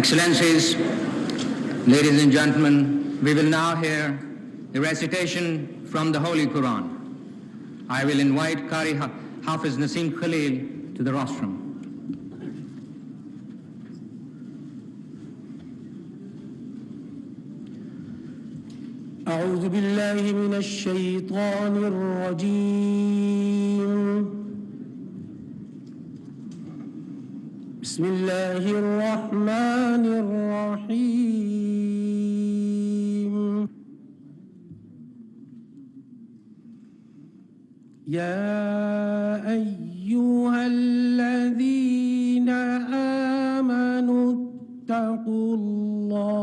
Excellencies, ladies and gentlemen, we will now hear a recitation from the Holy Quran. I will invite Qari Hafiz Naseem Khalil to the rostrum. أعوذ بالله من الشيطان الرجيم. بسم الله الرحمن الرحيم. يا أيها الذين آمنوا اتقوا الله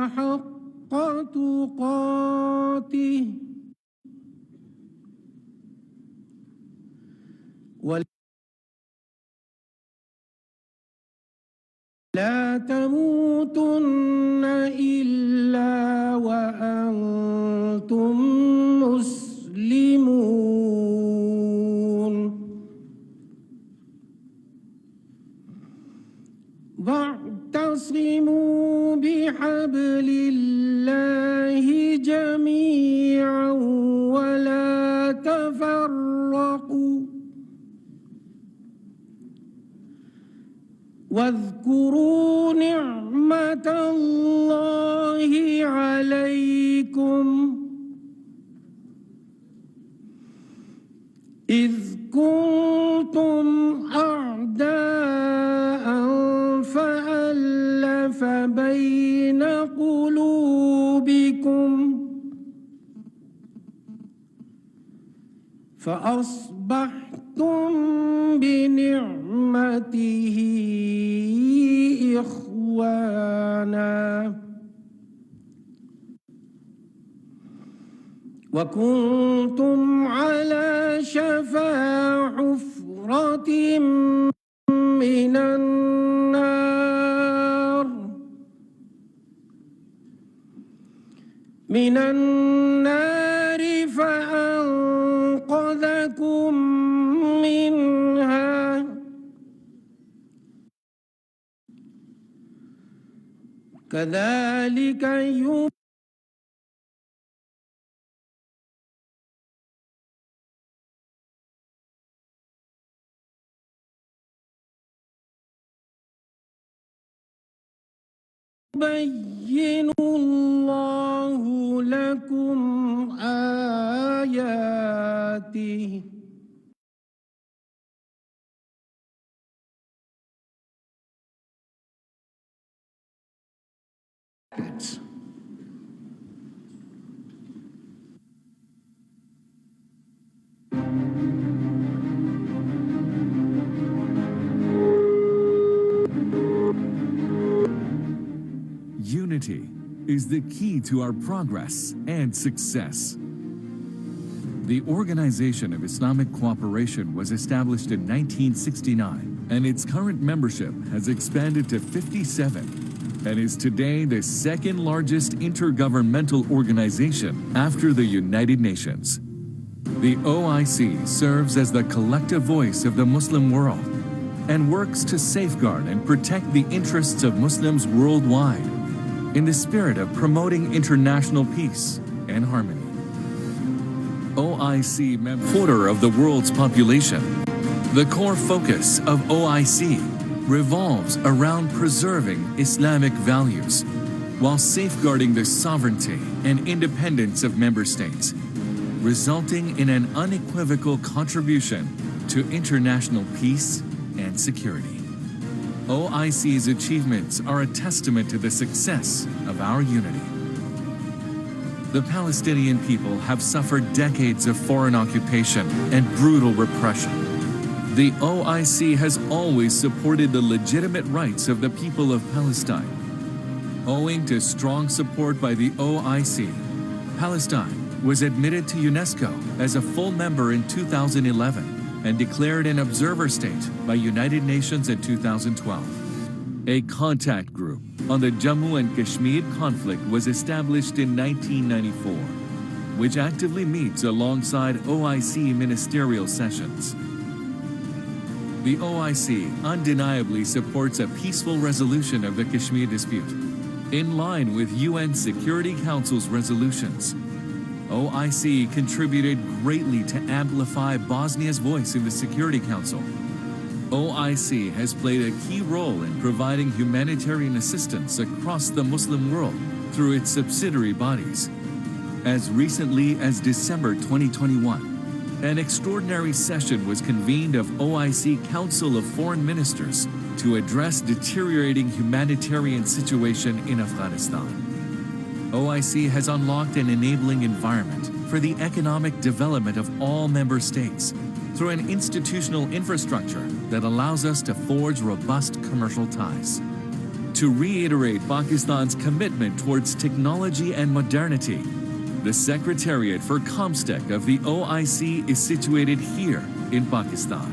حق تقاته ولا تموتن إلا وأنتم مسلمون. واعتصموا بحبل الله جميعا ولا تفرقوا واذكروا نعمة الله عليكم إذ كنتم أعداء فألف بين قلوبكم فأصبحتم بنعمته إخوانا وكنتم على شفا حفرة من النار فأنقذكم منها كذلك يبين الله لكم آياته Unity is the key to our progress and success. The Organization of Islamic Cooperation was established in 1969, and its current membership has expanded to 57 and is today the second largest intergovernmental organization after the United Nations. The OIC serves as the collective voice of the Muslim world and works to safeguard and protect the interests of Muslims worldwide in the spirit of promoting international peace and harmony. OIC, quarter of the world's population. The core focus of OIC revolves around preserving Islamic values while safeguarding the sovereignty and independence of member states, resulting in an unequivocal contribution to international peace and security. OIC's achievements are a testament to the success of our unity. The Palestinian people have suffered decades of foreign occupation and brutal repression. The OIC has always supported the legitimate rights of the people of Palestine. Owing to strong support by the OIC, Palestine was admitted to UNESCO as a full member in 2011 and declared an observer state by United Nations in 2012. A contact group on the Jammu and Kashmir conflict was established in 1994, which actively meets alongside OIC ministerial sessions. The OIC undeniably supports a peaceful resolution of the Kashmir dispute, in line with UN Security Council's resolutions. OIC contributed greatly to amplify Bosnia's voice in the Security Council. OIC has played a key role in providing humanitarian assistance across the Muslim world through its subsidiary bodies. As recently as December 2021, an extraordinary session was convened of OIC Council of Foreign Ministers to address deteriorating humanitarian situation in Afghanistan. OIC has unlocked an enabling environment for the economic development of all member states through an institutional infrastructure that allows us to forge robust commercial ties. To reiterate Pakistan's commitment towards technology and modernity, the Secretariat for Comstech of the OIC is situated here in Pakistan.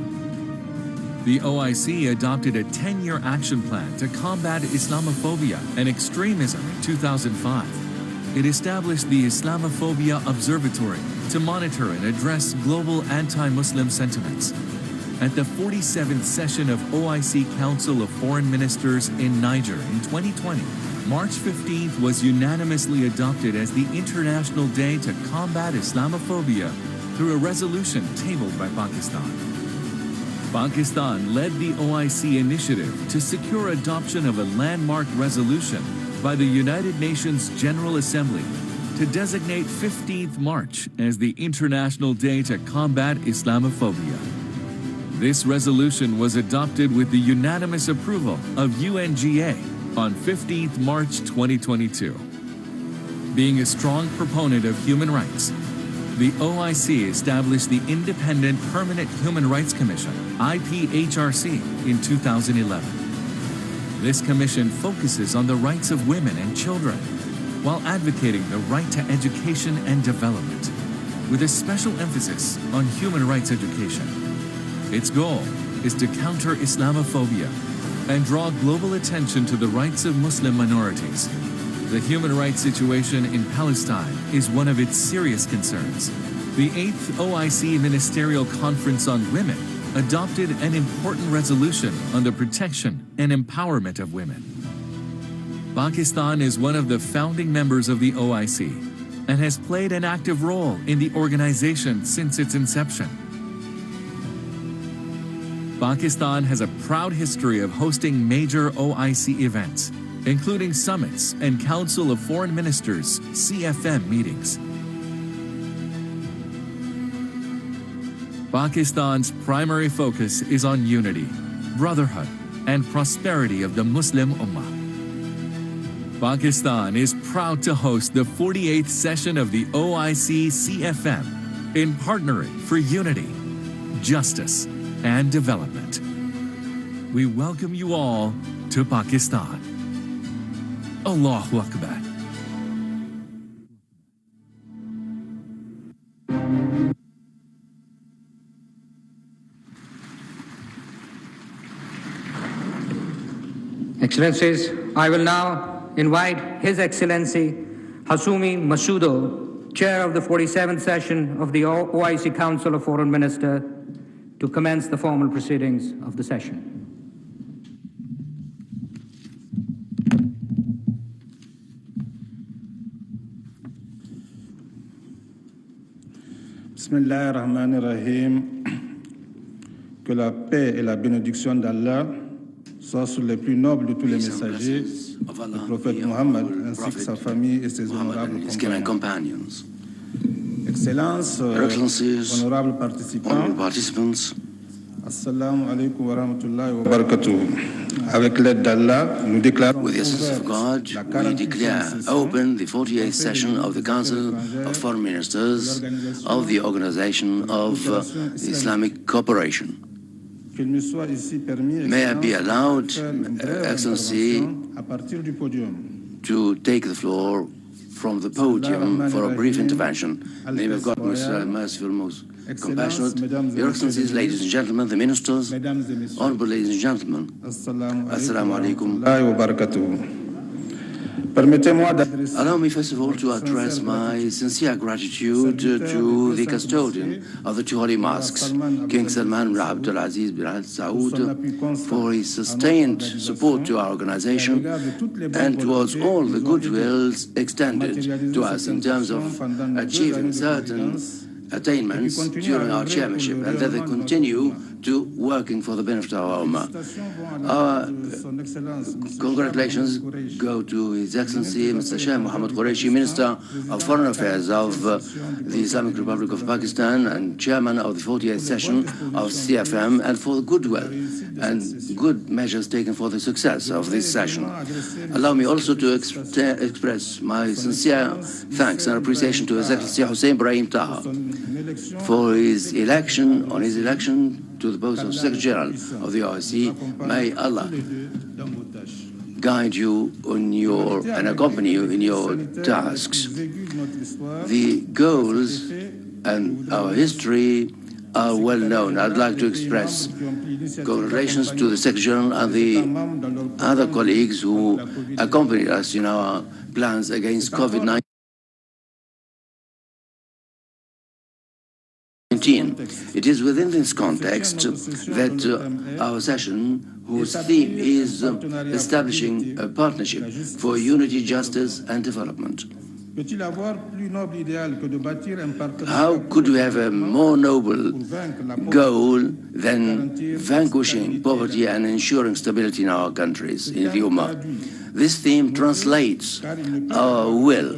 The OIC adopted a 10-year action plan to combat Islamophobia and extremism in 2005. It established the Islamophobia Observatory to monitor and address global anti-Muslim sentiments. At the 47th session of OIC Council of Foreign Ministers in Niger in 2020, March 15th was unanimously adopted as the International Day to Combat Islamophobia through a resolution tabled by Pakistan. Pakistan led the OIC initiative to secure adoption of a landmark resolution by the United Nations General Assembly to designate 15th March as the International Day to Combat Islamophobia. This resolution was adopted with the unanimous approval of UNGA on 15th March 2022. Being a strong proponent of human rights, the OIC established the Independent Permanent Human Rights Commission, IPHRC, in 2011. This commission focuses on the rights of women and children while advocating the right to education and development, with a special emphasis on human rights education. Its goal is to counter Islamophobia and draw global attention to the rights of Muslim minorities. The human rights situation in Palestine is one of its serious concerns. The 8th OIC Ministerial Conference on Women adopted an important resolution on the protection and empowerment of women. Pakistan is one of the founding members of the OIC and has played an active role in the organization since its inception. Pakistan has a proud history of hosting major OIC events, including summits and Council of Foreign Ministers (CFM) meetings. Pakistan's primary focus is on unity, brotherhood, and prosperity of the Muslim Ummah. Pakistan is proud to host the 48th session of the OIC CFM in partnering for unity, justice, and development. We welcome you all to Pakistan. Allahu Akbar. Excellencies, I will now invite His Excellency Hasumi Masudo, Chair of the 47th session of the OIC Council of Foreign Ministers, to commence the formal proceedings of the session. Bismillahirrahmanirrahim. Que la paix et la bénédiction d'Allah soient sur les plus nobles de tous les messagers, le prophète Mohammed, ainsi que sa famille et ses honorables compagnos. Excellences, honorables participants, Assalamu alaikum wa rahmatullahi wa barakatuh. Avec l'aide d'Allah, nous déclarons with the assistance of God, we declare open the 48th session of the Council of Foreign Ministers of the Organization of Islamic Cooperation. May I be allowed, Excellency, to take the floor from the podium for a brief intervention. In the name of God, most merciful, most compassionate, Your Excellencies, ladies and gentlemen, the ministers, honorable ladies and gentlemen, Assalamu alaikum. Allow me first of all to address my sincere gratitude to the custodian of the two holy mosques, King Salman bin Abdul Aziz bin Al Saud, for his sustained support to our organization and towards all the goodwills extended to us in terms of achieving certain attainments during our chairmanship, and that they continue to working for the benefit of our Ummah. Our congratulations go to His Excellency Mr. Sheikh Mohammed Qureshi, Minister of Foreign Affairs of the Islamic Republic of Pakistan and Chairman of the 48th session of CFM, and for the goodwill and good measures taken for the success of this session. Allow me also to express my sincere thanks and appreciation to His Excellency Hussein Ibrahim Taha for his election, to the post of Secretary General of the OIC. May Allah guide you on and accompany you in your tasks. The goals and our history are well known. I'd like to express congratulations to the Secretary General and the other colleagues who accompanied us in our plans against COVID-19. It is within this context that our session, whose theme is establishing a partnership for unity, justice and development. How could we have a more noble goal than vanquishing poverty and ensuring stability in our countries, in the Ummah? This theme translates our will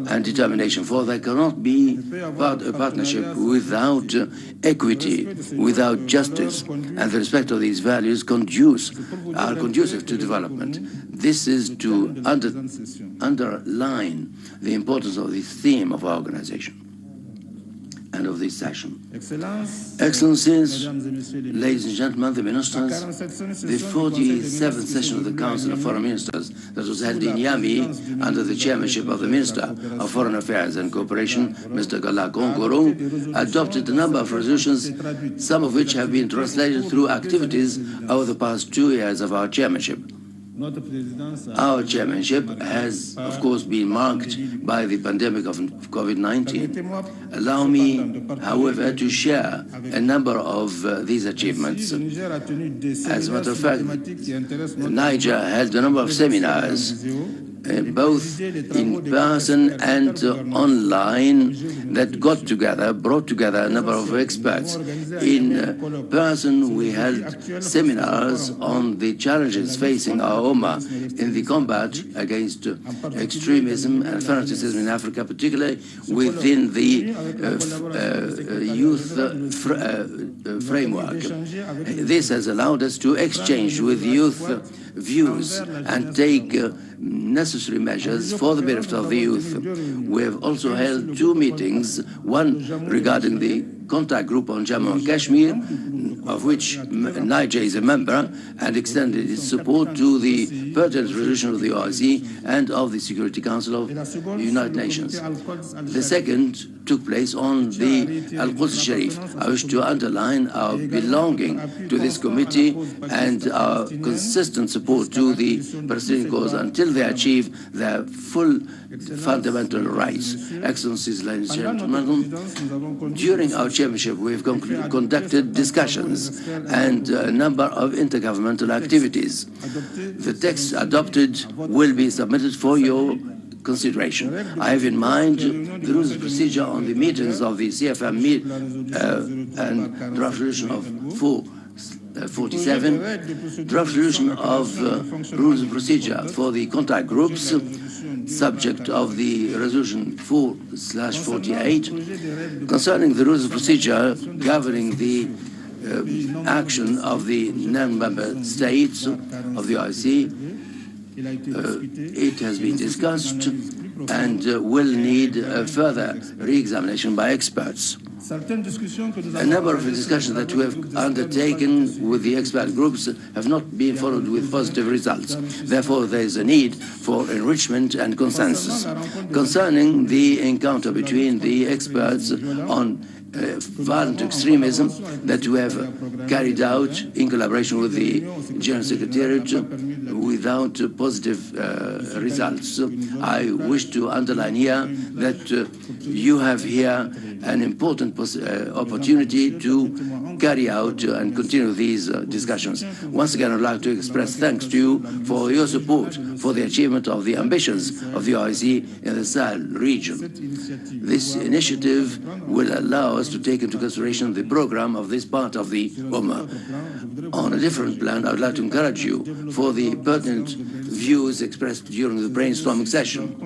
and determination, for there cannot be a partnership without equity, without justice, and the respect of these values are conducive to development. This is to underline the importance of this theme of our organization and of this session. Excellencies, ladies and gentlemen, the ministers, the 47th session of the Council of Foreign Ministers that was held in Niamey under the chairmanship of the Minister of Foreign Affairs and Cooperation, Mr. Gala Kongorong, adopted a number of resolutions, some of which have been translated through activities over the past 2 years of our chairmanship. Our chairmanship has, of course, been marked by the pandemic of COVID-19. Allow me, however, to share a number of these achievements. As a matter of fact, Niger held a number of seminars, both in person and online, that brought together a number of experts. In person, we held seminars on the challenges facing our Ummah in the combat against extremism and fanaticism in Africa, particularly within the youth framework. This has allowed us to exchange with youth views and take necessary measures for the benefit of the youth. We have also held 2 meetings, one regarding the contact group on Jammu and Kashmir, of which Niger is a member, and extended its support to the pertinent resolution of the OIC and of the Security Council of the United Nations. The second took place on the Al-Quds Sharif. I wish to underline our belonging to this committee and our consistent support to the Palestinian cause until they achieve their full fundamental rights. Excellencies, ladies and gentlemen, during our chairmanship, we have conducted discussions and a number of intergovernmental activities. The text adopted will be submitted for your consideration. I have in mind the rules of procedure on the meetings of the CFM and draft resolution of 47, draft resolution of rules of procedure for the contact groups, subject of the resolution 4/48, concerning the rules of procedure governing the action of the non-member states of the OIC. It has been discussed and will need further re-examination by experts. A number of discussions that we have undertaken with the expert groups have not been followed with positive results. Therefore, there is a need for enrichment and consensus. Concerning the encounter between the experts on violent extremism that we have carried out in collaboration with the General Secretariat, without positive results. I wish to underline here that you have here an important opportunity to carry out and continue these discussions. Once again, I'd like to express thanks to you for your support for the achievement of the ambitions of the OIC in the Sahel region. This initiative will allow us to take into consideration the program of this part of the Ummah. On a different plan, I would like to encourage you for the pertinent views expressed during the brainstorming session.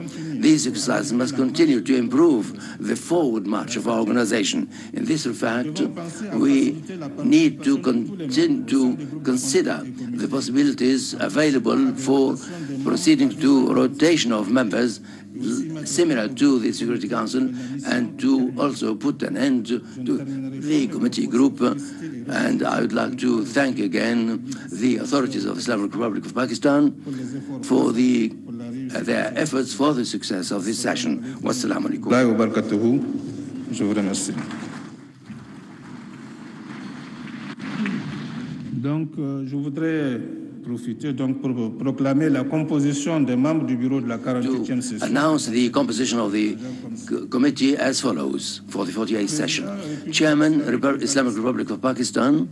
These exercises must continue to improve the forward march of our organization. In this respect, we need to continue to consider the possibilities available for proceeding to rotation of members similar to the Security Council, and to also put an end to the committee group. And I would like to thank again the authorities of the Islamic Republic of Pakistan for their efforts for the success of this session. Wassalamu alaikum. Je vous remercie. Donc, je voudrais profiter pour proclamer la composition des membres du bureau de la 48e session. Announce the composition of the committee as follows for the 48th session. Chairman, Islamic Republic of Pakistan.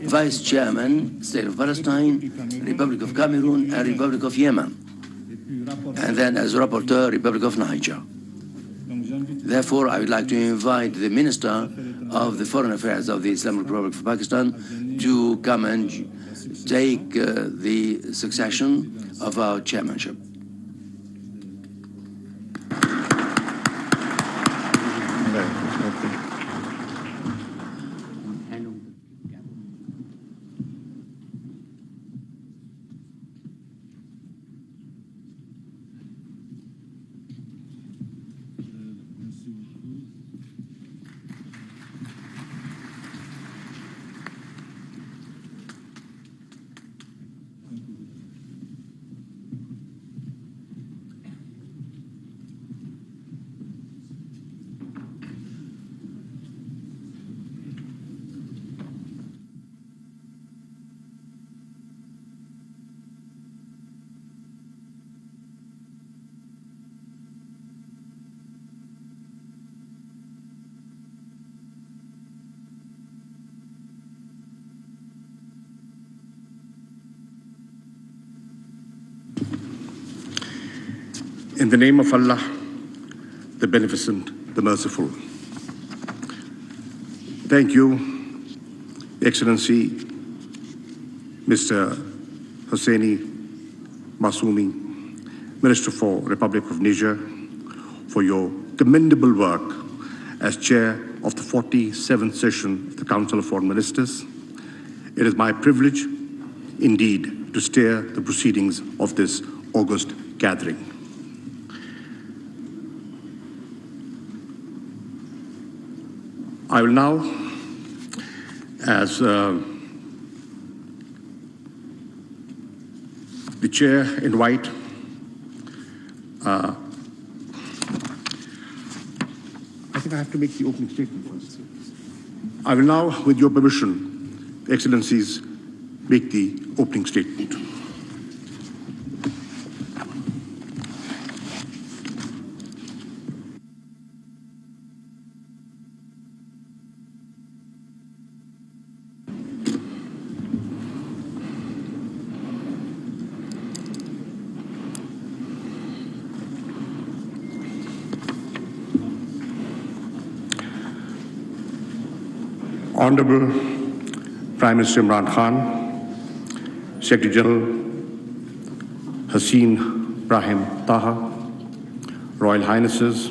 Vice Chairman, State of Palestine, Republic of Cameroon, and Republic of Yemen. And then as Rapporteur, Republic of Niger. Therefore, I would like to invite the Minister of the Foreign Affairs of the Islamic Republic of Pakistan to come and take the succession of our chairmanship. In the name of Allah, the Beneficent, the Merciful. Thank you, Excellency Mr. Hosseini Massoumi, Minister for Republic of Niger, for your commendable work as Chair of the 47th session of the Council of Foreign Ministers. It is my privilege, indeed, to steer the proceedings of this august gathering. I will now, as the Chair, invite I think I have to make the opening statement first. I will now, with your permission, Excellencies, make the opening statement. Honorable Prime Minister Imran Khan, Secretary General Haseen Brahim Taha, Royal Highnesses,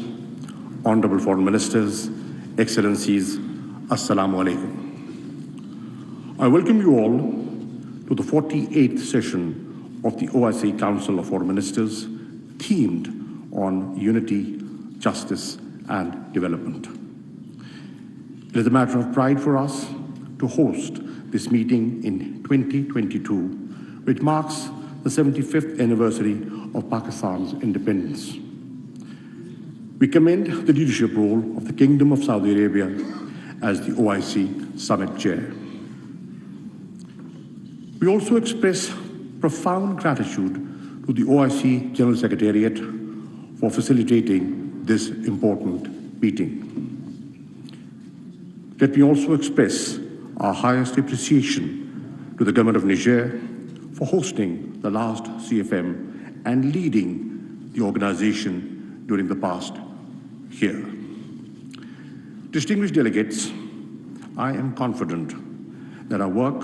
Honorable Foreign Ministers, Excellencies, Assalamu Alaikum. I welcome you all to the 48th session of the OIC Council of Foreign Ministers, themed on unity, justice, and development. It is a matter of pride for us to host this meeting in 2022, which marks the 75th anniversary of Pakistan's independence. We commend the leadership role of the Kingdom of Saudi Arabia as the OIC Summit Chair. We We also express profound gratitude to the OIC General Secretariat for facilitating this important meeting. Let me also express our highest appreciation to the government of Niger for hosting the last CFM and leading the organization during the past year. Distinguished delegates, I am confident that our work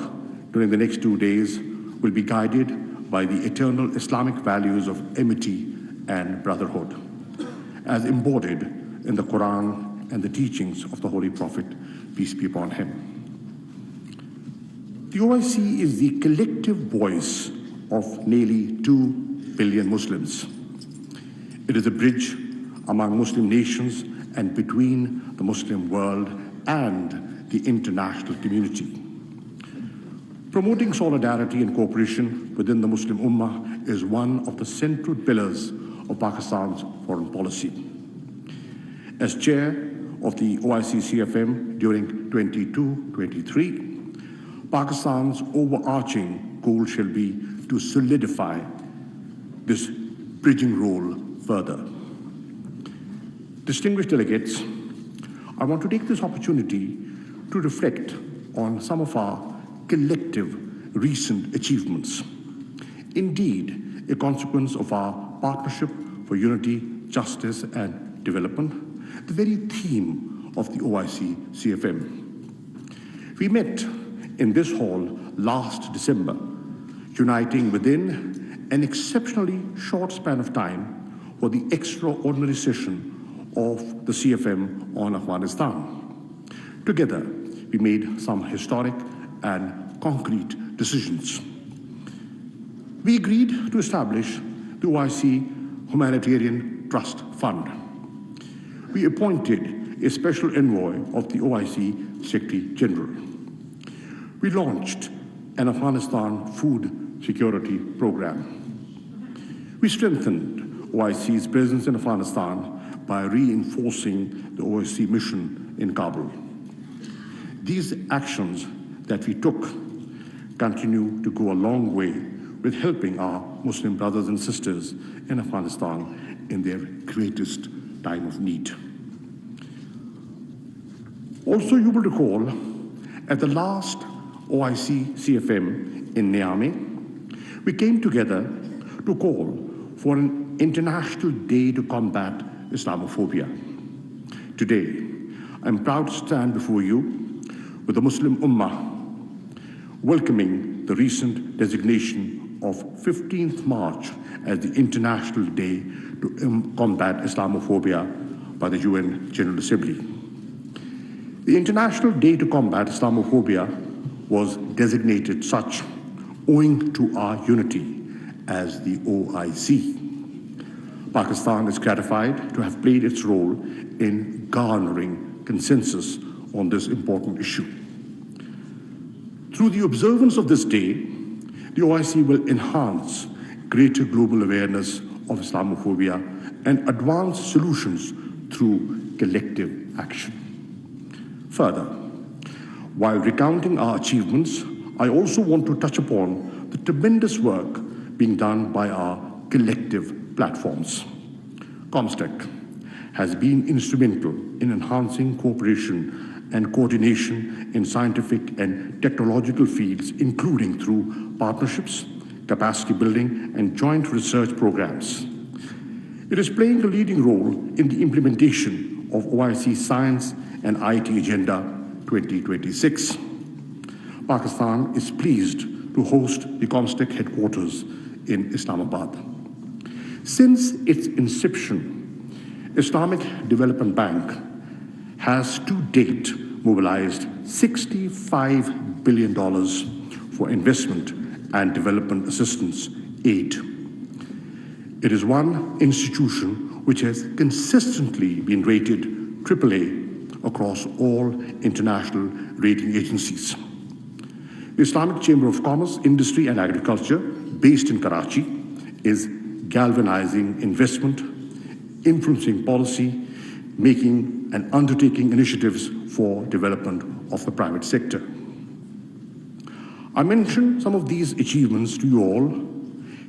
during the next 2 days will be guided by the eternal Islamic values of amity and brotherhood, as embodied in the Quran and the teachings of the Holy Prophet, peace be upon him. The OIC is the collective voice of nearly 2 billion Muslims. It is a bridge among Muslim nations and between the Muslim world and the international community. Promoting solidarity and cooperation within the Muslim Ummah is one of the central pillars of Pakistan's foreign policy. As chair of the OIC CFM during 22-23, Pakistan's overarching goal shall be to solidify this bridging role further. Distinguished delegates, I want to take this opportunity to reflect on some of our collective recent achievements. Indeed, a consequence of our partnership for unity, justice, and development, the very theme of the OIC CFM. We met in this hall last December, uniting within an exceptionally short span of time for the extraordinary session of the CFM on Afghanistan. Together, we made some historic and concrete decisions. We agreed to establish the OIC Humanitarian Trust Fund. We appointed a special envoy of the OIC Secretary General. We launched an Afghanistan food security program. We strengthened OIC's presence in Afghanistan by reinforcing the OIC mission in Kabul. These actions that we took continue to go a long way with helping our Muslim brothers and sisters in Afghanistan in their greatest time of need. Also, you will recall, at the last OIC CFM in Niamey, we came together to call for an International Day to combat Islamophobia. Today, I'm proud to stand before you with the Muslim Ummah, welcoming the recent designation of 15th March as the International Day to combat Islamophobia by the UN General Assembly. The International Day to combat Islamophobia was designated such owing to our unity as the OIC. Pakistan is gratified to have played its role in garnering consensus on this important issue. Through the observance of this day, the OIC will enhance greater global awareness of Islamophobia and advance solutions through collective action. Further, while recounting our achievements, I also want to touch upon the tremendous work being done by our collective platforms. COMSTEC has been instrumental in enhancing cooperation and coordination in scientific and technological fields, including through partnerships, capacity building, and joint research programs. It is playing a leading role in the implementation of OIC Science and IT Agenda 2026. Pakistan is pleased to host the COMSTEC headquarters in Islamabad. Since its inception, Islamic Development Bank has to date mobilized $65 billion for investment and development assistance aid. It is one institution which has consistently been rated AAA across all international rating agencies. The Islamic Chamber of Commerce, Industry and Agriculture, based in Karachi, is galvanizing investment, influencing policy, making and undertaking initiatives for development of the private sector. I mention some of these achievements to you all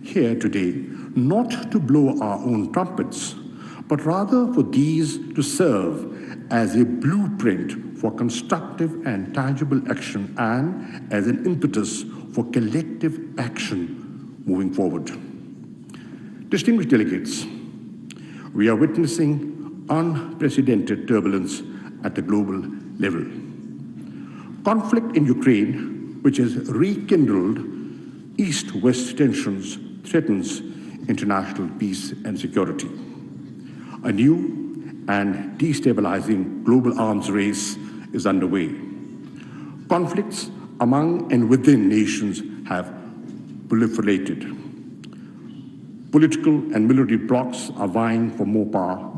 here today, not to blow our own trumpets, but rather for these to serve as a blueprint for constructive and tangible action and as an impetus for collective action moving forward. Distinguished delegates, we are witnessing unprecedented turbulence at the global level. Conflict in Ukraine, which has rekindled East-West tensions, threatens international peace and security. A new and destabilizing global arms race is underway. Conflicts among and within nations have proliferated. Political and military blocs are vying for more power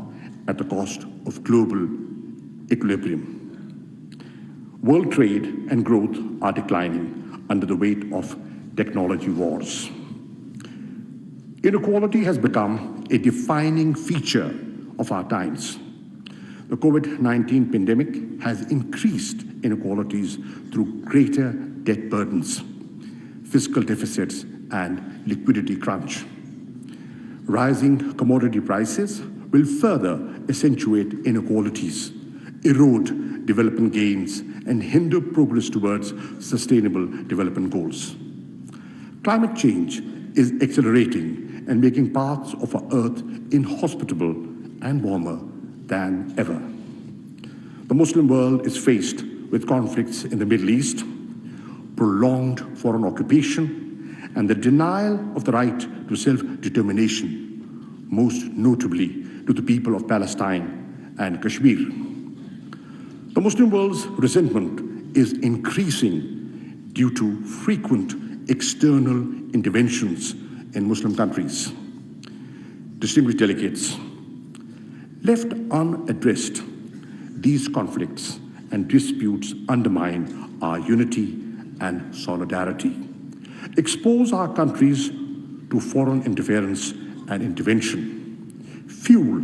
at the cost of global equilibrium. World trade and growth are declining under the weight of technology wars. Inequality has become a defining feature of our times. The COVID-19 pandemic has increased inequalities through greater debt burdens, fiscal deficits, and liquidity crunch. Rising commodity prices will further accentuate inequalities, erode development gains, and hinder progress towards sustainable development goals. Climate change is accelerating and making parts of our Earth inhospitable and warmer than ever. The Muslim world is faced with conflicts in the Middle East, prolonged foreign occupation, and the denial of the right to self-determination, most notably to the people of Palestine and Kashmir. The Muslim world's resentment is increasing due to frequent external interventions in Muslim countries. Distinguished delegates, left unaddressed, these conflicts and disputes undermine our unity and solidarity, expose our countries to foreign interference and intervention, fuel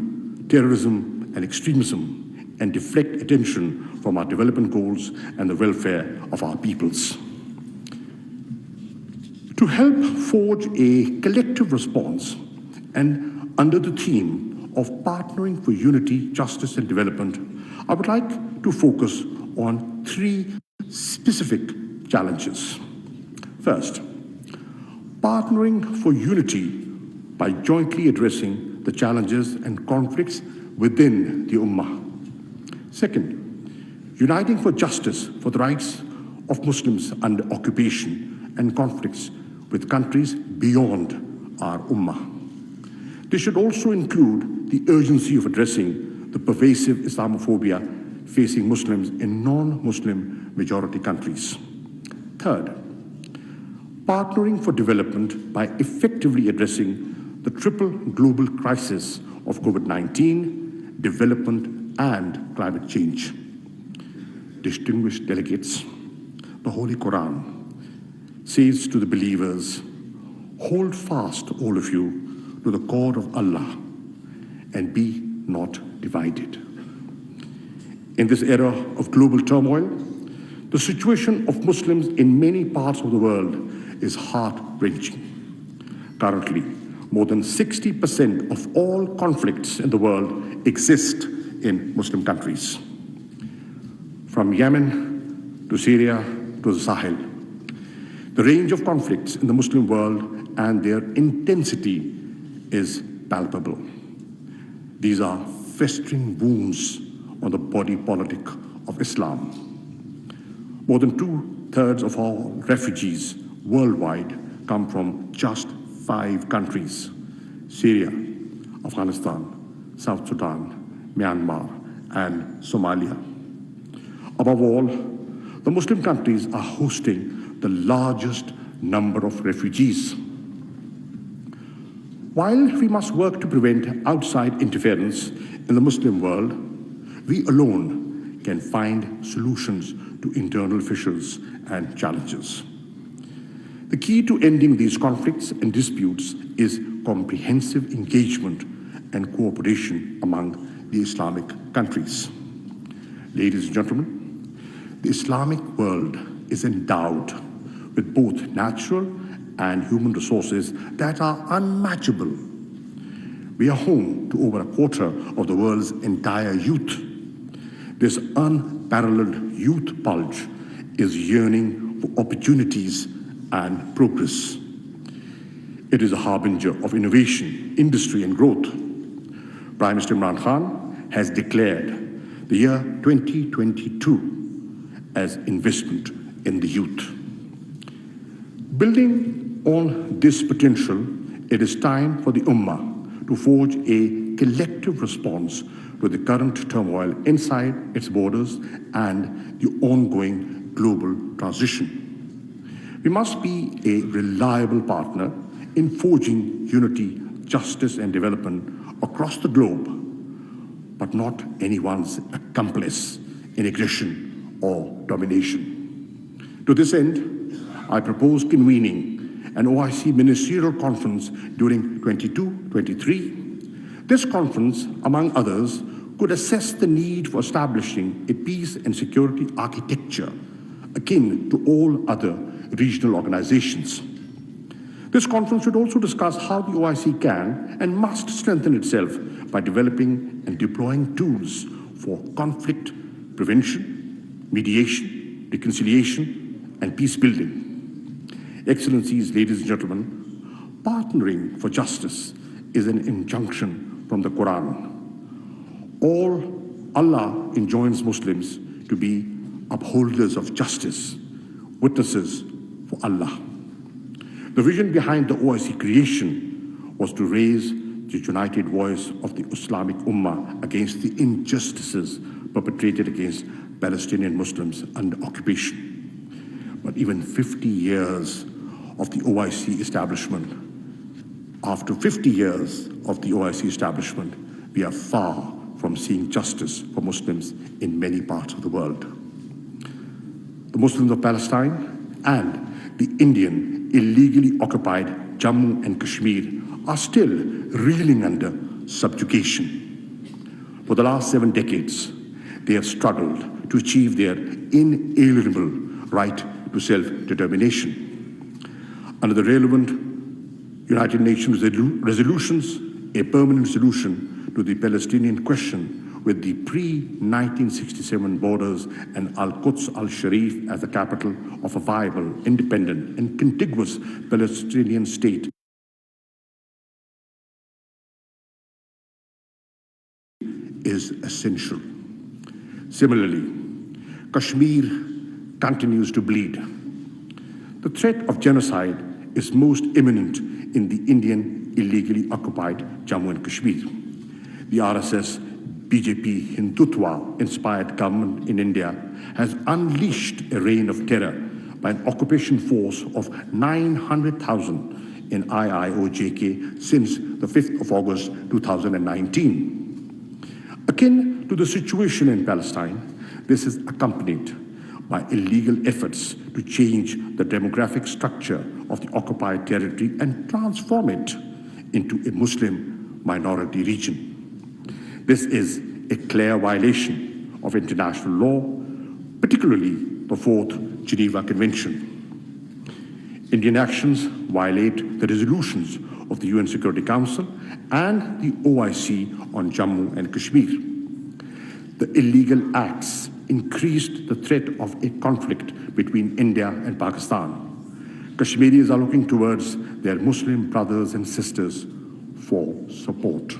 terrorism and extremism, and deflect attention from our development goals and the welfare of our peoples. To help forge a collective response and under the theme of partnering for unity, justice, and development, I would like to focus on three specific challenges. First, partnering for unity by jointly addressing the challenges and conflicts within the Ummah. Second, uniting for justice for the rights of Muslims under occupation and conflicts with countries beyond our Ummah. This should also include the urgency of addressing the pervasive Islamophobia facing Muslims in non-Muslim majority countries. Third, partnering for development by effectively addressing the triple global crisis of COVID-19, development, and climate change. Distinguished delegates, the Holy Quran says to the believers, hold fast, all of you, to the cord of Allah and be not divided. In this era of global turmoil, the situation of Muslims in many parts of the world is heart-wrenching. Currently, more than 60% of all conflicts in the world exist in Muslim countries. From Yemen to Syria to the Sahel, the range of conflicts in the Muslim world and their intensity is palpable. These are festering wounds on the body politic of Islam. More than 2/3 of all refugees worldwide come from just 5 countries: Syria, Afghanistan, South Sudan, Myanmar, and Somalia. Above all, the Muslim countries are hosting the largest number of refugees. While we must work to prevent outside interference in the Muslim world, we alone can find solutions to internal fissures and challenges. The key to ending these conflicts and disputes is comprehensive engagement and cooperation among the Islamic countries. Ladies and gentlemen, the Islamic world is endowed with both natural and human resources that are unmatchable. We are home to over a quarter of the world's entire youth. This unparalleled youth bulge is yearning for opportunities and progress. It is a harbinger of innovation, industry, and growth. Prime Minister Imran Khan has declared the year 2022 as investment in the youth. Building on this potential, it is time for the Ummah to forge a collective response to the current turmoil inside its borders and the ongoing global transition. We must be a reliable partner in forging unity, justice, and development across the globe, but not anyone's accomplice in aggression or domination. To this end, I propose convening an OIC ministerial conference during 22-23. This conference, among others, could assess the need for establishing a peace and security architecture akin to all other regional organizations. This conference should also discuss how the OIC can and must strengthen itself by developing and deploying tools for conflict prevention, mediation, reconciliation, and peace building. Excellencies, ladies and gentlemen, partnering for justice is an injunction from the Quran. Allah enjoins Muslims to be upholders of justice, witnesses for Allah. The vision behind the OIC creation was to raise the united voice of the Islamic Ummah against the injustices perpetrated against Palestinian Muslims under occupation. But even 50 years of the OIC establishment, after 50 years of the OIC establishment, we are far from seeing justice for Muslims in many parts of the world. The Muslims of Palestine and the Indian illegally occupied Jammu and Kashmir are still reeling under subjugation. For the last 7 decades, they have struggled to achieve their inalienable right to self-determination. Under the relevant United Nations resolutions, a permanent solution to the Palestinian question with the pre-1967 borders and Al-Quds al-Sharif as the capital of a viable, independent, and contiguous Palestinian state is essential. Similarly, Kashmir continues to bleed. The threat of genocide is most imminent in the Indian illegally occupied Jammu and Kashmir. The RSS BJP Hindutva-inspired government in India has unleashed a reign of terror by an occupation force of 900,000 in IIOJK since the 5th of August 2019. Akin to the situation in Palestine, this is accompanied by illegal efforts to change the demographic structure of the occupied territory and transform it into a Muslim minority region. This is a clear violation of international law, particularly the 4th Geneva Convention. Indian actions violate the resolutions of the UN Security Council and the OIC on Jammu and Kashmir. The illegal acts increased the threat of a conflict between India and Pakistan. Kashmiris are looking towards their Muslim brothers and sisters for support.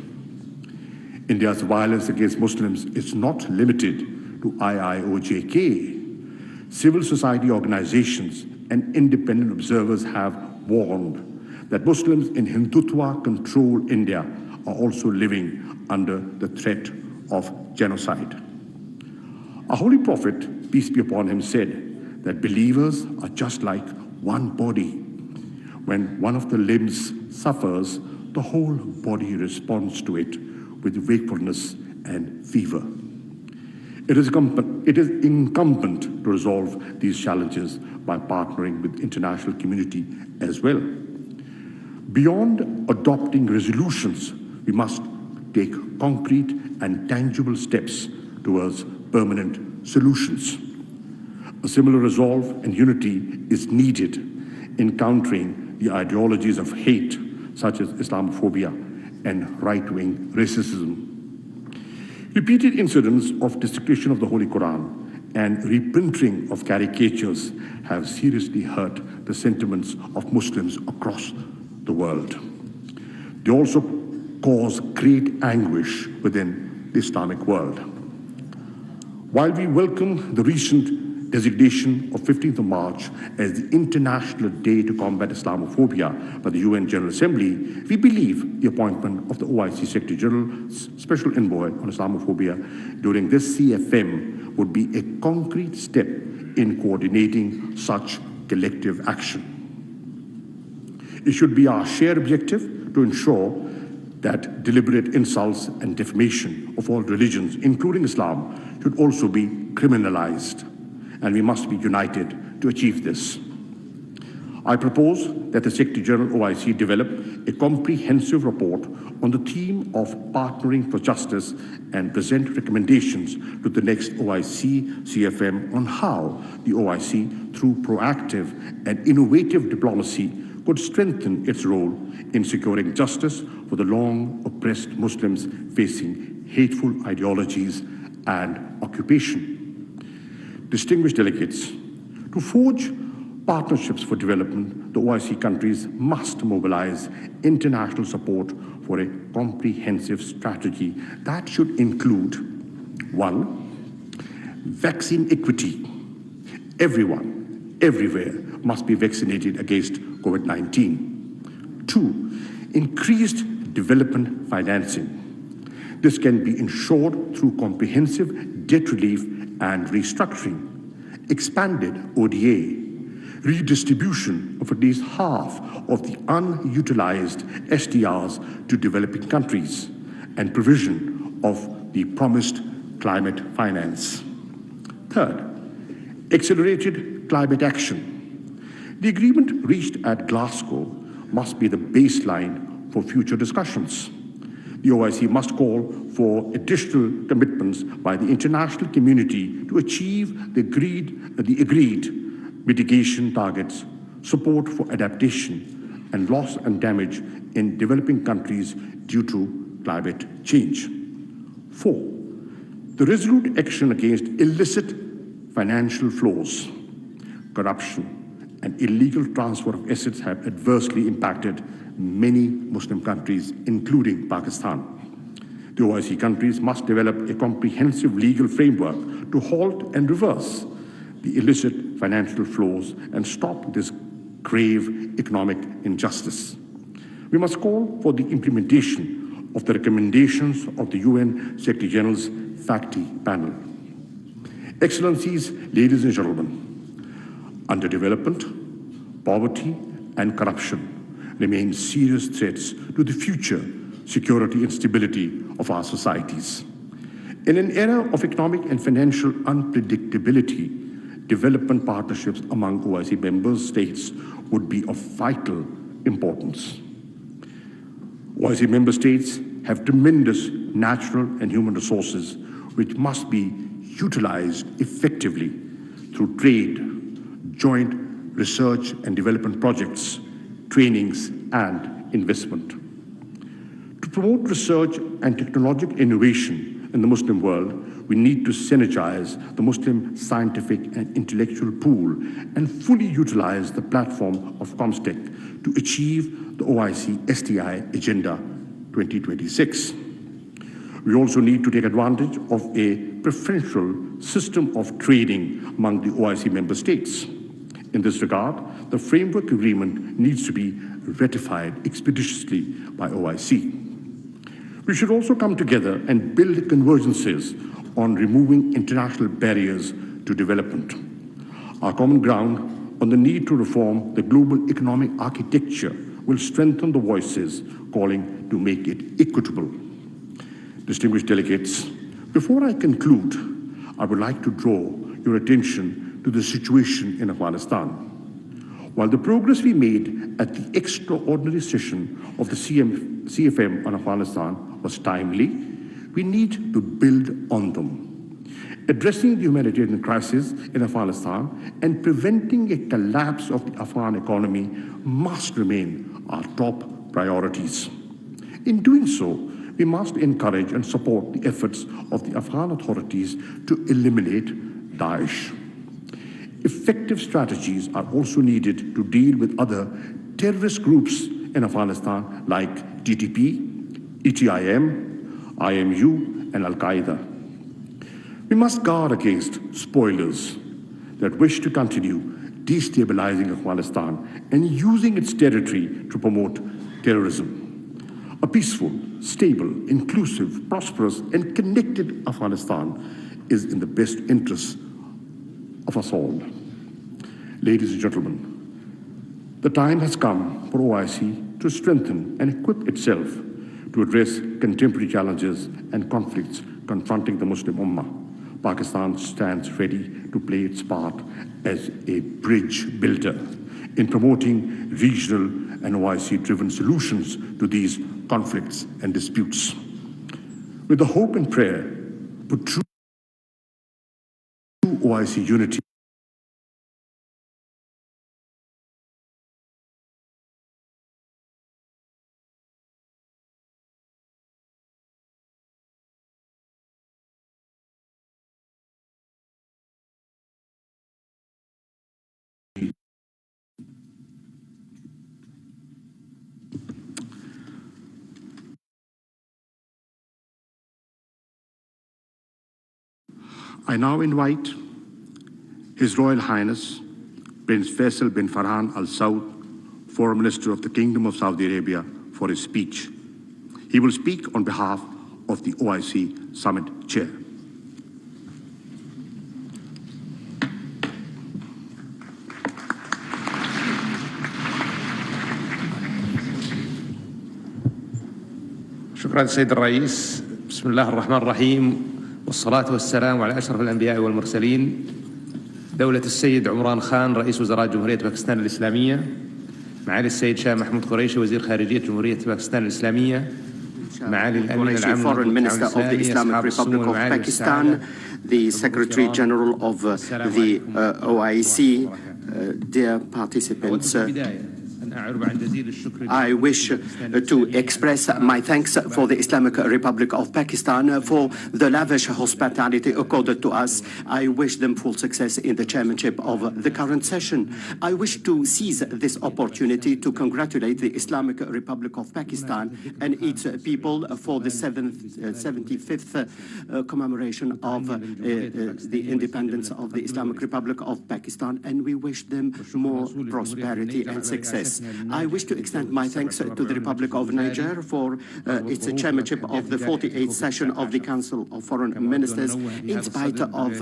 India's violence against Muslims is not limited to IIOJK. Civil society organizations and independent observers have warned that Muslims in Hindutva-controlled India are also living under the threat of genocide. Our Holy Prophet, peace be upon him, said that believers are just like one body. When one of the limbs suffers, the whole body responds to it with wakefulness and fever. It is incumbent to resolve these challenges by partnering with the international community as well. Beyond adopting resolutions, we must take concrete and tangible steps towards permanent solutions. A similar resolve and unity is needed in countering the ideologies of hate, such as Islamophobia and right-wing racism. Repeated incidents of desecration of the Holy Quran and reprinting of caricatures have seriously hurt the sentiments of Muslims across the world. They also cause great anguish within the Islamic world. While we welcome the recent designation of 15th of March as the International Day to Combat Islamophobia by the UN General Assembly, we believe the appointment of the OIC Secretary General's Special Envoy on Islamophobia during this CFM would be a concrete step in coordinating such collective action. It should be our shared objective to ensure that deliberate insults and defamation of all religions, including Islam, should also be criminalized, and we must be united to achieve this. I propose that the Secretary General OIC develop a comprehensive report on the theme of partnering for justice and present recommendations to the next OIC CFM on how the OIC, through proactive and innovative diplomacy, could strengthen its role in securing justice for the long oppressed Muslims facing hateful ideologies and occupation. Distinguished delegates, to forge partnerships for development, the OIC countries must mobilize international support for a comprehensive strategy that should include: 1, vaccine equity. Everyone, everywhere, must be vaccinated against COVID-19. 2, increased development financing. This can be ensured through comprehensive debt relief and restructuring, expanded ODA, redistribution of at least half of the unutilized SDRs to developing countries, and provision of the promised climate finance. 3rd, accelerated climate action. The agreement reached at Glasgow must be the baseline for future discussions. The OIC must call for additional commitments by the international community to achieve the agreed mitigation targets, support for adaptation, and loss and damage in developing countries due to climate change. 4, the resolute action against illicit financial flows. Corruption and illegal transfer of assets have adversely impacted many Muslim countries, including Pakistan. The OIC countries must develop a comprehensive legal framework to halt and reverse the illicit financial flows and stop this grave economic injustice. We must call for the implementation of the recommendations of the UN Secretary General's FACTI panel. Excellencies, ladies and gentlemen, underdevelopment, poverty, and corruption remain serious threats to the future security and stability of our societies. In an era of economic and financial unpredictability, development partnerships among OIC member states would be of vital importance. OIC member states have tremendous natural and human resources which must be utilized effectively through trade, joint research and development projects, trainings, and investment. To promote research and technological innovation in the Muslim world, we need to synergize the Muslim scientific and intellectual pool and fully utilize the platform of COMSTEC to achieve the OIC STI Agenda 2026. We also need to take advantage of a preferential system of trading among the OIC member states. In this regard, the framework agreement needs to be ratified expeditiously by OIC. We should also come together and build convergences on removing international barriers to development. Our common ground on the need to reform the global economic architecture will strengthen the voices calling to make it equitable. Distinguished delegates, before I conclude, I would like to draw your attention to the situation in Afghanistan. While the progress we made at the extraordinary session of the CFM on Afghanistan was timely, we need to build on them. Addressing the humanitarian crisis in Afghanistan and preventing a collapse of the Afghan economy must remain our top priorities. In doing so, we must encourage and support the efforts of the Afghan authorities to eliminate Daesh. Effective strategies are also needed to deal with other terrorist groups in Afghanistan like TTP, ETIM, IMU, and Al-Qaeda. We must guard against spoilers that wish to continue destabilizing Afghanistan and using its territory to promote terrorism. A peaceful, stable, inclusive, prosperous, and connected Afghanistan is in the best interests of us all. Ladies and gentlemen, the time has come for OIC to strengthen and equip itself to address contemporary challenges and conflicts confronting the Muslim Ummah. Pakistan stands ready to play its part as a bridge builder in promoting regional and OIC-driven solutions to these conflicts and disputes. With the hope and prayer for true OIC unity, I now invite His Royal Highness Prince Faisal bin Farhan Al Saud, Foreign Minister of the Kingdom of Saudi Arabia, for his speech. He will speak on behalf of the OIC Summit Chair. شكرا سيد الرئيس. بسم الله الرحمن الرحيم، والصلاة والسلام على أشرف الأنبياء والمرسلين. دولة السيد عمران خان رئيس وزراء جمهورية باكستان الإسلامية، معالي السيد شاه محمود قريشي وزير خارجية جمهورية باكستان الإسلامية، معالي الأمين العام Foreign Minister of the Islamic Republic of Pakistan, the Secretary General of the OIC, dear participants, I wish to express my thanks for the Islamic Republic of Pakistan for the lavish hospitality accorded to us. I wish them full success in the chairmanship of the current session. I wish to seize this opportunity to congratulate the Islamic Republic of Pakistan and its people for the 75th commemoration of the independence of the Islamic Republic of Pakistan, and we wish them more prosperity and success. I wish to extend my thanks to the Republic of Niger for its chairmanship of the 48th session of the Council of Foreign Ministers in spite of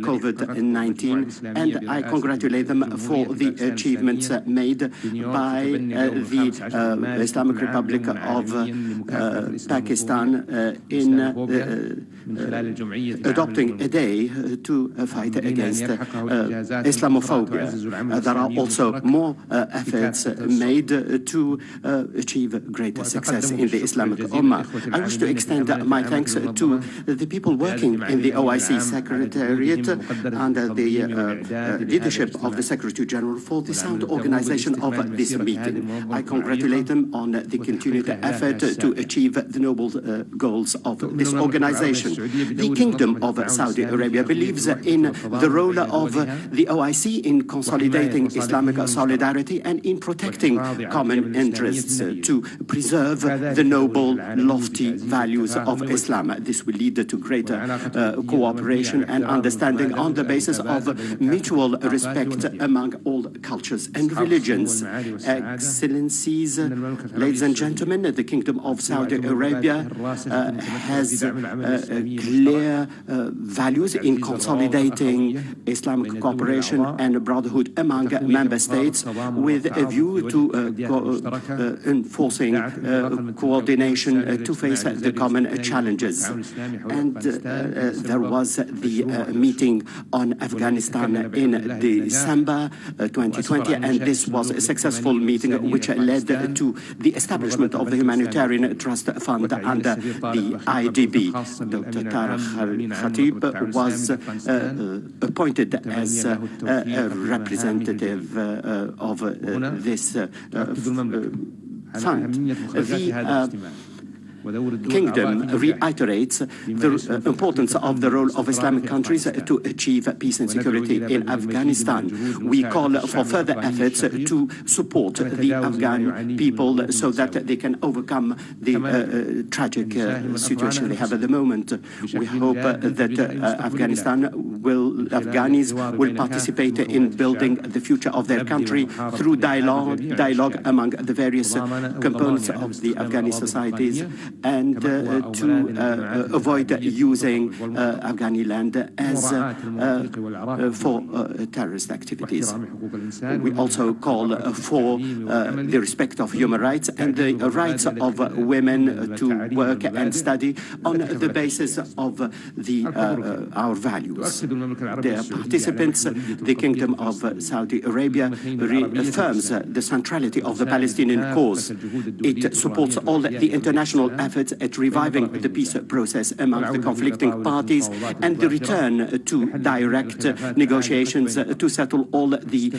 COVID-19, and I congratulate them for the achievements made by the Islamic Republic of Pakistan in adopting a day to fight against Islamophobia. There are also more efforts made to achieve greater success in the Islamic Ummah. I wish to extend my thanks to the people working in the OIC Secretariat under the leadership of the Secretary General for the sound organization of this meeting. I congratulate them on the continued effort to achieve the noble goals of this organization. The Kingdom of Saudi Arabia believes in the role of the OIC in consolidating Islamic solidarity and in protecting common interests to preserve the noble, lofty values of Islam. This will lead to greater cooperation and understanding on the basis of mutual respect among all cultures and religions. Excellencies, ladies and gentlemen, the Kingdom of Saudi Arabia has clear values in consolidating Islamic cooperation and brotherhood among member states with a view due to enforcing coordination to face the common challenges. And there was the meeting on Afghanistan in December 2020, and this was a successful meeting which led to the establishment of the Humanitarian Trust Fund under the IDB. Dr. Tariq Khatib was appointed as a representative of this fund. The Kingdom reiterates the importance of the role of Islamic countries to achieve peace and security in Afghanistan. We call for further efforts to support the Afghan people so that they can overcome the tragic situation they have at the moment. We hope that Afghanis will participate in building the future of their country through dialogue among the various components of the Afghani societies, and to avoid using Afghani land as for terrorist activities. We also call for the respect of human rights and the rights of women to work and study on the basis of our values. Their participants, the Kingdom of Saudi Arabia, reaffirms the centrality of the Palestinian cause. It supports all the international efforts at reviving the peace process among the conflicting parties and the return to direct negotiations to settle all the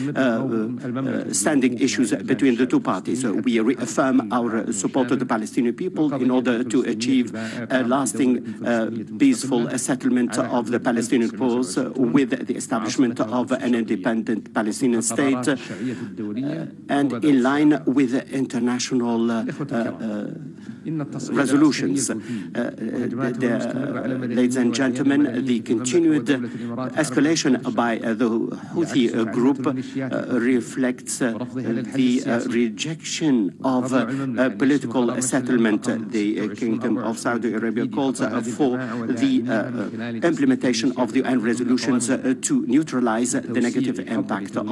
standing issues between the two parties. We reaffirm our support to the Palestinian people in order to achieve a lasting peaceful settlement of the Palestinian cause with the establishment of an independent Palestinian state and in line with international resolutions. Ladies and gentlemen, the continued escalation by the Houthi group reflects the rejection of political settlement. The Kingdom of Saudi Arabia calls for the implementation of the UN resolutions to neutralize the negative impact of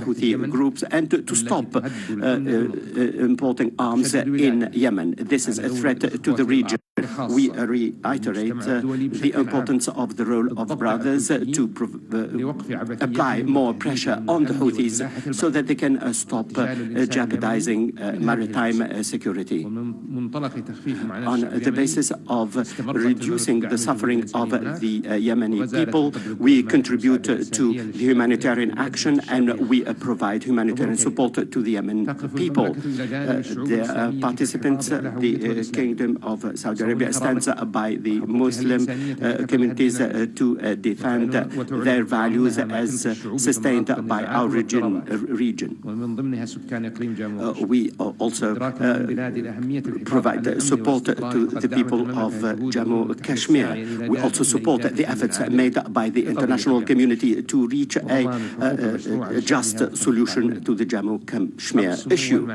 Houthi groups and to stop importing arms in Yemen. This is a threat to the region. We reiterate the importance of the role of brothers to apply more pressure on the Houthis so that they can stop jeopardizing maritime security. On the basis of reducing the suffering of the Yemeni people, we contribute to the humanitarian action and we provide humanitarian support to the Yemen people. The participants, the Kingdom of Saudi Arabia stands by the Muslim communities to defend their values as sustained by our region. We also provide support to the people of Jammu Kashmir. We also support the efforts made by the international community to reach a just solution to the Jammu Kashmir issue.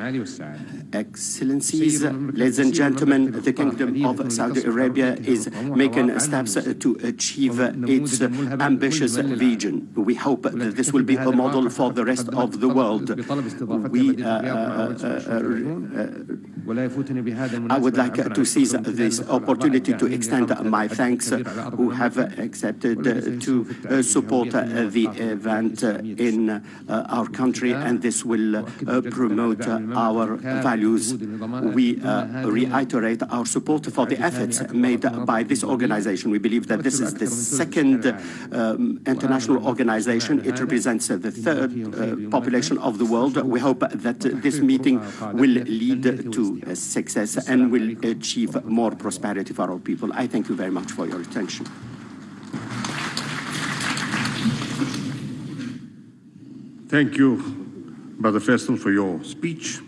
Excellencies, ladies and gentlemen, the Kingdom of Saudi Arabia is making steps to achieve its ambitious vision. We hope that this will be a model for the rest of the world. I would like to seize this opportunity to extend my thanks who have accepted to support the event in our country, and this will promote our values. We reiterate our support for the efforts made by this organization. We believe that this is the second international organization. It represents the third population of the world. We hope that this meeting will lead to success and will achieve more prosperity for our people. I thank you very much for your attention. Thank you, Brother Faisal, for your speech.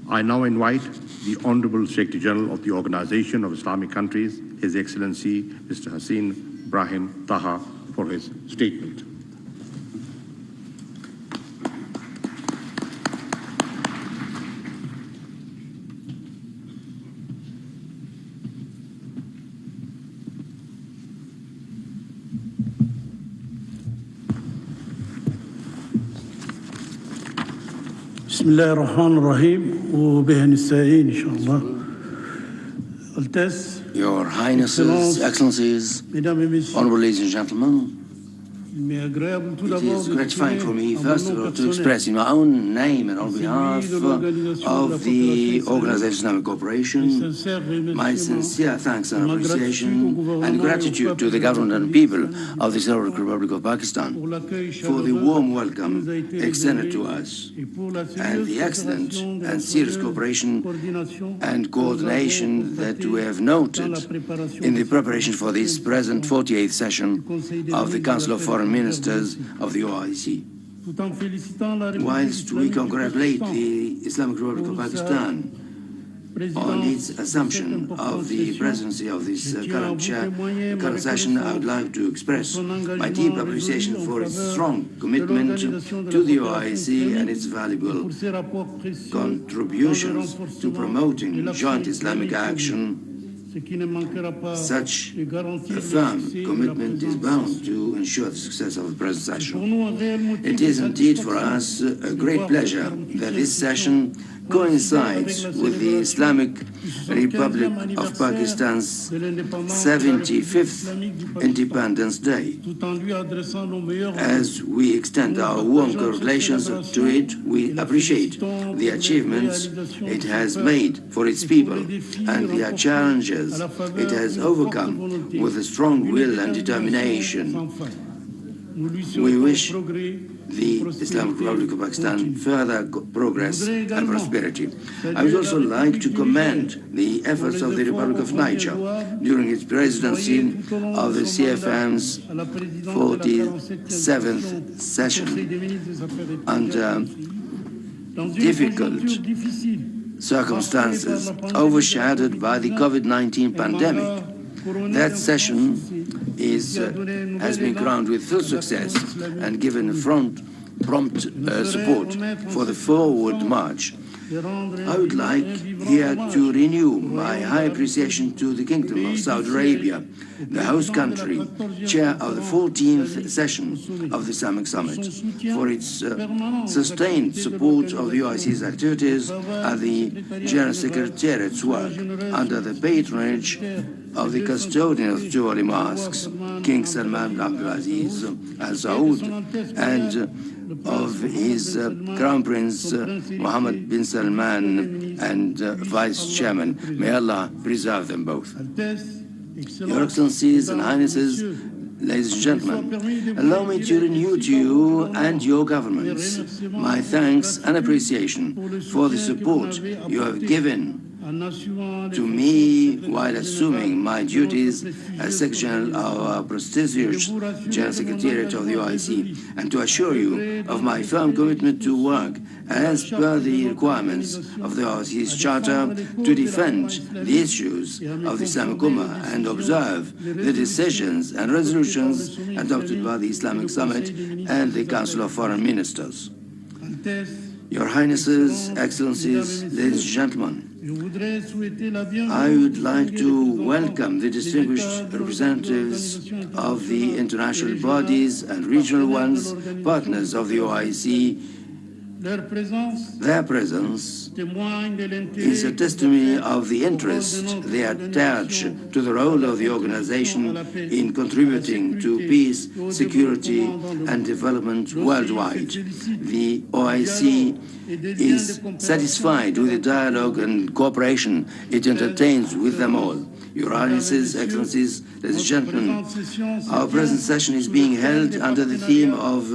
I now invite the Honorable Secretary General of the Organization of Islamic Countries, His Excellency Mr. Hassan Brahim Taha, for his statement. بسم الله الرحمن الرحيم وبه نستعين إن شاء الله. Your Highnesses, Excellencies, Honorable ladies and gentlemen, it is gratifying for me, first of all, to express in my own name and on behalf of the Organization of Islamic Cooperation my sincere thanks and appreciation and gratitude to the government and people of the Islamic Republic of Pakistan for the warm welcome extended to us and the excellent and serious cooperation and coordination that we have noted in the preparation for this present 48th session of the Council of Foreign Ministers of the OIC. Whilst we congratulate the Islamic Republic of Pakistan on its assumption of the presidency of this current session, I would like to express my deep appreciation for its strong commitment to the OIC and its valuable contributions to promoting joint Islamic action. Such a firm commitment is bound to ensure the success of the present session. It is indeed for us a great pleasure that this session coincides with the Islamic Republic of Pakistan's 75th Independence Day. As we extend our warm congratulations to it, we appreciate the achievements it has made for its people and the challenges it has overcome with a strong will and determination. We wish the Islamic Republic of Pakistan further progress and prosperity. I would also like to commend the efforts of the Republic of Niger during its presidency of the CFM's 47th session under difficult circumstances overshadowed by the COVID-19 pandemic. That session has been crowned with full success and given prompt support for the forward march. I would like here to renew my high appreciation to the Kingdom of Saudi Arabia, the host country, chair of the 14th session of the Islamic Summit, for its sustained support of the OIC's activities and the General Secretariat's work under the patronage of the custodian of two holy mosques, King Salman Abdulaziz Al Saud, and of his Crown Prince Mohammed bin Salman and Vice Chairman. May Allah preserve them both. Your Excellencies and Highnesses, ladies and gentlemen, allow me to renew to you and your governments my thanks and appreciation for the support you have given to me while assuming my duties as Secretary of our prestigious General Secretariat of the OIC, and to assure you of my firm commitment to work as per the requirements of the OIC's Charter to defend the issues of the Islamic Ummah and observe the decisions and resolutions adopted by the Islamic Summit and the Council of Foreign Ministers. Your Highnesses, Excellencies, ladies and gentlemen, I would like to welcome the distinguished representatives of the international bodies and regional ones, partners of the OIC. Their presence is a testimony of the interest they attach to the role of the organization in contributing to peace, security, and development worldwide. The OIC is satisfied with the dialogue and cooperation it entertains with them all. Your Highnesses, Excellencies, ladies and gentlemen, our present session is being held under the theme of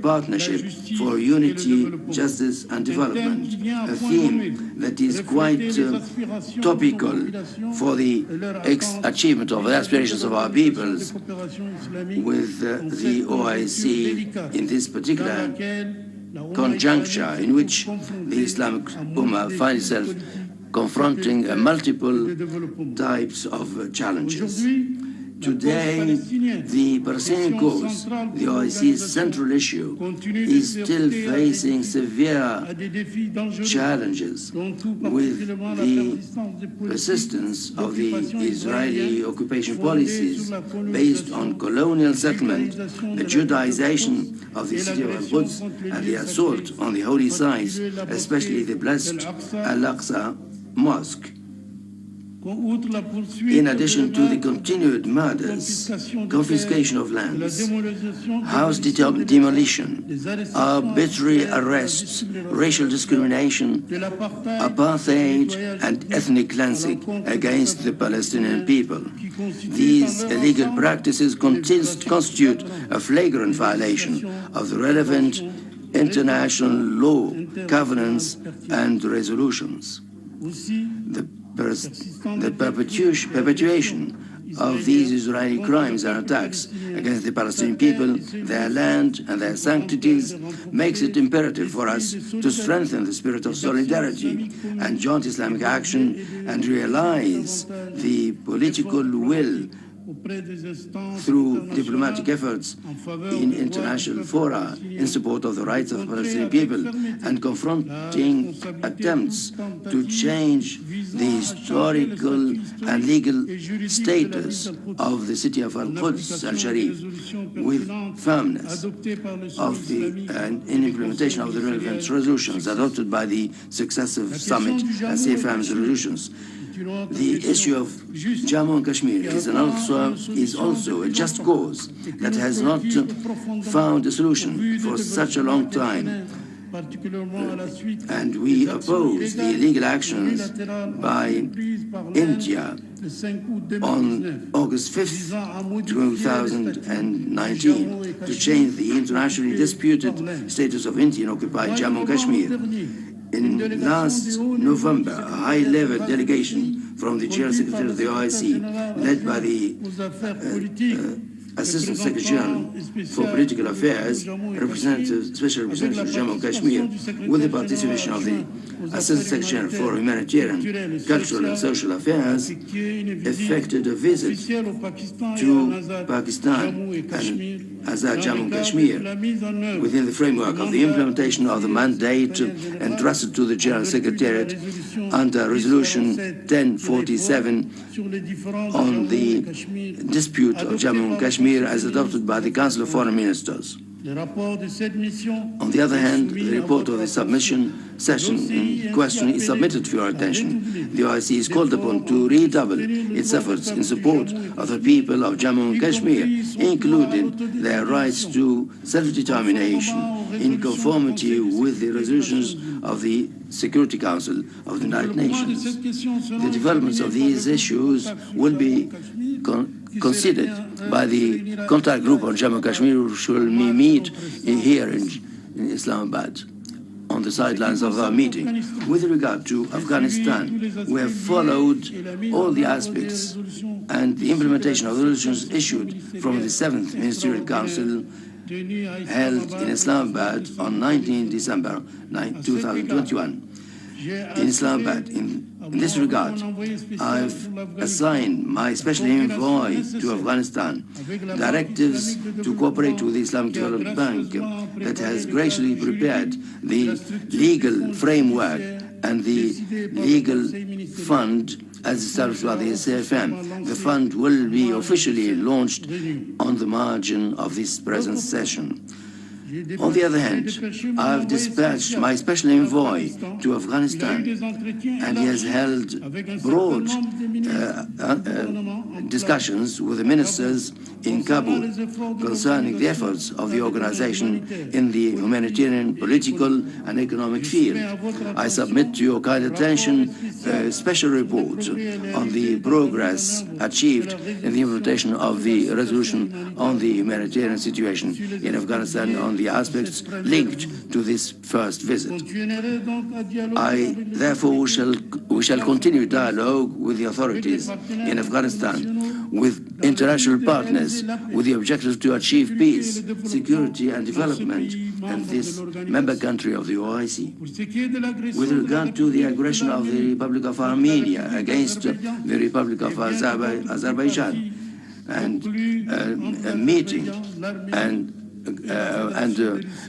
Partnership for Unity, Justice and Development, a theme that is quite topical for the achievement of the aspirations of our peoples with the OIC in this particular conjuncture in which the Islamic Ummah finds itself confronting multiple types of challenges. Today, the Palestinian cause, the OIC's central issue, is still facing severe challenges with the persistence of the Israeli occupation policies based on colonial settlement, the Judaization of the city of Al-Quds, and the assault on the holy sites, especially the blessed Al-Aqsa Mosque. In addition to the continued murders, confiscation of lands, house demolition, arbitrary arrests, racial discrimination, apartheid, and ethnic cleansing against the Palestinian people. These illegal practices constitute a flagrant violation of the relevant international law, covenants, and resolutions. The perpetuation of these Israeli crimes and attacks against the Palestinian people, their land and their sanctities, makes it imperative for us to strengthen the spirit of solidarity and joint Islamic action and realize the political will through diplomatic efforts in international fora in support of the rights of the Palestinian people and confronting attempts to change the historical and legal status of the city of Al-Quds al-Sharif with firmness in implementation of the relevant resolutions adopted by the successive summit and CFM resolutions. The issue of Jammu and Kashmir is also a just cause that has not found a solution for such a long time. And we oppose the illegal actions by India on August 5th, 2019 to change the internationally disputed status of Indian-occupied Jammu and Kashmir. In last November, a high-level delegation from the General Secretary of the OIC, led by the Assistant Secretary General for Political Affairs, Special Representative of Jammu and Kashmir, with the participation of the Assistant Secretary General for Humanitarian, Cultural and Social Affairs, effected a visit to Pakistan and Azad Jammu and Kashmir within the framework of the implementation of the mandate entrusted to the General Secretariat under Resolution 1047 on the dispute of Jammu and Kashmir as adopted by the Council of Foreign Ministers. On the other hand, the report of the submission session in question is submitted for your attention. The OIC is called upon to redouble its efforts in support of the people of Jammu and Kashmir, including their rights to self-determination in conformity with the resolutions of the Security Council of the United Nations. The developments of these issues will be considered by the contact group on Jammu and Kashmir, which will meet here in Islamabad on the sidelines of our meeting. With regard to Afghanistan, we have followed all the aspects and the implementation of the resolutions issued from the 7th Ministerial Council held in Islamabad on 19 December 2021. In Islamabad, in this regard, I've assigned my special envoy to Afghanistan directives to cooperate with the Islamic Development Bank that has graciously prepared the legal framework and the legal fund as established by the CFM. The fund will be officially launched on the margin of this present session. On the other hand, I have dispatched my special envoy to Afghanistan, and he has held broad discussions with the ministers in Kabul concerning the efforts of the organization in the humanitarian, political, and economic field. I submit to your kind attention a special report on the progress achieved in the implementation of the resolution on the humanitarian situation in Afghanistan on the aspects linked to this first visit. Therefore, we shall continue dialogue with the authorities in Afghanistan, with international partners, with the objective to achieve peace, security, and development in this member country of the OIC. With regard to the aggression of the Republic of Armenia against the Republic of Azerbaijan, and a meeting and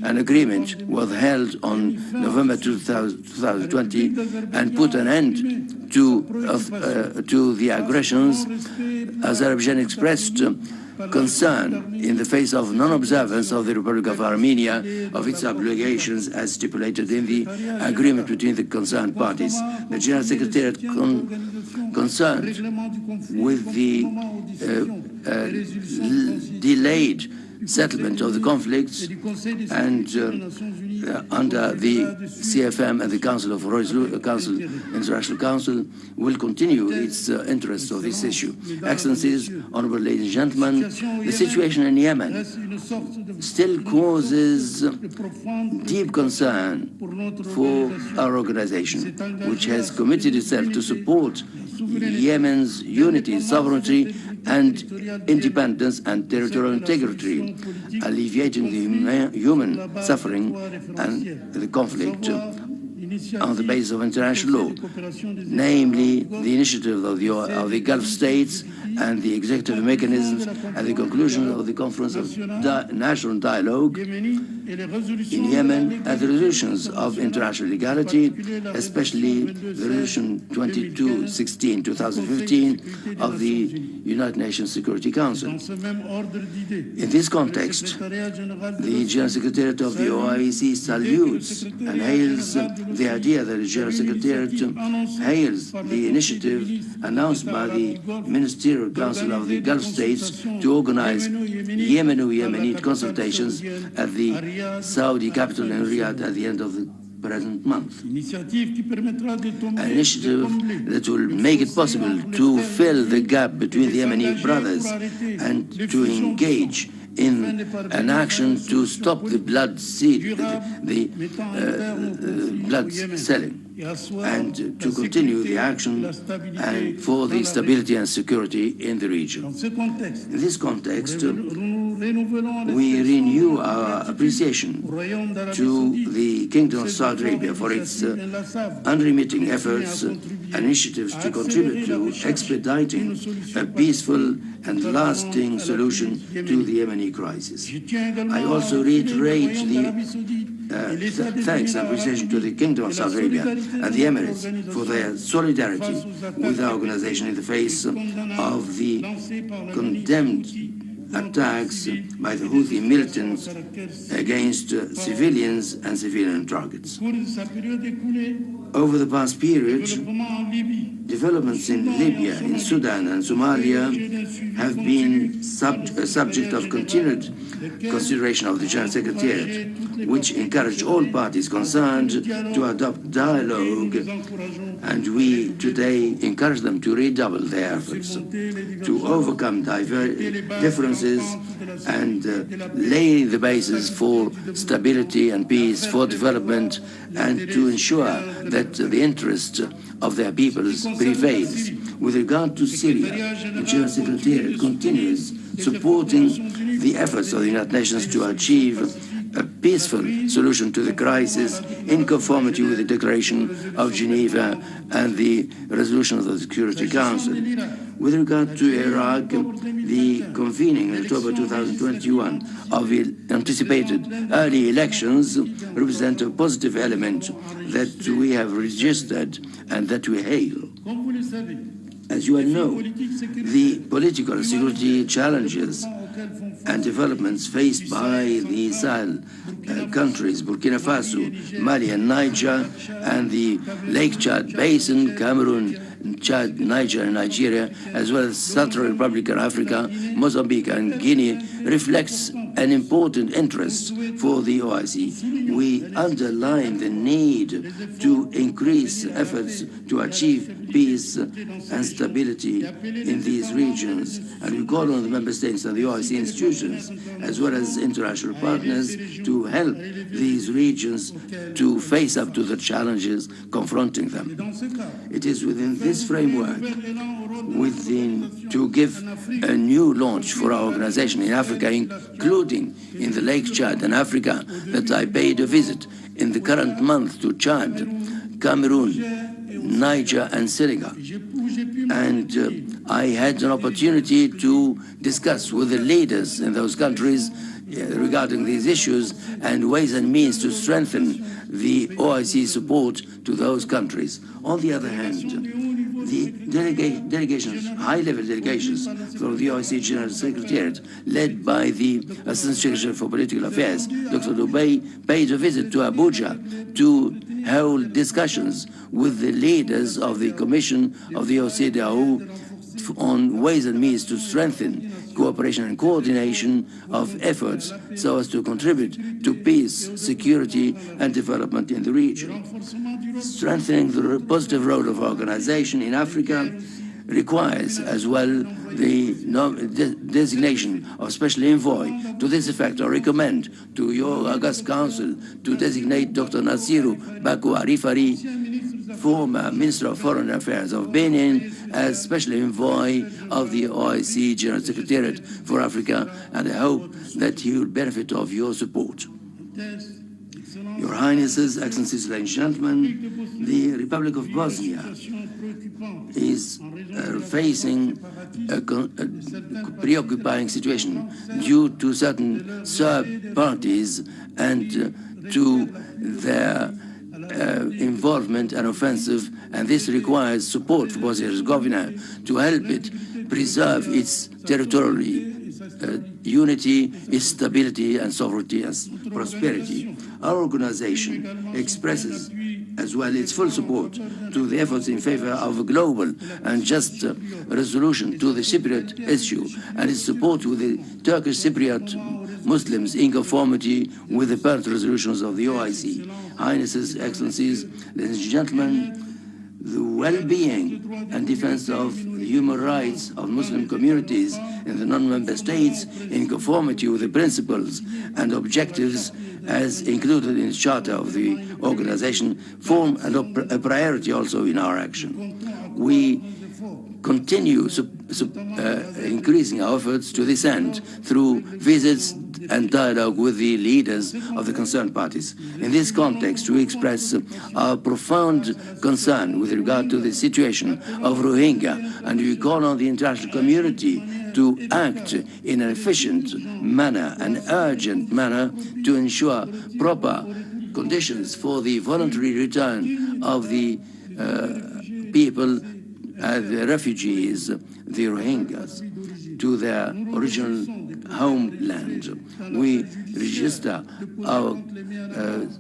an agreement was held on November 2020 and put an end to the aggressions. Azerbaijan expressed concern in the face of non-observance of the Republic of Armenia of its obligations as stipulated in the agreement between the concerned parties. The General Secretariat concerned with the delayed settlement of the conflicts and under the CFM and the International Council will continue its interest of this issue. Excellencies, honorable ladies and gentlemen, the situation in Yemen still causes deep concern for our organization, which has committed itself to support Yemen's unity, sovereignty, and independence and territorial integrity, alleviating the human suffering and the conflict on the basis of international law, namely the initiative of the Gulf states and the executive mechanisms and the conclusion of the Conference of National Dialogue in Yemen and the resolutions of international legality, especially the Resolution 2216/2015 of the United Nations Security Council. In this context, the General Secretariat of the OIC salutes and hails the idea that the General Secretariat hails the initiative announced by the Ministerial Council of the Gulf States to organize Yemeni consultations at the Saudi capital in Riyadh at the end of the present month. An initiative that will make it possible to fill the gap between the Yemeni brothers and to engage in an action to stop the blood selling, and to continue the action and for the stability and security in the region. In this context, we renew our appreciation to the Kingdom of Saudi Arabia for its unremitting efforts and initiatives to contribute to expediting a peaceful and lasting solution to the Yemeni crisis. I also reiterate the thanks and appreciation to the Kingdom of Saudi Arabia and the Emirates for their solidarity with our organization in the face of the condemned attacks by the Houthi militants against civilians and civilian targets. Over the past period, developments in Libya, in Sudan and Somalia have been subject of continued consideration of the General Secretariat, which encouraged all parties concerned to adopt dialogue, and we today encourage them to redouble their efforts to overcome differences and lay the basis for stability and peace, for development, and to ensure that the interest of their peoples prevails. With regard to Syria, the General Secretariat continues supporting the efforts of the United Nations to achieve a peaceful solution to the crisis in conformity with the Declaration of Geneva and the resolution of the Security Council. With regard to Iraq, the convening in October 2021 of the anticipated early elections represent a positive element that we have registered and that we hail. As you all know, the political and security challenges and developments faced by the Sahel countries, Burkina Faso, Mali and Niger, and the Lake Chad Basin, Cameroon, Chad, Niger and Nigeria, as well as Central Republic of Africa, Mozambique and Guinea, reflects an important interest for the OIC. We underline the need to increase efforts to achieve peace and stability in these regions, and we call on the member states and the OIC institutions, as well as international partners, to help these regions to face up to the challenges confronting them. It is within this framework, to give a new launch for our organization in Africa, including in the Lake Chad and Africa, that I paid a visit in the current month to Chad, Cameroon, Niger, and Senegal. And I had an opportunity to discuss with the leaders in those countries regarding these issues and ways and means to strengthen the OIC support to those countries. On the other hand, the delegations, high-level delegations from the OIC General Secretariat, led by the Assistant Secretary for Political Affairs, Dr. Dubey, paid a visit to Abuja to hold discussions with the leaders of the Commission of the OCDAO on ways and means to strengthen cooperation and coordination of efforts so as to contribute to peace, security, and development in the region. Strengthening the positive role of organization in Africa requires as well the designation of special envoy. To this effect, I recommend to your August Council to designate Dr. Nasiru Baku Arifari, former Minister of Foreign Affairs of Benin, as special envoy of the OIC General Secretariat for Africa, and I hope that he will benefit of your support. Your Highnesses, Excellencies, ladies and gentlemen, the Republic of Bosnia is facing a preoccupying situation due to certain Serb parties and to their involvement and offensive, and this requires support for Bosnia-Herzegovina to help it preserve its territorial unity, its stability and sovereignty and prosperity. Our organization expresses as well its full support to the efforts in favor of a global and just resolution to the Cypriot issue, and its support with the Turkish Cypriot Muslims in conformity with the permanent resolutions of the OIC. Highnesses, Excellencies, ladies and gentlemen, the well-being and defense of the human rights of Muslim communities in the non-member states in conformity with the principles and objectives as included in the Charter of the organization form a priority also in our action. We continue increasing our efforts to this end through visits and dialogue with the leaders of the concerned parties. In this context, we express our profound concern with regard to the situation of Rohingya, and we call on the international community to act in an efficient manner, an urgent manner, to ensure proper conditions for the voluntary return of the people, the refugees, the Rohingyas, to their original homeland. We register our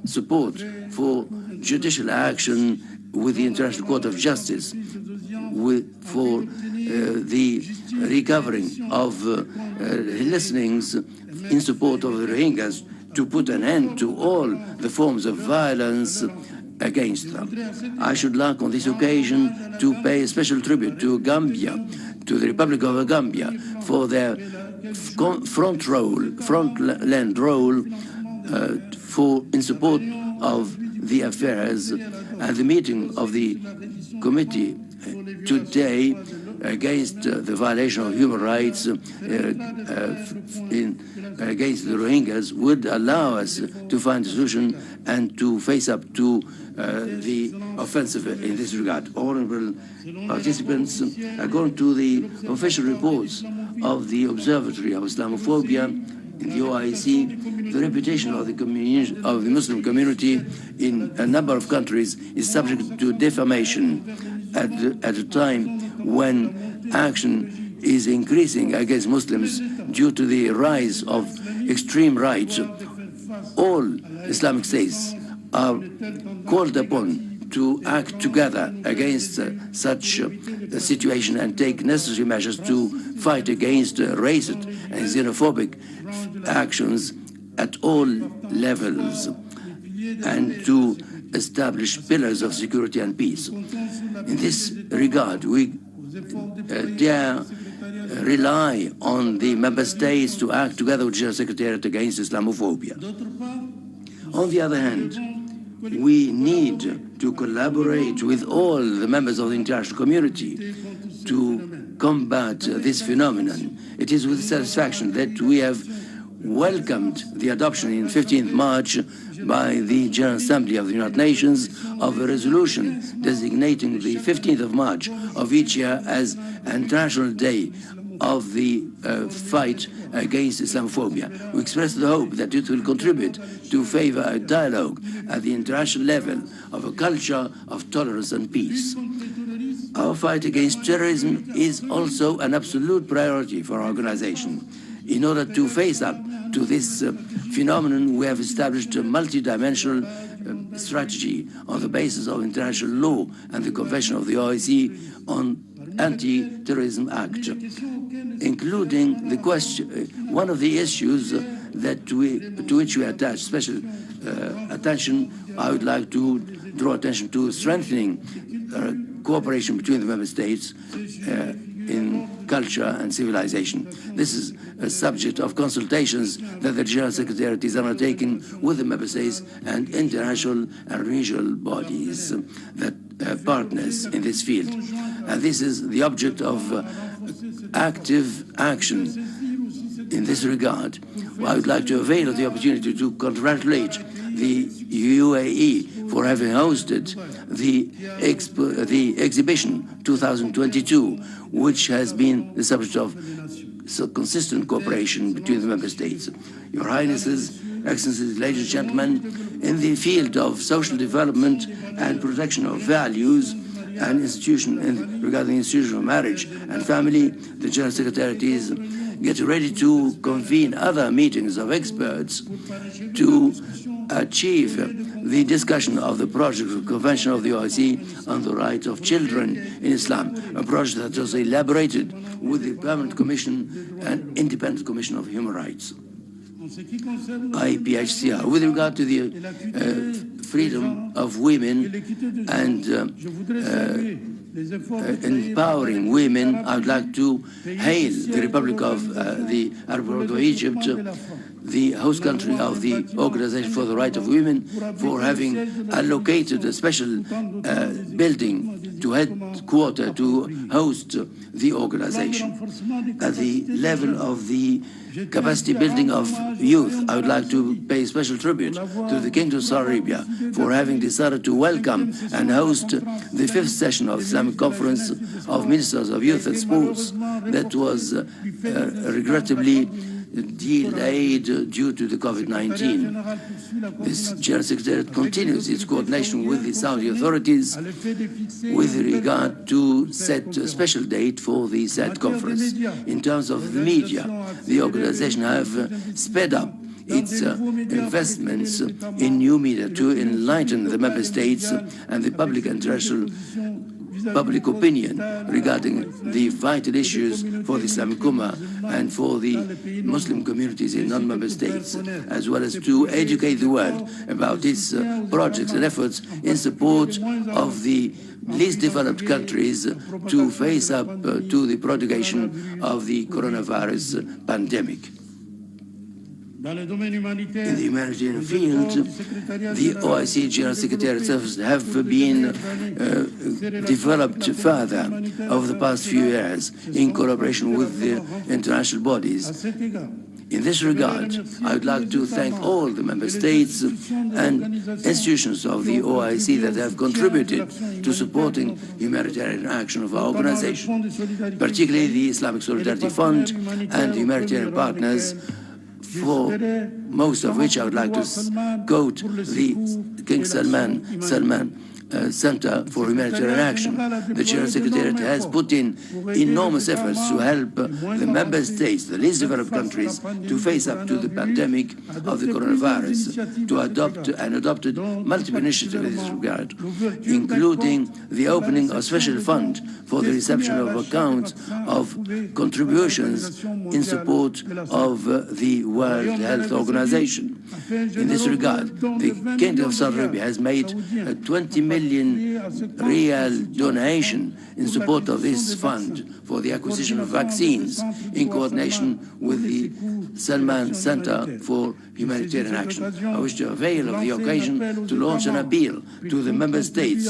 support for judicial action with the International Court of Justice for the recovering of listenings in support of the Rohingyas to put an end to all the forms of violence against them. I should like on this occasion to pay a special tribute to Gambia, to the Republic of Gambia, for their front-land role in support of the affairs, and the meeting of the committee today against the violation of human rights against the Rohingyas would allow us to find a solution and to face up to the offensive in this regard. Honorable participants, according to the official reports of the Observatory of Islamophobia in the OIC, the reputation of the Muslim community in a number of countries is subject to defamation at a time when action is increasing against Muslims due to the rise of extreme right. All Islamic states are called upon to act together against such a situation and take necessary measures to fight against racist and xenophobic actions at all levels and to establish pillars of security and peace. In this regard, we dare rely on the member states to act together with the General Secretariat against Islamophobia. On the other hand, we need to collaborate with all the members of the international community to combat this phenomenon. It is with satisfaction that we have welcomed the adoption in 15th March by the General Assembly of the United Nations of a resolution designating the 15th of March of each year as International Day of the fight against Islamophobia. We express the hope that it will contribute to favor a dialogue at the international level of a culture of tolerance and peace. Our fight against terrorism is also an absolute priority for our organization. In order to face up to this phenomenon, we have established a multidimensional strategy on the basis of international law and the Convention of the OIC on Anti-Terrorism Act, including the question, one of the issues to which we attach special attention. I would like to draw attention to strengthening cooperation between the member states in culture and civilization. This is a subject of consultations that the General Secretariat is undertaking with the member states and international and regional bodies that partners in this field. And this is the object of active action in this regard. I would like to avail of the opportunity to congratulate the UAE for having hosted the exhibition 2022, which has been the subject of consistent cooperation between the member states. Your Highnesses, Excellencies, ladies and gentlemen, in the field of social development and protection of values and regarding the institution of marriage and family, the General Secretariat is getting ready to convene other meetings of experts to achieve the discussion of the project of Convention of the OIC on the rights of children in Islam, a project that was elaborated with the Permanent Commission and Independent Commission of Human Rights, IPHCR. With regard to the freedom of women and empowering women, I would like to hail the Republic of the Arab Republic of Egypt, the host country of the Organization for the Rights of Women, for having allocated a special building to headquarter to host the organization. At the level of the capacity building of youth, I would like to pay special tribute to the Kingdom of Saudi Arabia for having decided to welcome and host the 5th session of Islamic Conference of Ministers of Youth and Sports that was regrettably delayed due to the COVID-19. This General Secretariat continues its coordination with the Saudi authorities with regard to set a special date for the said conference. In terms of the media, the organization have sped up its investments in new media to enlighten the member states and the public international public opinion regarding the vital issues for the Islamic Ummah and for the Muslim communities in non-member states, as well as to educate the world about its projects and efforts in support of the least developed countries to face up to the propagation of the coronavirus pandemic. In the humanitarian field, the OIC General Secretariat services have been developed further over the past few years in collaboration with the international bodies. In this regard, I would like to thank all the member states and institutions of the OIC that have contributed to supporting humanitarian action of our organization, particularly the Islamic Solidarity Fund and the humanitarian partners, for most of which I would like to quote the King Salman Center for Humanitarian Action. The General Secretariat has put in enormous efforts to help the member states, the least developed countries, to face up to the pandemic of the coronavirus, to adopted multiple initiatives in this regard, including the opening of a special fund for the reception of accounts of contributions in support of the World Health Organization. In this regard, the Kingdom of Saudi Arabia has made a 20 million real donation in support of this fund for the acquisition of vaccines in coordination with the Salman Center for Humanitarian Action. I wish to avail of the occasion to launch an appeal to the member states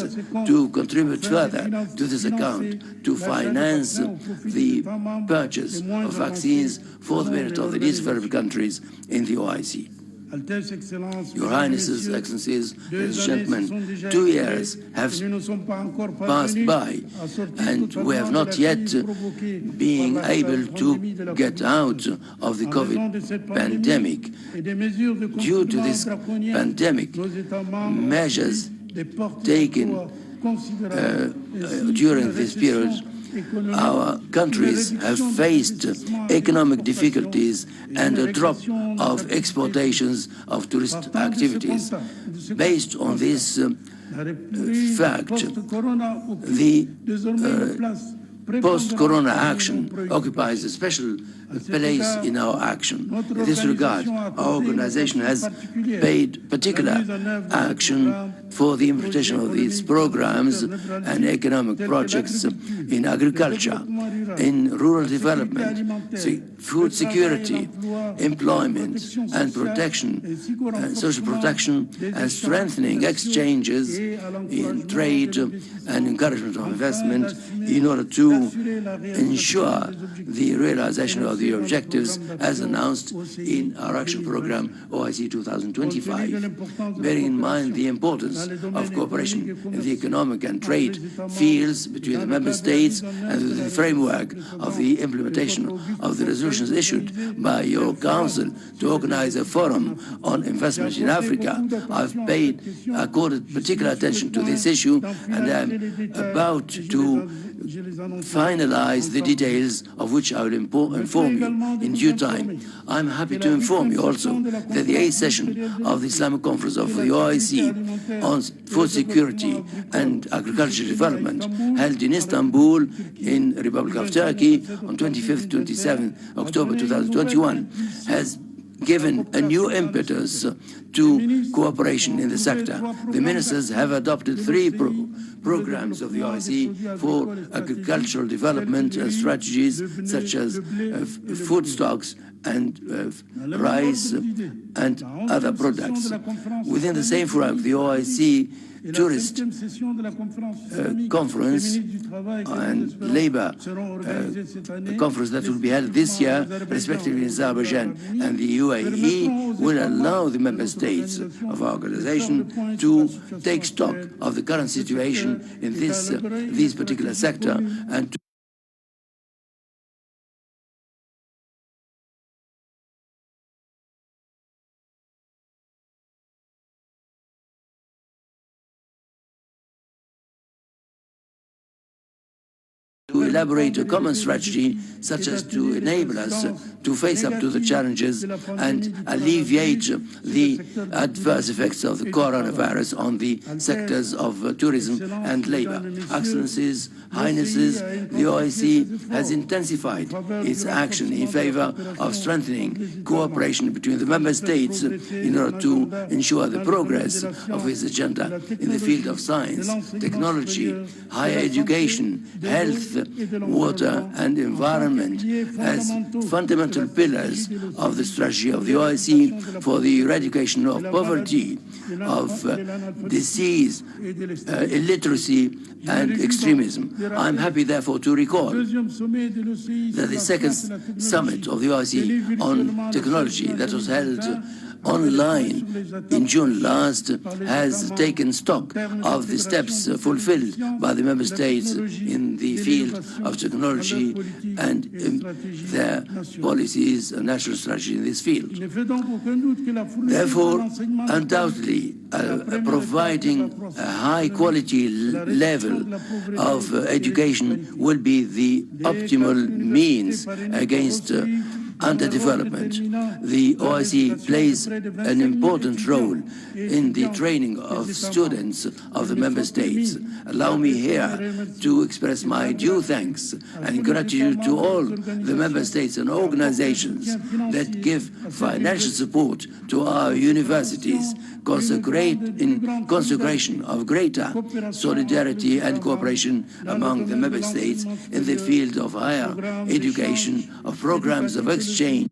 to contribute further to this account to finance the purchase of vaccines for the benefit of the least developed countries in the OIC. Your Highnesses, Excellencies, ladies and gentlemen, 2 years have passed by, and we have not yet been able to get out of the COVID pandemic. Due to this pandemic, measures taken during this period, our countries have faced economic difficulties and a drop of exportations of tourist activities. Based on this fact, the post-corona action occupies a special place in our action. In this regard, our organization has paid particular action for the implementation of these programs and economic projects in agriculture, in rural development, food security, employment and protection, social protection, and strengthening exchanges in trade and encouragement of investment in order to ensure the realization of the objectives as announced in our action program OIC 2025. Bearing in mind the importance of cooperation in the economic and trade fields between the member states and within the framework of the implementation of the resolutions issued by your council to organize a forum on investment in Africa, I've accorded particular attention to this issue, and I'm about to finalize the details of which I will inform you in due time. I'm happy to inform you also that the 8th session of the Islamic Conference of the OIC on food security and agricultural development held in Istanbul in the Republic of Turkey on 25th, 27th October 2021 has given a new impetus to cooperation in the sector. The ministers have adopted 3 programs of the OIC for agricultural development strategies such as food stocks and rice and other products. Within the same framework, the OIC Tourist Conference and Labor Conference that will be held this year, respectively in Azerbaijan and the UAE, will allow the member states of our organization to take stock of the current situation in this particular sector and to elaborate a common strategy such as to enable us to face up to the challenges and alleviate the adverse effects of the coronavirus on the sectors of tourism and labor. Excellencies, Highnesses, the OIC has intensified its action in favor of strengthening cooperation between the member states in order to ensure the progress of its agenda in the field of science, technology, higher education, health, water and environment as fundamental pillars of the strategy of the OIC for the eradication of poverty, of disease, illiteracy and extremism. I'm happy therefore to recall that the second summit of the OIC on technology that was held online in June last has taken stock of the steps fulfilled by the member states in the field of technology and their policies and national strategy in this field. Therefore, undoubtedly, providing a high-quality level of education will be the optimal means against underdevelopment. The OIC plays an important role in the training of students of the member states. Allow me here to express my due thanks and gratitude to all the member states and organizations that give financial support to our universities, in consecration of greater solidarity and cooperation among the member states in the field of higher education, of programs of exchange.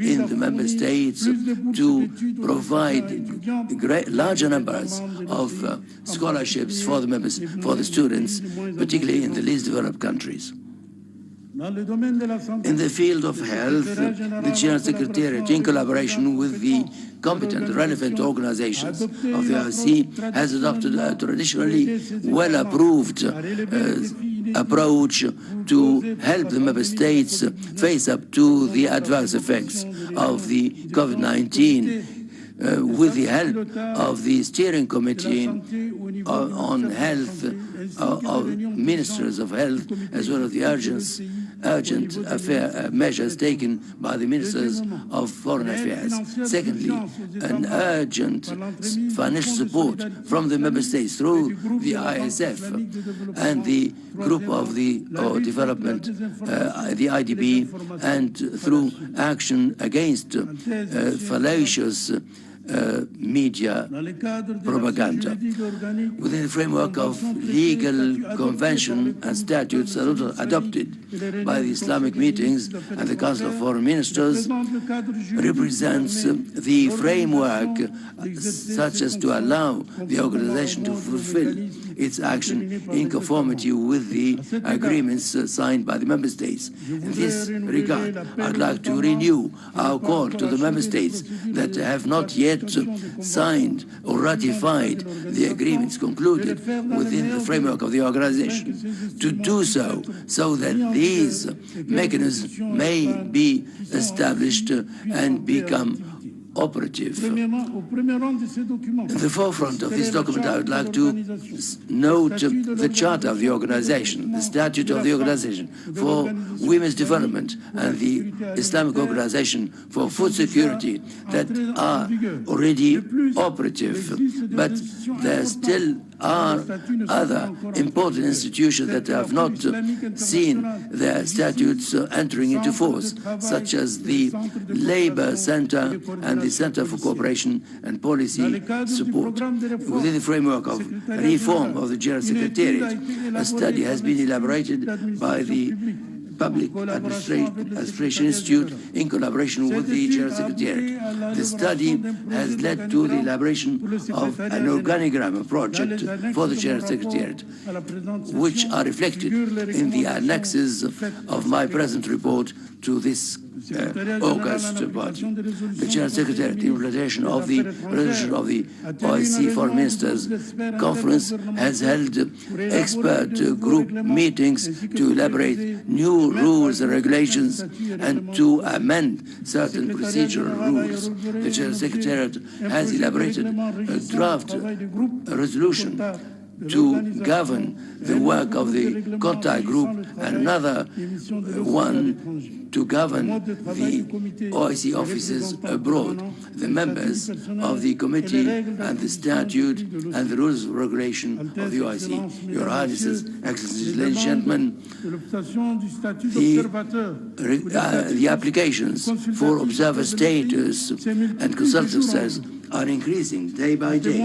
In the member states to provide larger numbers of scholarships for the students, particularly in the least developed countries. In the field of health, the General Secretariat, in collaboration with the competent, relevant organizations of the OIC, has adopted a traditionally well-approved approach to help the member states face up to the adverse effects of the COVID-19 with the help of the steering committee on health, of ministers of health, as well as the urgent measures taken by the ministers of foreign affairs. Secondly, an urgent financial support from the member states through the ISF and the group of the development, the IDB, and through action against fallacious media propaganda. Within the framework of legal convention and statutes adopted by the Islamic meetings and the Council of Foreign Ministers, represents the framework such as to allow the organization to fulfill its action in conformity with the agreements signed by the member states. In this regard, I'd like to renew our call to the member states that have not yet signed or ratified the agreements concluded within the framework of the organization to do so, so that these mechanisms may be established and become operative. In the forefront of this document, I would like to note the charter of the organization, the statute of the organization for women's development, and the Islamic organization for food security that are already operative, but there still are other important institutions that have not seen their statutes entering into force, such as the Labor Center and the Center for Cooperation and Policy Support. Within the framework of reform of the General Secretariat, a study has been elaborated by the Public Administration Institute in collaboration with the General Secretariat. The study has led to the elaboration of an organigram, a project for the General Secretariat, which are reflected in the annexes of my present report to this August budget. The General Secretariat, in implementation of the resolution of the OIC Foreign Ministers Conference, has held expert group meetings to elaborate new rules and regulations and to amend certain procedural rules. The General Secretariat has elaborated a draft resolution to govern the work of the contact group and another one to govern the OIC offices abroad. The members of the committee and the statute and the rules of regulation of the OIC. Your Highnesses, Excellencies, ladies and gentlemen, the applications for observer status and consultative status are increasing day by day,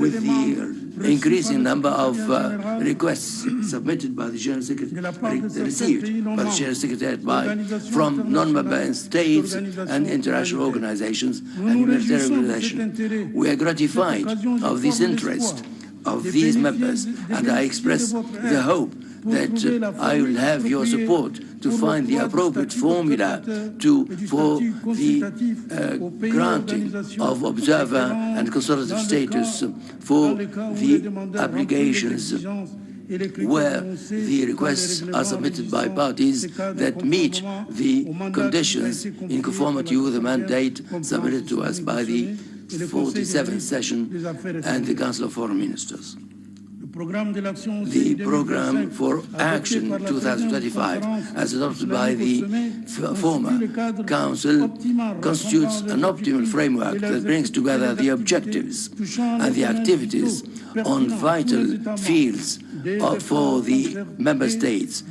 with the increasing number of requests submitted by the General Secretary, received by the General Secretary from non-member states and international organizations and humanitarian organizations. We are gratified of this interest of these members, and I express the hope that I will have your support to find the appropriate formula for the granting of observer and consultative status for the applications where the requests are submitted by parties that meet the conditions in conformity with the mandate submitted to us by the 47th session and the Council of Foreign Ministers. The Program for Action 2025, as adopted by the former Council, constitutes an optimal framework that brings together the objectives and the activities on vital fields for the Member States.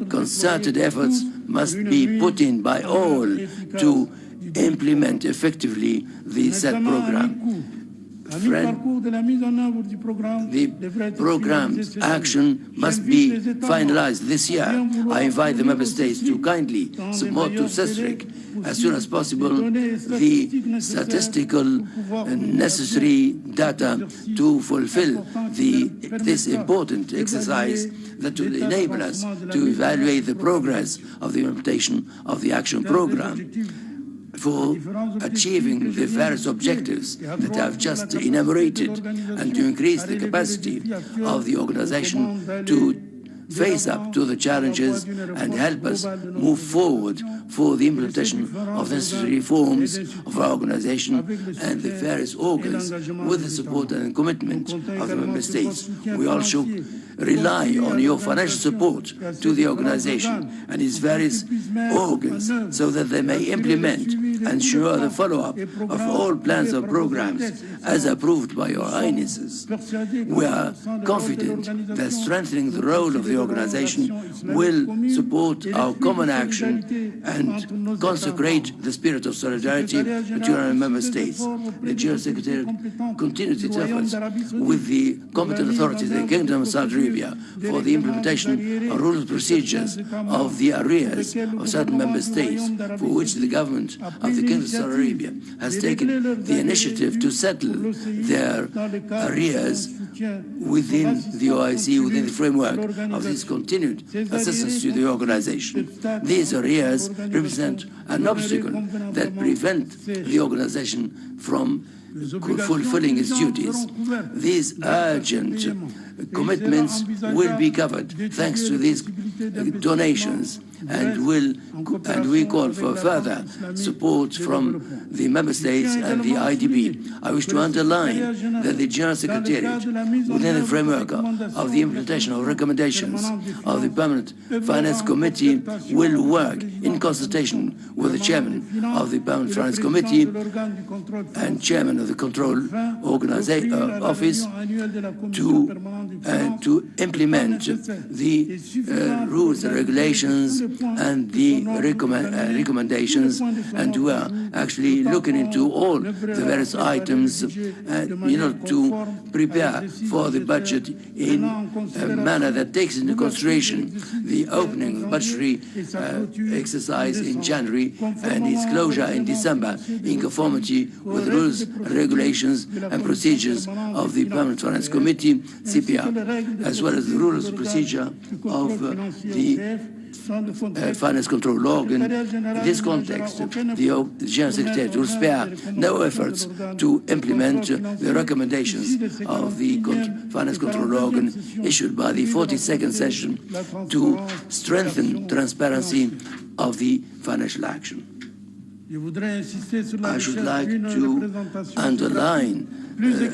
Concerted efforts must be put in by all to implement effectively the said program. The program's action must be finalized this year. I invite the Member States to kindly submit to CESRIC as soon as possible the statistical necessary data to fulfill this important exercise that will enable us to evaluate the progress of the implementation of the action program for achieving the various objectives that I've just enumerated and to increase the capacity of the organization to face up to the challenges and help us move forward for the implementation of the necessary reforms of our organization and the various organs with the support and commitment of the Member States. We also rely on your financial support to the organization and its various organs so that they may implement and ensure the follow-up of all plans and programs as approved by your Highnesses. We are confident that strengthening the role of the organization will support our common action and consecrate the spirit of solidarity between our Member States. The General Secretary continues its efforts with the competent authorities in the Kingdom of Saudi Arabia for the implementation of rules and procedures of the arrears of certain Member States, for which the government of the Kingdom of Saudi Arabia has taken the initiative to settle their arrears within the OIC, within the framework of this continued assistance to the organization. These arrears represent an obstacle that prevents the organization from fulfilling its duties. These urgent commitments will be covered thanks to these donations, and we call for further support from the Member States and the IDB. I wish to underline that the General Secretariat, within the framework of the implementation of recommendations of the Permanent Finance Committee, will work in consultation with the Chairman of the Permanent Finance Committee and Chairman of the Control Office to implement the rules and regulations and the recommendations, and we are actually looking into all the various items to prepare for the budget in a manner that takes into consideration the opening of the budgetary exercise in January and its closure in December in conformity with the rules, regulations and procedures of the Permanent Finance Committee, CPR, as well as the rules and procedure of the Finance Control Organ. In this context, the General Secretary will spare no efforts to implement the recommendations of the Finance Control Organ issued by the 42nd session to strengthen transparency of the financial action. I should like to underline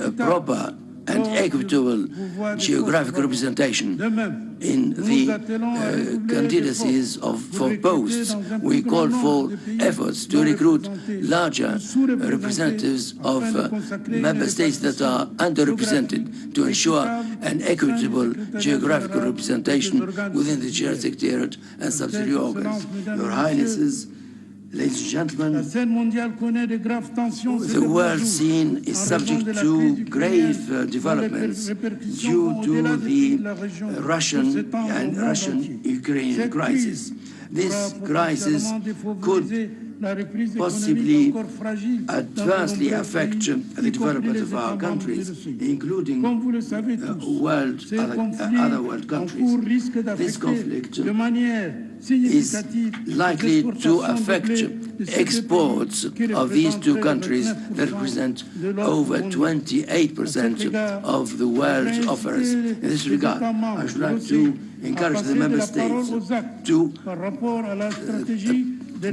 a proper and equitable geographic representation in the candidacies for posts. We call for efforts to recruit larger representatives of Member States that are underrepresented to ensure an equitable geographical representation within the General Secretariat and subsidiary organs. Your Highnesses, ladies and gentlemen, the world scene is subject to grave developments due to the Russian-Ukrainian crisis. This crisis could possibly adversely affect the development of our countries, including other world countries. This conflict is likely to affect exports of these two countries that represent over 28% of the world's offers. In this regard, I should like to encourage the member states to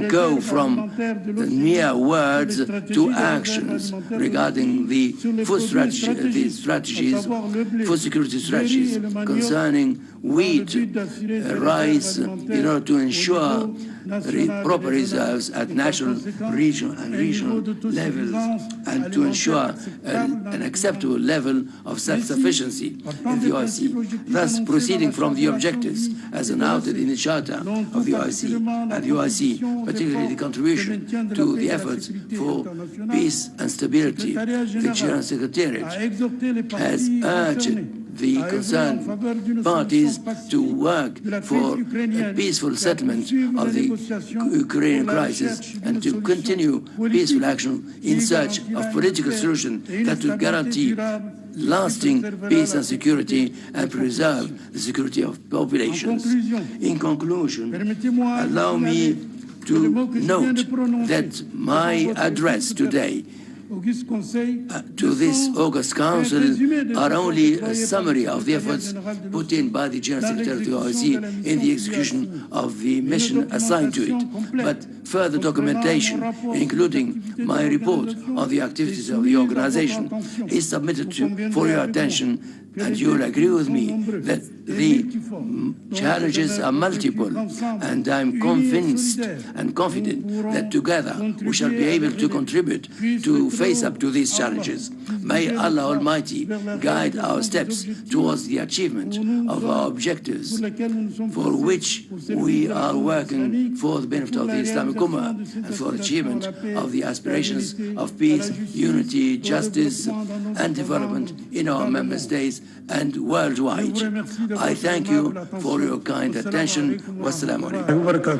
go from the mere words to actions regarding the food strategy, food security strategies concerning wheat, rice, in order to ensure proper reserves at national, regional levels, and to ensure an acceptable level of self-sufficiency in the OIC, thus proceeding from the objectives as announced in the Charter of the OIC, and the OIC, particularly the contribution to the efforts for peace and stability. The General Secretariat has urged the concerned parties to work for a peaceful settlement of the Ukrainian crisis and to continue peaceful action in search of political solution that will guarantee lasting peace and security and preserve the security of populations. In conclusion, allow me to note that my address today to this August Council are only a summary of the efforts put in by the General Secretary of the OIC in the execution of the mission assigned to it. But further documentation, including my report on the activities of the organization, is submitted for your attention, and you will agree with me that the challenges are multiple, and I'm convinced and confident that together we shall be able to contribute to face up to these challenges. May Allah Almighty guide our steps towards the achievement of our objectives, for which we are working for the benefit of the Islamic Ummah and for achievement of the aspirations of peace, unity, justice, and development in our member states and worldwide. I thank you for your kind attention. Wassalamu alaikum.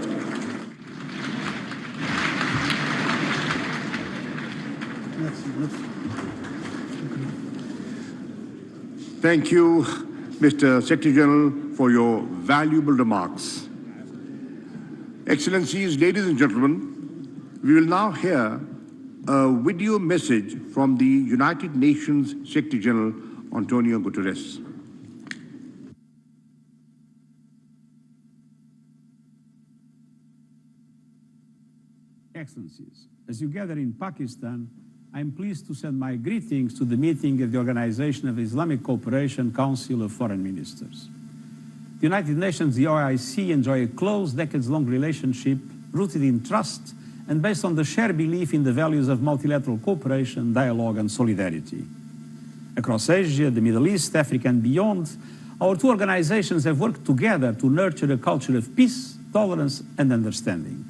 Thank you, Mr. Secretary General, for your valuable remarks. Excellencies, ladies and gentlemen, we will now hear a video message from the United Nations Secretary General, Antonio Guterres. Excellencies, as you gather in Pakistan, I am pleased to send my greetings to the meeting of the Organization of Islamic Cooperation Council of Foreign Ministers. The United Nations, the OIC, enjoy a close, decades-long relationship rooted in trust and based on the shared belief in the values of multilateral cooperation, dialogue, and solidarity. Across Asia, the Middle East, Africa, and beyond, our two organizations have worked together to nurture a culture of peace, tolerance, and understanding.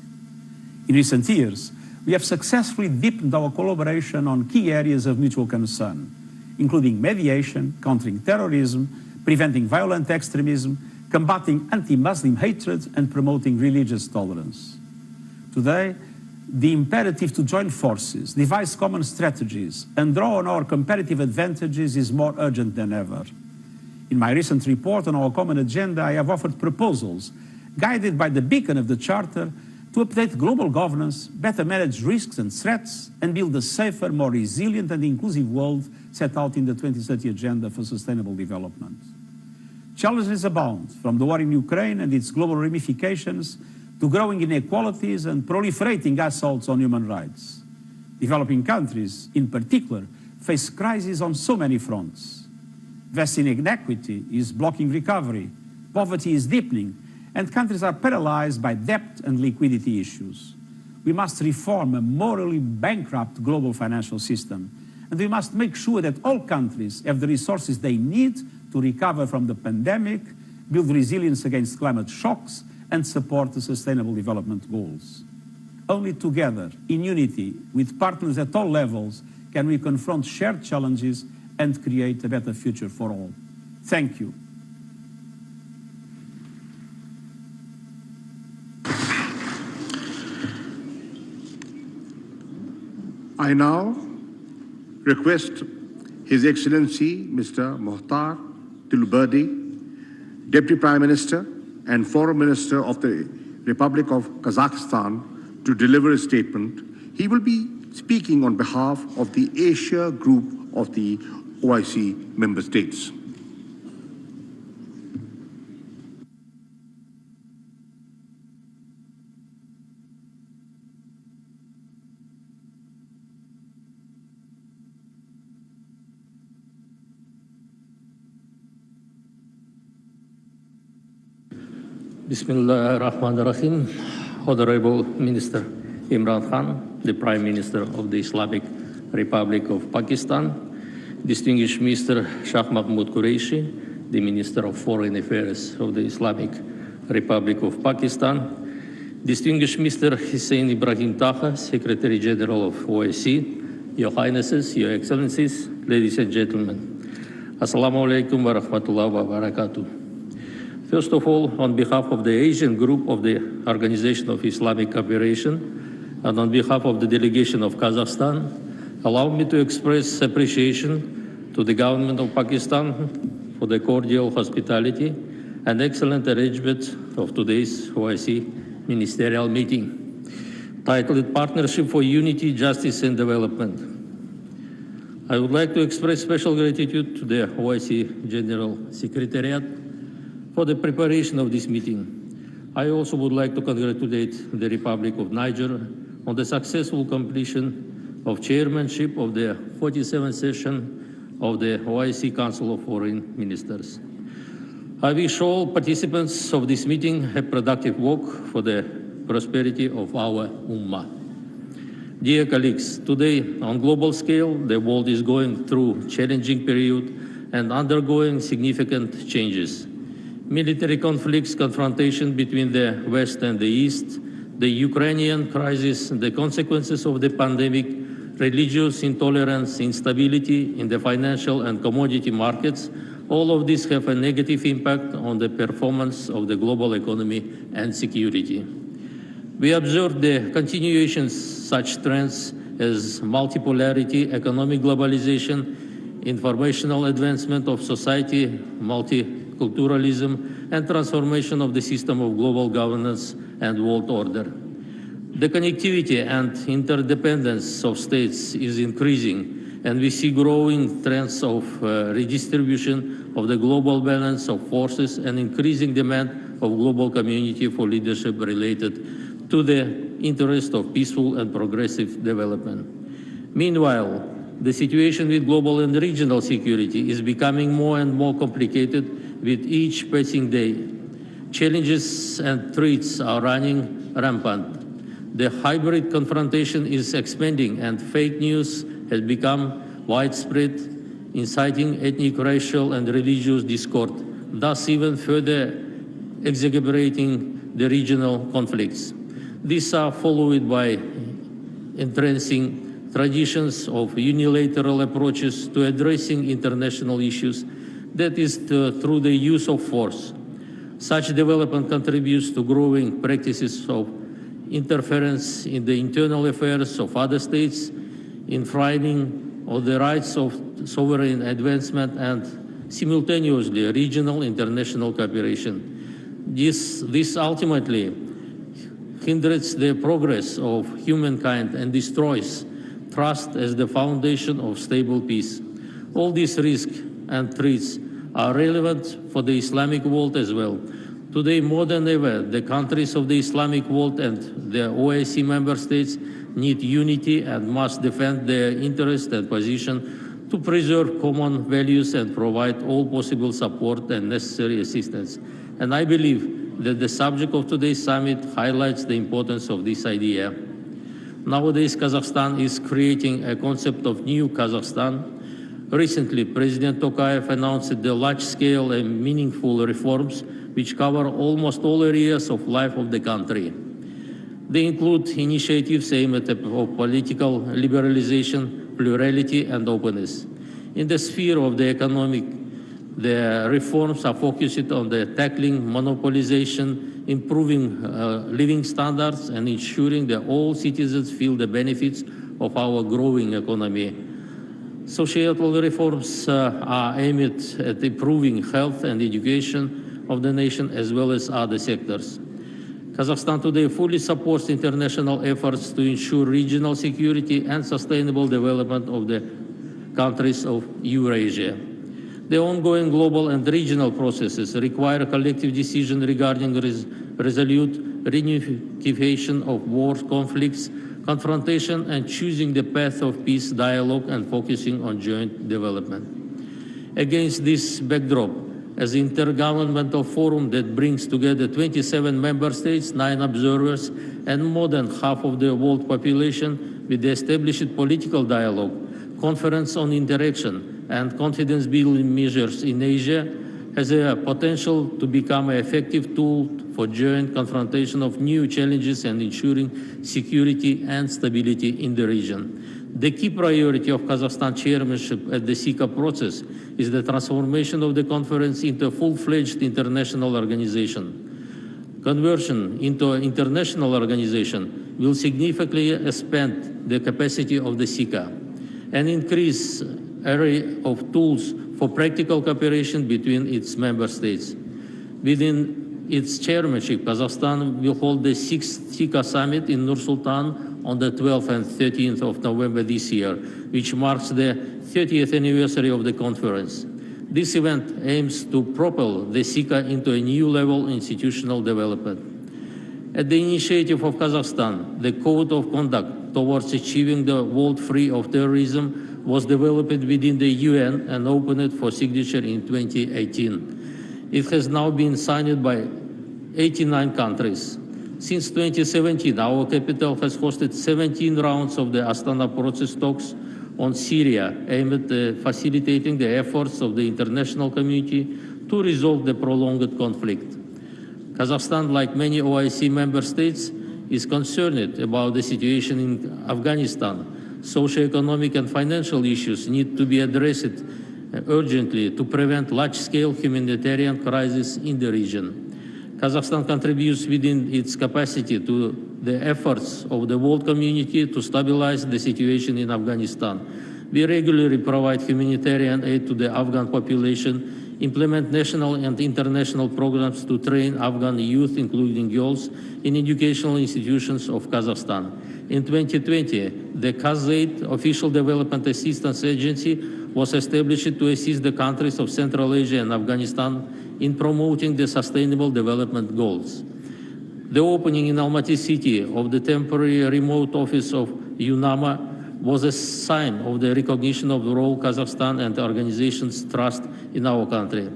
In recent years, we have successfully deepened our collaboration on key areas of mutual concern, including mediation, countering terrorism, preventing violent extremism, combating anti-Muslim hatred, and promoting religious tolerance. Today, the imperative to join forces, devise common strategies, and draw on our competitive advantages is more urgent than ever. In my recent report on our common agenda, I have offered proposals guided by the beacon of the Charter to update global governance, better manage risks and threats, and build a safer, more resilient and inclusive world set out in the 2030 Agenda for Sustainable Development. Challenges abound, from the war in Ukraine and its global ramifications to growing inequalities and proliferating assaults on human rights. Developing countries, in particular, face crises on so many fronts. Vast inequity is blocking recovery, poverty is deepening, and countries are paralyzed by debt and liquidity issues. We must reform a morally bankrupt global financial system, and we must make sure that all countries have the resources they need to recover from the pandemic, build resilience against climate shocks, and support the Sustainable Development Goals. Only together, in unity, with partners at all levels, can we confront shared challenges and create a better future for all. Thank you. I now request His Excellency Mr. Muhtar Tilberdi, Deputy Prime Minister and Foreign Minister of the Republic of Kazakhstan, to deliver a statement. He will be speaking on behalf of the Asia Group of the OIC member states. Bismillah ar-Rahman ar-Rahim. Honorable Minister Imran Khan, the Prime Minister of the Islamic Republic of Pakistan, distinguished Mr. Shah Mahmood Qureshi, the Minister of Foreign Affairs of the Islamic Republic of Pakistan, distinguished Mr. Hussein Ibrahim Taha, Secretary General of OIC, Your Highnesses, Your Excellencies, ladies and gentlemen. Assalamu alaikum wa rahmatullahi wa barakatuh. First of all, on behalf of the Asian Group of the Organization of Islamic Cooperation and on behalf of the delegation of Kazakhstan, allow me to express appreciation to the government of Pakistan for the cordial hospitality and excellent arrangement of today's OIC ministerial meeting, titled Partnership for Unity, Justice and Development. I would like to express special gratitude to the OIC General Secretariat for the preparation of this meeting. I also would like to congratulate the Republic of Niger on the successful completion of chairmanship of the 47th session of the OIC Council of Foreign Ministers. I wish all participants of this meeting a productive work for the prosperity of our Ummah. Dear colleagues, today on global scale, the world is going through a challenging period and undergoing significant changes. Military conflicts, confrontation between the West and the East, the Ukrainian crisis, the consequences of the pandemic, religious intolerance, instability in the financial and commodity markets, all of these have a negative impact on the performance of the global economy and security. We observe the continuation of such trends as multipolarity, economic globalization, informational advancement of society, multiculturalism, and transformation of the system of global governance and world order. The connectivity and interdependence of states is increasing, and we see growing trends of redistribution of the global balance of forces and increasing demand of global community for leadership related to the interest of peaceful and progressive development. Meanwhile, the situation with global and regional security is becoming more and more complicated with each passing day. Challenges and threats are running rampant. The hybrid confrontation is expanding and fake news has become widespread, inciting ethnic, racial, and religious discord, thus even further exacerbating the regional conflicts. These are followed by entrenching traditions of unilateral approaches to addressing international issues, that is, through the use of force. Such development contributes to growing practices of interference in the internal affairs of other states, infringing on the rights of sovereign advancement and simultaneously regional international cooperation. This ultimately hinders the progress of humankind and destroys trust as the foundation of stable peace. All these risks and threats are relevant for the Islamic world as well. Today, more than ever, the countries of the Islamic world and the OIC member states need unity and must defend their interest and position to preserve common values and provide all possible support and necessary assistance. And I believe that the subject of today's summit highlights the importance of this idea. Nowadays, Kazakhstan is creating a concept of new Kazakhstan. Recently, President Tokayev announced the large-scale and meaningful reforms which cover almost all areas of life of the country. They include initiatives aimed at political liberalization, plurality, and openness. In the sphere of the economic, the reforms are focused on the tackling monopolization, improving living standards, and ensuring that all citizens feel the benefits of our growing economy. Societal reforms are aimed at improving health and education of the nation as well as other sectors. Kazakhstan today fully supports international efforts to ensure regional security and sustainable development of the countries of Eurasia. The ongoing global and regional processes require a collective decision regarding resolute reunification of war conflicts, confrontation, and choosing the path of peace, dialogue, and focusing on joint development. Against this backdrop, as an intergovernmental forum that brings together 27 member states, 9 observers, and more than half of the world population with the established political dialogue, Conference on Interaction and confidence-building measures in Asia has a potential to become an effective tool for joint confrontation of new challenges and ensuring security and stability in the region. The key priority of Kazakhstan chairmanship at the SICA process is the transformation of the conference into a full-fledged international organization. Conversion into an international organization will significantly expand the capacity of the SICA and increase array of tools for practical cooperation between its member states. Within its chairmanship, Kazakhstan will hold the 6th SICA summit in Nur-Sultan on the 12th and 13th of November this year, which marks the 30th anniversary of the conference. This event aims to propel the SICA into a new level of institutional development. At the initiative of Kazakhstan, the Code of Conduct towards achieving the world free of terrorism was developed within the UN and opened for signature in 2018. It has now been signed by 89 countries. Since 2017, our capital has hosted 17 rounds of the Astana process talks on Syria, aimed at facilitating the efforts of the international community to resolve the prolonged conflict. Kazakhstan, like many OIC member states, is concerned about the situation in Afghanistan. Socio-economic and financial issues need to be addressed urgently to prevent large-scale humanitarian crisis in the region. Kazakhstan contributes within its capacity to the efforts of the world community to stabilize the situation in Afghanistan. We regularly provide humanitarian aid to the Afghan population, implement national and international programs to train Afghan youth, including girls, in educational institutions of Kazakhstan. In 2020, the KazAid, Official Development Assistance Agency, was established to assist the countries of Central Asia and Afghanistan in promoting the Sustainable Development Goals. The opening in Almaty city of the temporary remote office of UNAMA was a sign of the recognition of the role Kazakhstan and the organization's trust in our country.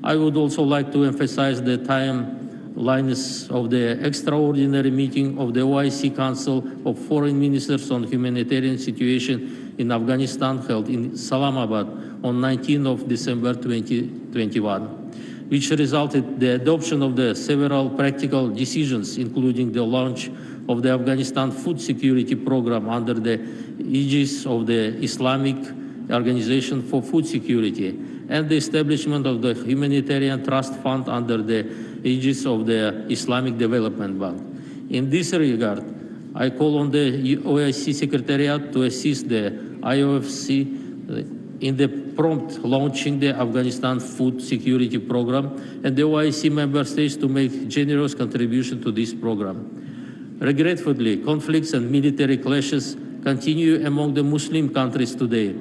I would also like to emphasize the timelines of the extraordinary meeting of the OIC Council of Foreign Ministers on Humanitarian Situation in Afghanistan held in Islamabad on 19th of December 2021, which resulted in the adoption of the several practical decisions, including the launch of the Afghanistan Food Security Program under the aegis of the Islamic Organization for Food Security, and the establishment of the Humanitarian Trust Fund under the aegis of the Islamic Development Bank. In this regard, I call on the OIC Secretariat to assist the IOFC in the prompt launching the Afghanistan Food Security Program and the OIC member states to make generous contribution to this program. Regretfully, conflicts and military clashes continue among the Muslim countries today.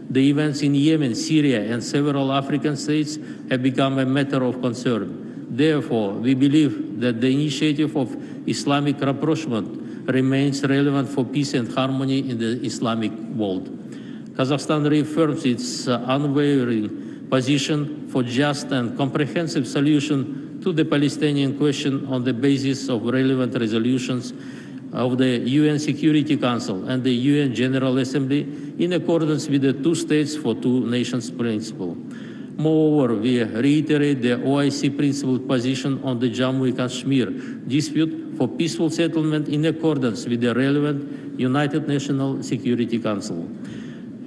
The events in Yemen, Syria, and several African states have become a matter of concern. Therefore, we believe that the initiative of Islamic rapprochement remains relevant for peace and harmony in the Islamic world. Kazakhstan reaffirms its unwavering position for just and comprehensive solution to the Palestinian question on the basis of relevant resolutions of the UN Security Council and the UN General Assembly in accordance with the two states for two nations principle. Moreover, we reiterate the OIC principled position on the Jammu and Kashmir dispute for peaceful settlement in accordance with the relevant United Nations Security Council.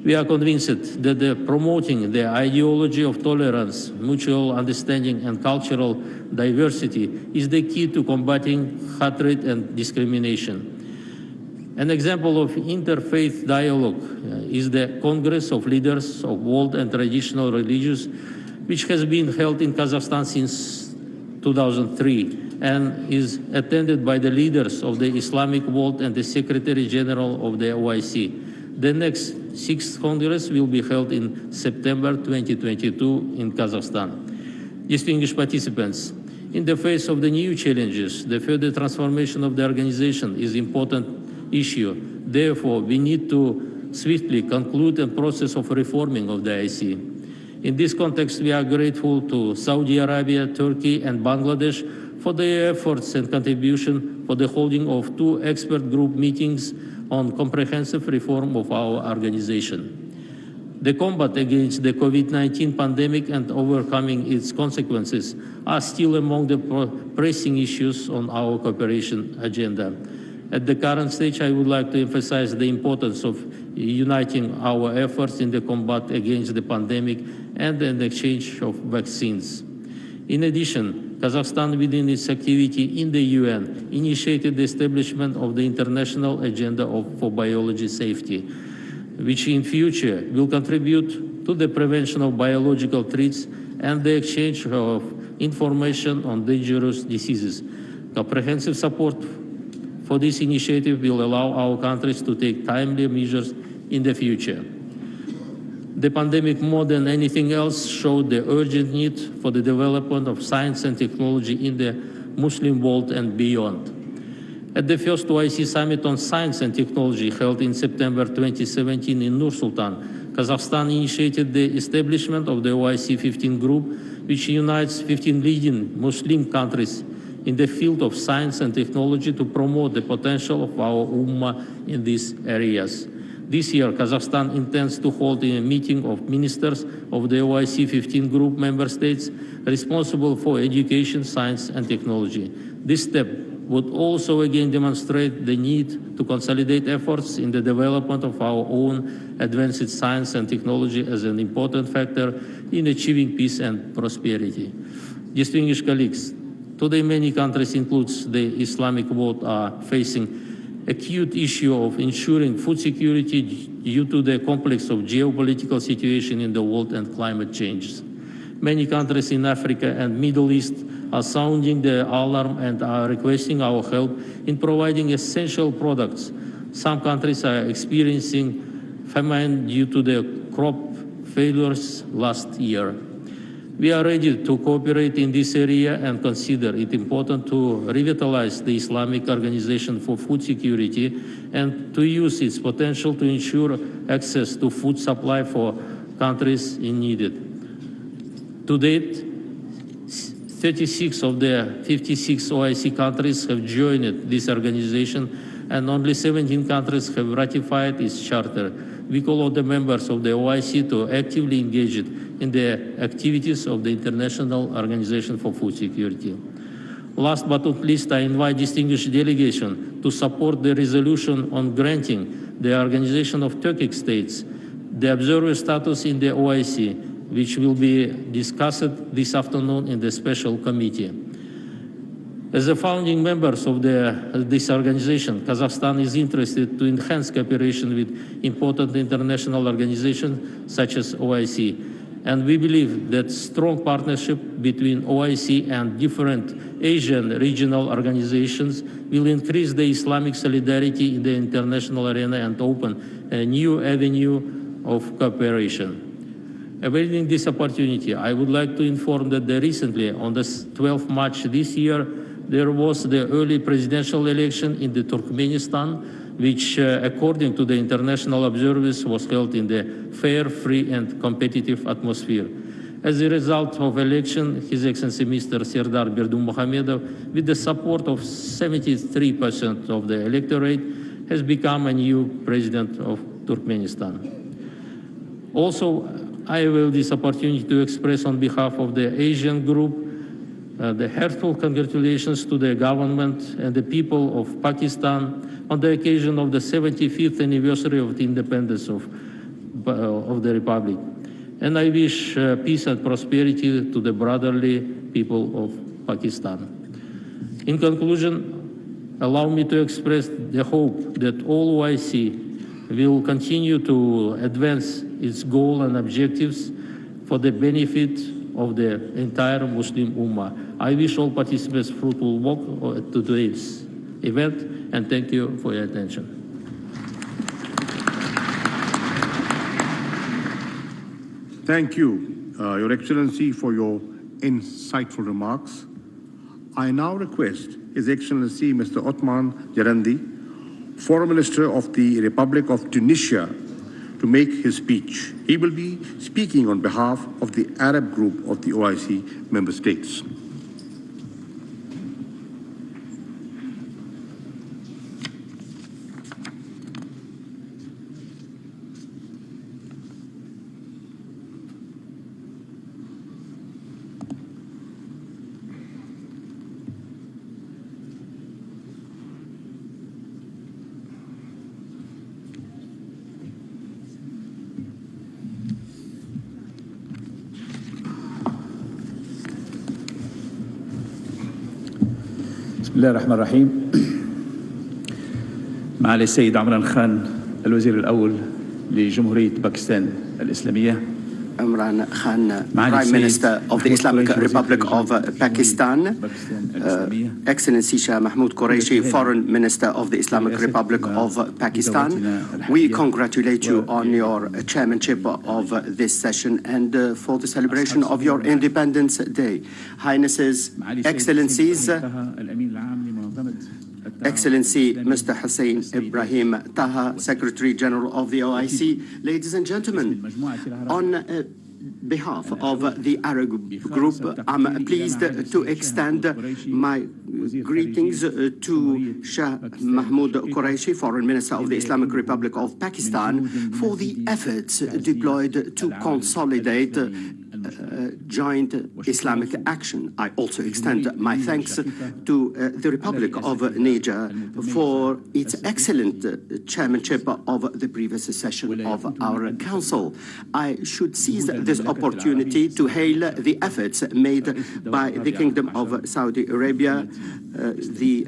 We are convinced that promoting the ideology of tolerance, mutual understanding, and cultural diversity is the key to combating hatred and discrimination. An example of interfaith dialogue is the Congress of Leaders of World and Traditional Religions, which has been held in Kazakhstan since 2003 and is attended by the leaders of the Islamic world and the Secretary General of the OIC. The next 6th Congress will be held in September 2022 in Kazakhstan. Distinguished participants, in the face of the new challenges, the further transformation of the organization is an important issue. Therefore, we need to swiftly conclude the process of reforming of the OIC. In this context, we are grateful to Saudi Arabia, Turkey, and Bangladesh for their efforts and contribution for the holding of 2 expert group meetings on comprehensive reform of our organization. The combat against the COVID-19 pandemic and overcoming its consequences are still among the pressing issues on our cooperation agenda. At the current stage, I would like to emphasize the importance of uniting our efforts in the combat against the pandemic and the exchange of vaccines. In addition, Kazakhstan, within its activity in the UN, initiated the establishment of the International Agenda for Biology Safety, which in future will contribute to the prevention of biological threats and the exchange of information on dangerous diseases. Comprehensive support for this initiative will allow our countries to take timely measures in the future. The pandemic, more than anything else, showed the urgent need for the development of science and technology in the Muslim world and beyond. At the first OIC Summit on Science and Technology held in September 2017 in Nur-Sultan, Kazakhstan initiated the establishment of the OIC 15 group, which unites 15 leading Muslim countries in the field of science and technology to promote the potential of our Ummah in these areas. This year, Kazakhstan intends to hold a meeting of ministers of the OIC 15 group member states responsible for education, science, and technology. This step would also again demonstrate the need to consolidate efforts in the development of our own advanced science and technology as an important factor in achieving peace and prosperity. Distinguished colleagues, today many countries, including the Islamic world, are facing acute issue of ensuring food security due to the complex of geopolitical situation in the world and climate change. Many countries in Africa and Middle East are sounding the alarm and are requesting our help in providing essential products. Some countries are experiencing famine due to the crop failures last year. We are ready to cooperate in this area and consider it important to revitalize the Islamic Organization for Food Security and to use its potential to ensure access to food supply for countries in need. To date, 36 of the 56 OIC countries have joined this organization and only 17 countries have ratified its charter. We call on the members of the OIC to actively engage in the activities of the International Organization for Food Security. Last but not least, I invite distinguished delegation to support the resolution on granting the Organization of Turkic States the observer status in the OIC, which will be discussed this afternoon in the special committee. As a founding members of this organization, Kazakhstan is interested to enhance cooperation with important international organizations such as OIC. And we believe that strong partnership between OIC and different Asian regional organizations will increase the Islamic solidarity in the international arena and open a new avenue of cooperation. Availing this opportunity, I would like to inform that recently, on the 12th March this year, there was the early presidential election in the Turkmenistan, which, according to the international observers, was held in the fair, free, and competitive atmosphere. As a result of election, His Excellency Mr. Serdar Berdimuhamedov, with the support of 73% of the electorate, has become a new president of Turkmenistan. Also, I avail this opportunity to express on behalf of the Asian group the heartfelt congratulations to the government and the people of Pakistan on the occasion of the 75th anniversary of the independence of the Republic. And I wish peace and prosperity to the brotherly people of Pakistan. In conclusion, allow me to express the hope that all OIC will continue to advance its goals and objectives for the benefit of the entire Muslim Ummah. I wish all participants fruitful work at today's event, and thank you for your attention. Thank you, Your Excellency, for your insightful remarks. I now request His Excellency Mr. Othman Jarandi, Foreign Minister of the Republic of Tunisia, to make his speech. He will be speaking on behalf of the Arab group of the OIC member states. بسم الله الرحمن الرحيم. معالي السيد عمران خان الوزير الأول لجمهورية باكستان الإسلامية. Imran Khan, Prime Minister of the Islamic Republic of Pakistan, Excellency Shah Mahmood Qureshi, Foreign Minister of the Islamic Republic of Pakistan. We congratulate you on your chairmanship of this session and for the celebration of your Independence Day. Highnesses, Excellencies, Excellency Mr. Hussein Ibrahim Taha, Secretary General of the OIC, ladies and gentlemen, on behalf of the Arab group, I'm pleased to extend my greetings to Shah Mahmood Qureshi, Foreign Minister of the Islamic Republic of Pakistan, for the efforts deployed to consolidate joint Islamic action. I also extend my thanks to the Republic of Niger for its excellent chairmanship of the previous session of our Council. I should seize this opportunity to hail the efforts made by the Kingdom of Saudi Arabia, the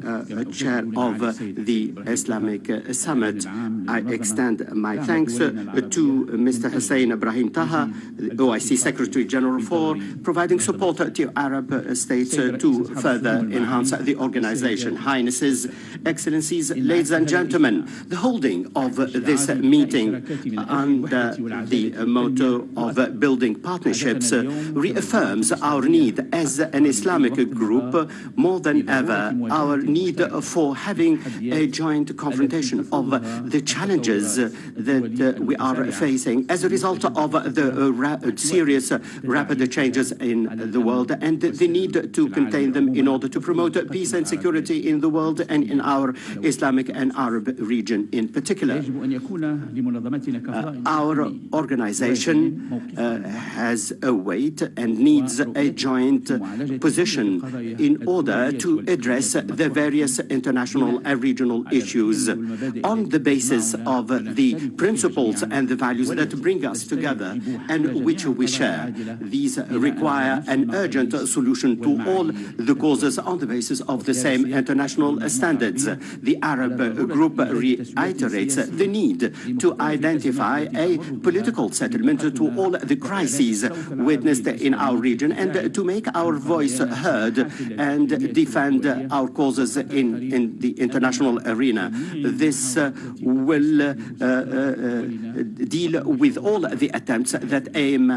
chair of the Islamic Summit. I extend my thanks to Mr. Hussein Ibrahim Taha, OIC Secretary General, for providing support to Arab states to further enhance the organization. Highnesses, Excellencies, ladies and gentlemen, the holding of this meeting under the motto of building partnerships reaffirms our need as an Islamic group more than ever, our need for having a joint confrontation of the challenges that we are facing as a result of the serious rapid changes in the world and the need to contain them in order to promote peace and security in the world and in our Islamic and Arab region in particular. Our organization has a weight and needs a joint position in order to address the various international and regional issues on the basis of the principles and the values that bring us together and which we share. These require an urgent solution to all the causes on the basis of the same international standards. The Arab group reiterates the need to identify a political settlement to all the crises witnessed in our region and to make our voice heard and defend our causes in the international arena. This will deal with all the attempts that aim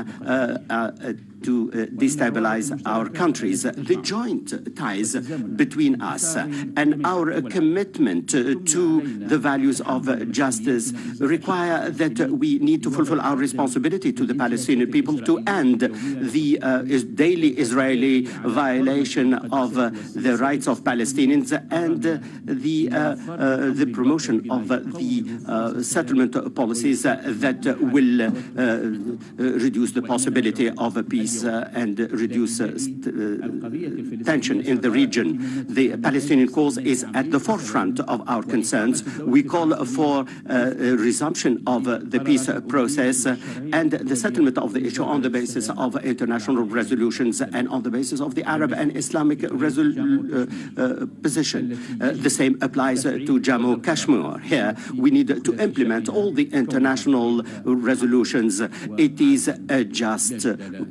to destabilize our countries. The joint ties between us and our commitment to the values of justice require that we need to fulfill our responsibility to the Palestinian people to end the daily Israeli violation of the rights of Palestinians and the promotion of the settlement policies that will reduce the possibility possibility of a peace and reduce tension in the region. The Palestinian cause is at the forefront of our concerns. We call for a resumption of the peace process and the settlement of the issue on the basis of international resolutions and on the basis of the Arab and Islamic position. The same applies to Jammu Kashmir. Here, we need to implement all the international resolutions. It is a just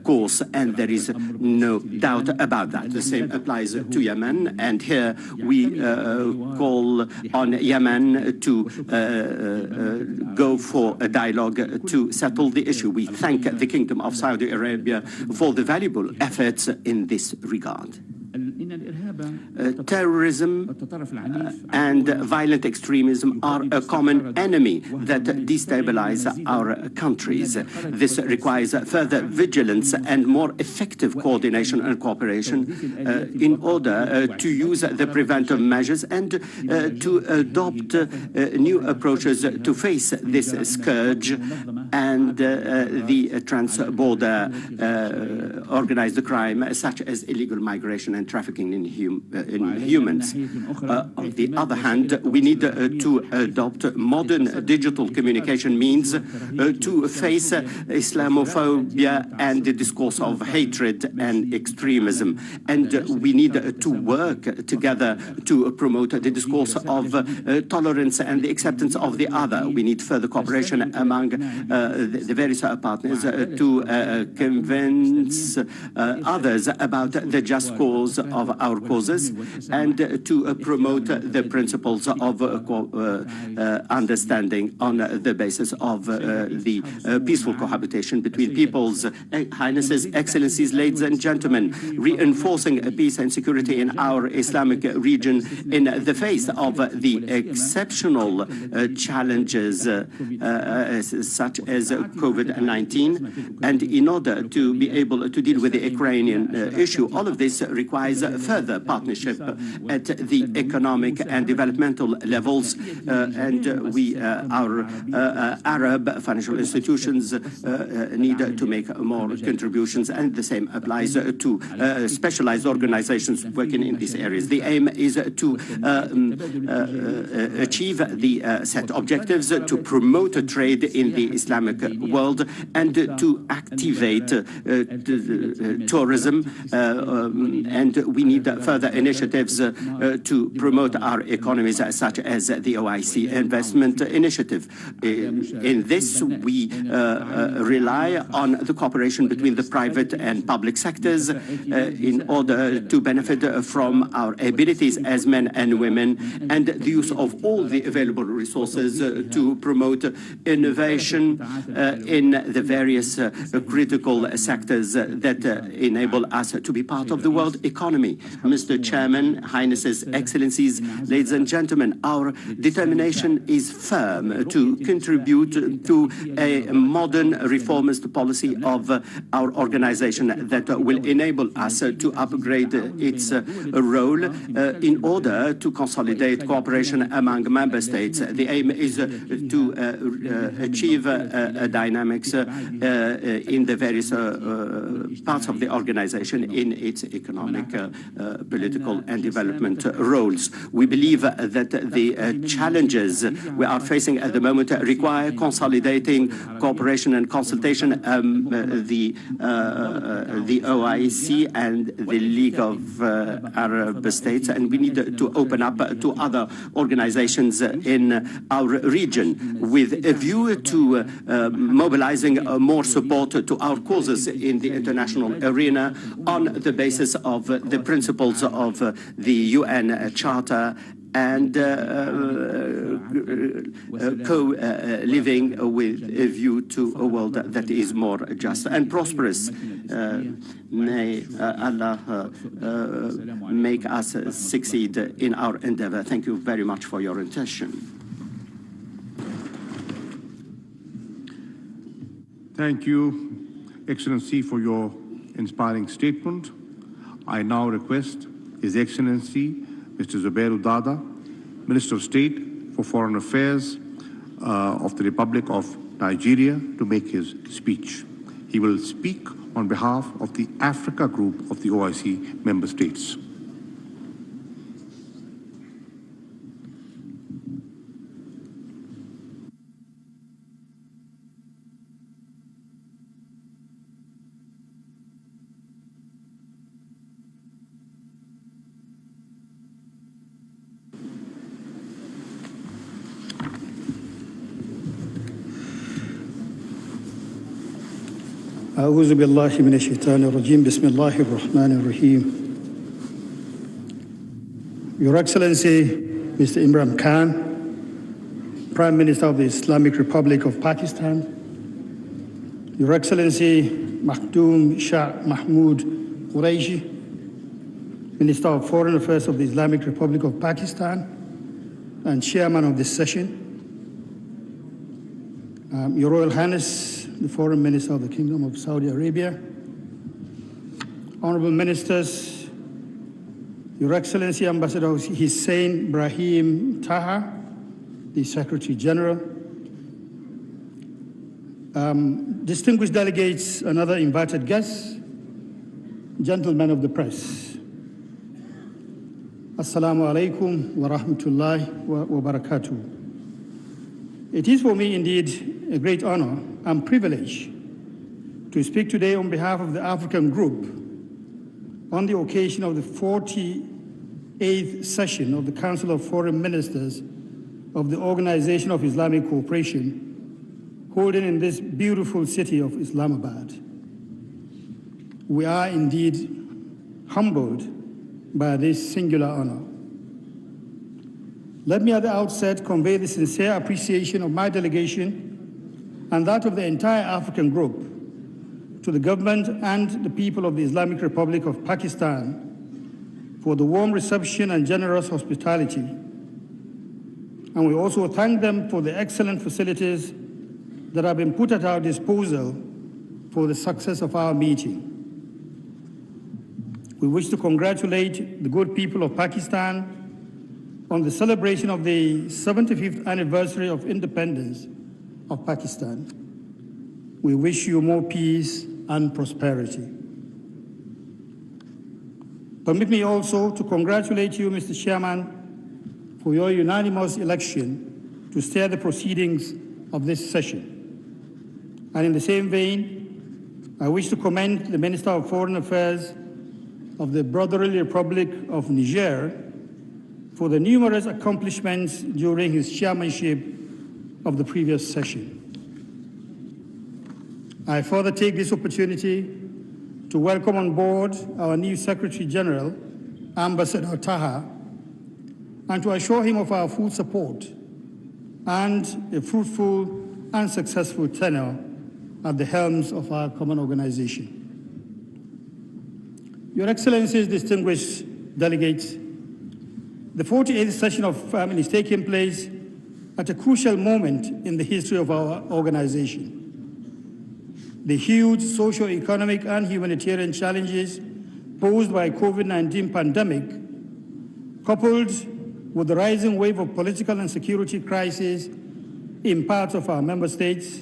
course, and there is no doubt about that. The same applies to Yemen, and here we call on Yemen to go for a dialogue to settle the issue. We thank the Kingdom of Saudi Arabia for the valuable efforts in this regard. Terrorism and violent extremism are a common enemy that destabilize our countries. This requires further vigilance and more effective coordination and cooperation in order to use the preventive measures and to adopt new approaches to face this scourge and the trans-border organized crime, such as illegal migration and trafficking in humans. On the other hand, we need to adopt modern digital communication means to face Islamophobia and the discourse of hatred and extremism. And we need to work together to promote the discourse of tolerance and the acceptance of the other. We need further cooperation among the various partners to convince others about the just cause of our causes and to promote the principles of understanding on the basis of the peaceful cohabitation between peoples. Highnesses, Excellencies, ladies and gentlemen, reinforcing peace and security in our Islamic region in the face of the exceptional challenges such as COVID-19, and in order to be able to deal with the Ukrainian issue, all of this requires further partnership at the economic and developmental levels, and our Arab financial institutions need to make more contributions, and the same applies to specialized organizations working in these areas. The aim is to achieve the set objectives, to promote trade in the Islamic world, and to activate tourism, and we need further initiatives to promote our economies, such as the OIC investment initiative. In this, we rely on the cooperation between the private and public sectors in order to benefit from our abilities as men and women, and the use of all the available resources to promote innovation in the various critical sectors that enable us to be part of the world economy. Mr. Chairman, Highnesses, Excellencies, ladies and gentlemen, our determination is firm to contribute to a modern reformist policy of our organization that will enable us to upgrade its role in order to consolidate cooperation among member states. The aim is to achieve dynamics in the various parts of the organization in its economic, political and development roles. We believe that the challenges we are facing at the moment require consolidating cooperation and consultation. The OIC and the League of Arab States, and we need to open up to other organizations in our region with a view to mobilizing more support to our causes in the international arena on the basis of the principles of the UN Charter and co-living with a view to a world that is more just and prosperous. May Allah make us succeed in our endeavor. Thank you very much for your attention. Thank you, Excellency, for your inspiring statement. I now request His Excellency Mr. Zubairu Dada, Minister of State for Foreign Affairs of the Republic of Nigeria, to make his speech. He will speak on behalf of the Africa Group of the OIC member states. أعوذ بالله من الشيطان الرجيم بسم الله الرحمن الرحيم. Your Excellency, Mr. Imran Khan, Prime Minister of the Islamic Republic of Pakistan, Your Excellency Makhdoom Shah Mahmood Qureshi, Minister of Foreign Affairs of the Islamic Republic of Pakistan and Chairman of this session, Your Royal Highness, the Foreign Minister of the Kingdom of Saudi Arabia, Honorable Ministers, Your Excellency Ambassador Hussein Brahim Taha, the Secretary General, distinguished delegates and other invited guests, gentlemen of the press. Assalamu alaikum wa rahmatullahi wa barakatuh. It is for me indeed a great honor and privilege to speak today on behalf of the African Group on the occasion of the 48th session of the Council of Foreign Ministers of the Organization of Islamic Cooperation, holding in this beautiful city of Islamabad. We are indeed humbled by this singular honor. Let me at the outset convey the sincere appreciation of my delegation and that of the entire African Group to the government and the people of the Islamic Republic of Pakistan for the warm reception and generous hospitality. And we also thank them for the excellent facilities that have been put at our disposal for the success of our meeting. We wish to congratulate the good people of Pakistan on the celebration of the 75th anniversary of independence of Pakistan. We wish you more peace and prosperity. Permit me also to congratulate you, Mr. Chairman, for your unanimous election to steer the proceedings of this session. And in the same vein, I wish to commend the Minister of Foreign Affairs of the Brotherly Republic of Niger for the numerous accomplishments during his chairmanship of the previous session. I further take this opportunity to welcome on board our new Secretary General, Ambassador Taha, and to assure him of our full support and a fruitful and successful tenure at the helms of our common organization. Your Excellencies, distinguished delegates, the 48th session of FAM is taking place at a crucial moment in the history of our organization. The huge socio-economic and humanitarian challenges posed by COVID-19 pandemic, coupled with the rising wave of political and security crises in parts of our member states,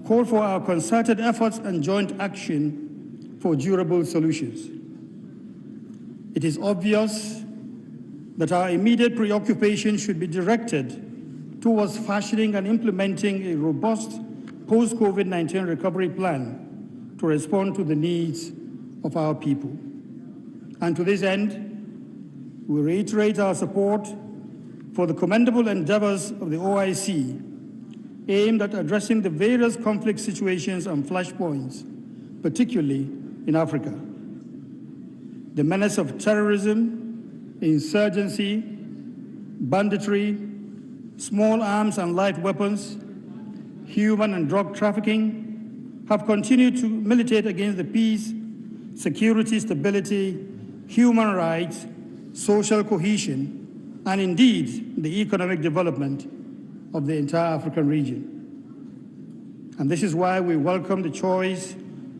call for our concerted efforts and joint action for durable solutions. It is obvious that our immediate preoccupation should be directed towards fashioning and implementing a robust post-COVID-19 recovery plan to respond to the needs of our people. And to this end, we reiterate our support for the commendable endeavors of the OIC aimed at addressing the various conflict situations and flashpoints, particularly in Africa. The menace of terrorism, insurgency, banditry, small arms and light weapons, human and drug trafficking have continued to militate against the peace, security, stability, human rights, social cohesion, and indeed the economic development of the entire African region. And this is why we welcome the choice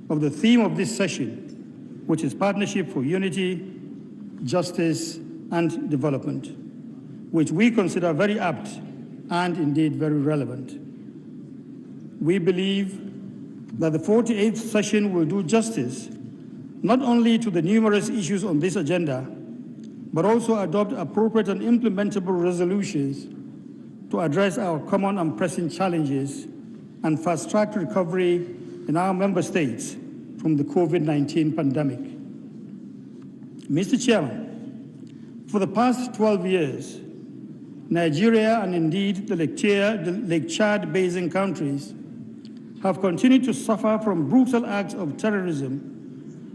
of the theme of this session, which is Partnership for Unity, Justice, and Development, which we consider very apt and indeed very relevant. We believe that the 48th session will do justice not only to the numerous issues on this agenda, but also adopt appropriate and implementable resolutions to address our common and pressing challenges and fast-track recovery in our member states from the COVID-19 pandemic. Mr. Chairman, for the past 12 years, Nigeria and indeed the Lake Chad basin countries have continued to suffer from brutal acts of terrorism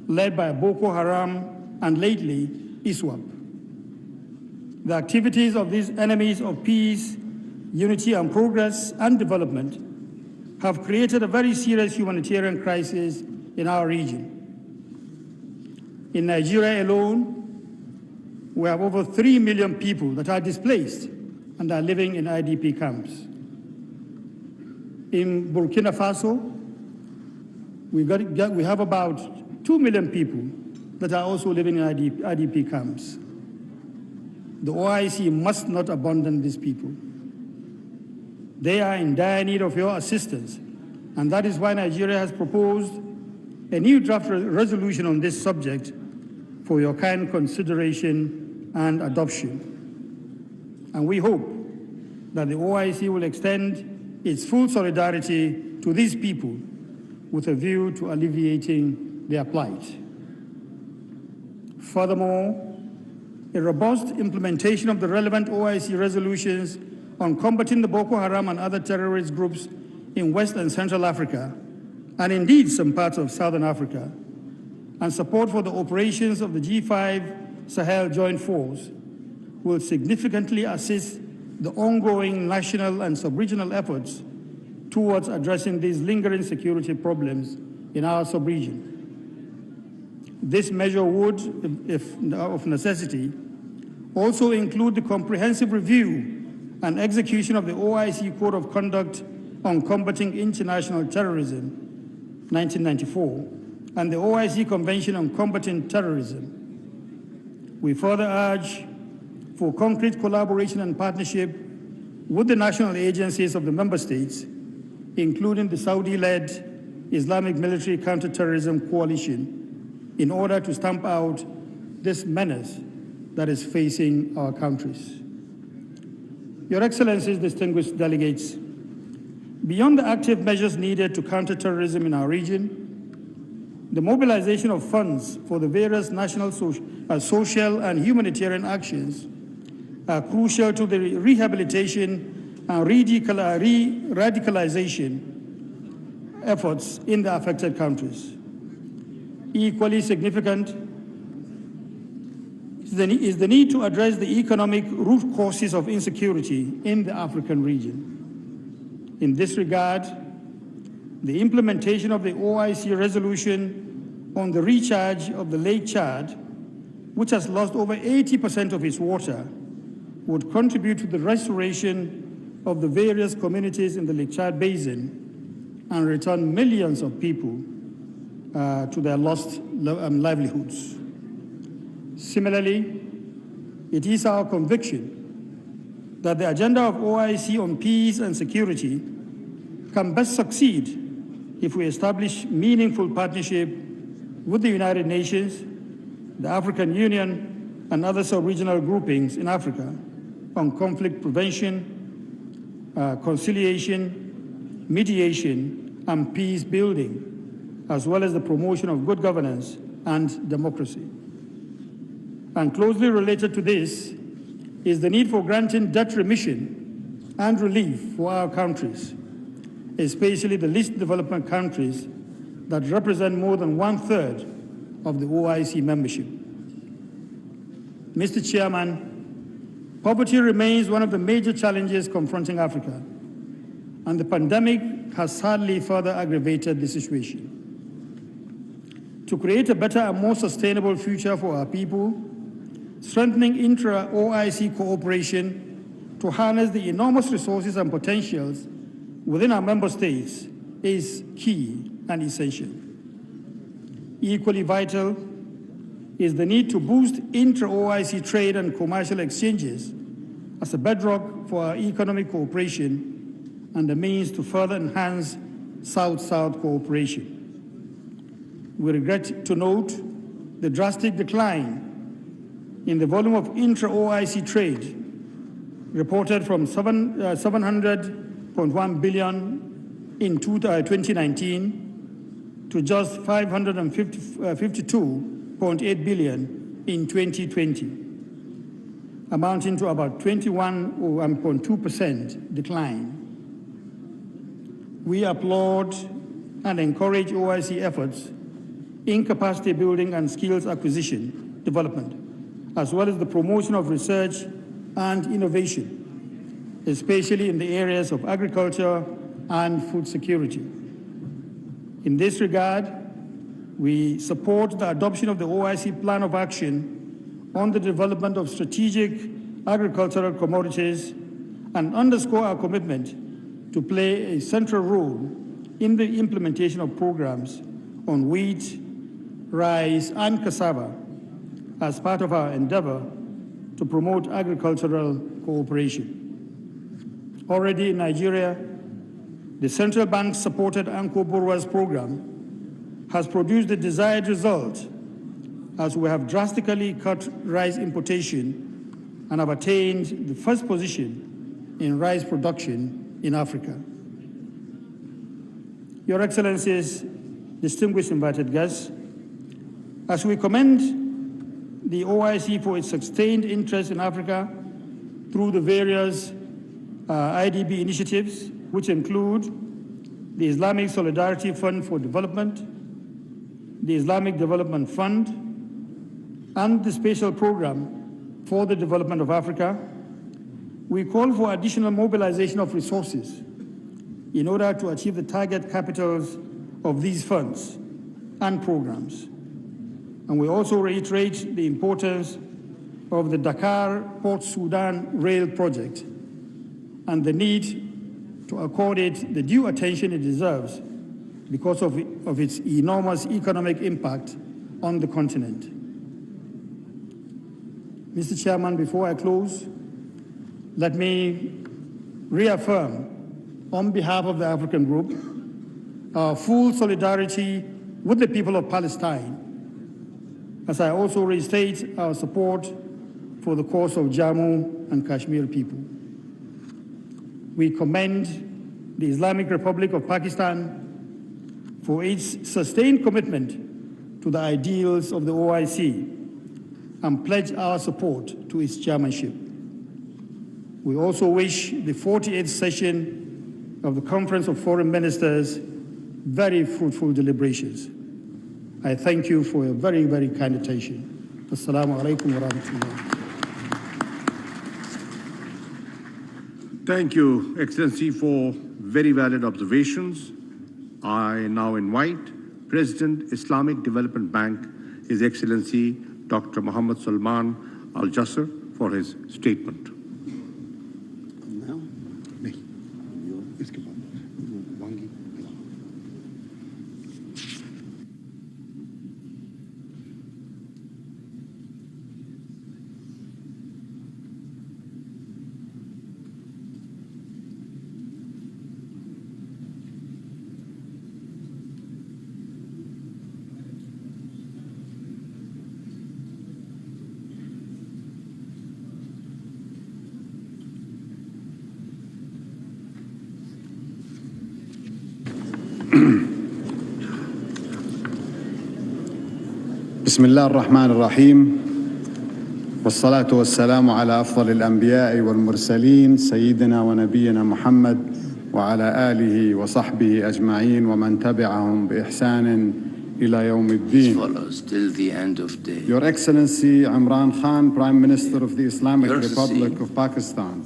led by Boko Haram and lately ISWAP. The activities of these enemies of peace, unity and progress and development have created a very serious humanitarian crisis in our region. In Nigeria alone, we have over 3 million people that are displaced and are living in IDP camps. In Burkina Faso, we have about 2 million people that are also living in IDP camps. The OIC must not abandon these people. They are in dire need of your assistance, and that is why Nigeria has proposed a new draft resolution on this subject for your kind consideration and adoption. And we hope that the OIC will extend its full solidarity to these people with a view to alleviating their plight. Furthermore, a robust implementation of the relevant OIC resolutions on combating the Boko Haram and other terrorist groups in West and Central Africa, and indeed some parts of Southern Africa, and support for the operations of the G5 Sahel Joint Force will significantly assist the ongoing national and sub-regional efforts towards addressing these lingering security problems in our sub-region. This measure would, if of necessity, also include the comprehensive review and execution of the OIC Code of Conduct on Combating International Terrorism, 1994, and the OIC Convention on Combating Terrorism. We further urge for concrete collaboration and partnership with the national agencies of the member states, including the Saudi-led Islamic Military Counterterrorism Coalition, in order to stamp out this menace that is facing our countries. Your Excellencies, distinguished delegates, beyond the active measures needed to counter terrorism in our region, the mobilization of funds for the various national social and humanitarian actions are crucial to the rehabilitation and radicalization efforts in the affected countries. Equally significant is the need to address the economic root causes of insecurity in the African region. In this regard, the implementation of the OIC resolution on the recharge of the Lake Chad, which has lost over 80% of its water, would contribute to the restoration of the various communities in the Lake Chad Basin and return millions of people to their lost livelihoods. Similarly, it is our conviction that the agenda of OIC on peace and security can best succeed if we establish meaningful partnership with the United Nations, the African Union, and other sub-regional groupings in Africa on conflict prevention, conciliation, mediation, and peace building, as well as the promotion of good governance and democracy. And closely related to this is the need for granting debt remission and relief for our countries, especially the least developed countries that represent more than 1/3 of the OIC membership. Mr. Chairman, poverty remains one of the major challenges confronting Africa, and the pandemic has sadly further aggravated the situation. To create a better and more sustainable future for our people, strengthening intra-OIC cooperation to harness the enormous resources and potentials within our member states is key and essential. Equally vital is the need to boost intra-OIC trade and commercial exchanges as a bedrock for our economic cooperation and a means to further enhance South-South cooperation. We regret to note the drastic decline in the volume of intra-OIC trade, reported from 700.1 billion in 2019 to just 552.8 billion in 2020, amounting to about 21.2% decline. We applaud and encourage OIC efforts in capacity building and skills acquisition development, as well as the promotion of research and innovation, especially in the areas of agriculture and food security. In this regard, we support the adoption of the OIC Plan of Action on the development of strategic agricultural commodities and underscore our commitment to play a central role in the implementation of programs on wheat, rice, and cassava as part of our endeavor to promote agricultural cooperation. Already in Nigeria, the central bank-supported Anko Borrower's program has produced the desired result, as we have drastically cut rice importation and have attained the first position in rice production in Africa. Your Excellencies, distinguished invited guests, as we commend the OIC for its sustained interest in Africa through the various IDB initiatives, which include the Islamic Solidarity Fund for Development, the Islamic Development Fund, and the Special Program for the Development of Africa, we call for additional mobilization of resources in order to achieve the target capitals of these funds and programs. And we also reiterate the importance of the Dakar-Port Sudan rail project and the need to accord it the due attention it deserves because of its enormous economic impact on the continent. Mr. Chairman, before I close, let me reaffirm on behalf of the African Group our full solidarity with the people of Palestine, as I also restate our support for the cause of Jammu and Kashmir people. We commend the Islamic Republic of Pakistan for its sustained commitment to the ideals of the OIC and pledge our support to its chairmanship. We also wish the 48th session of the Conference of Foreign Ministers very fruitful deliberations. I thank you for your very, very kind attention. Assalamu alaikum wa rahmatullah. Thank you, Excellency, for very valid observations. I now invite President, Islamic Development Bank, His Excellency Dr. Muhammad Salman Al-Jasser, for his statement. بسم الله الرحمن الرحيم والصلاة والسلام على أفضل الأنبياء والمرسلين سيدنا ونبينا محمد وعلى آله وصحبه أجمعين ومن تبعهم بإحسان إلى يوم الدين. Your Excellency Imran Khan, Prime Minister of the Islamic Republic of Pakistan.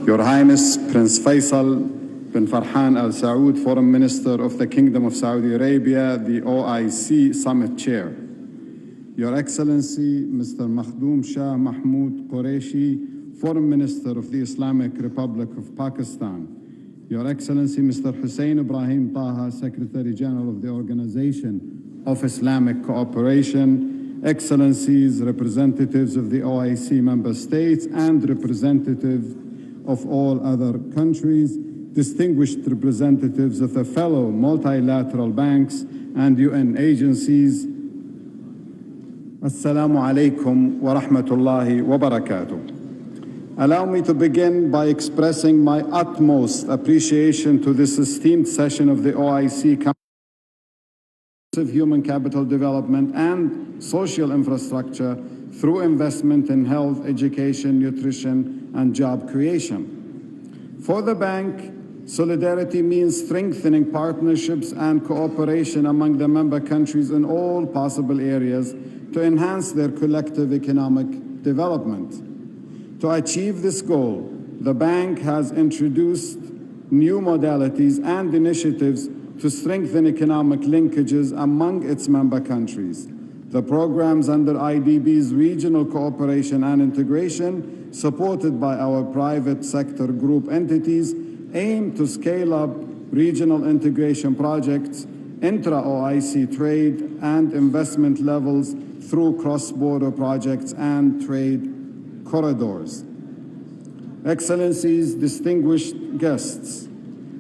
Your Highness Prince Faisal bin Farhan Al Saud, Foreign Minister of the Kingdom of Saudi Arabia, the OIC Summit Chair. Your Excellency Mr. Makhdoom Shah Mahmood Qureshi, Foreign Minister of the Islamic Republic of Pakistan. Your Excellency Mr. Hussein Ibrahim Taha, Secretary General of the Organization of Islamic Cooperation, Excellencies, representatives of the OIC member states and representatives of all other countries, distinguished representatives of the fellow multilateral banks and UN agencies, Assalamu alaikum wa rahmatullahi wa barakatuh. Allow me to begin by expressing my utmost appreciation to this esteemed session of the OIC Council of Human Capital Development and Social Infrastructure through investment in health, education, nutrition, and job creation. For the bank, solidarity means strengthening partnerships and cooperation among the member countries in all possible areas to enhance their collective economic development. To achieve this goal, the bank has introduced new modalities and initiatives to strengthen economic linkages among its member countries. The programs under IDB's regional cooperation and integration, supported by our private sector group entities, aim to scale up regional integration projects, intra-OIC trade and investment levels through cross-border projects and trade corridors. Excellencies, distinguished guests,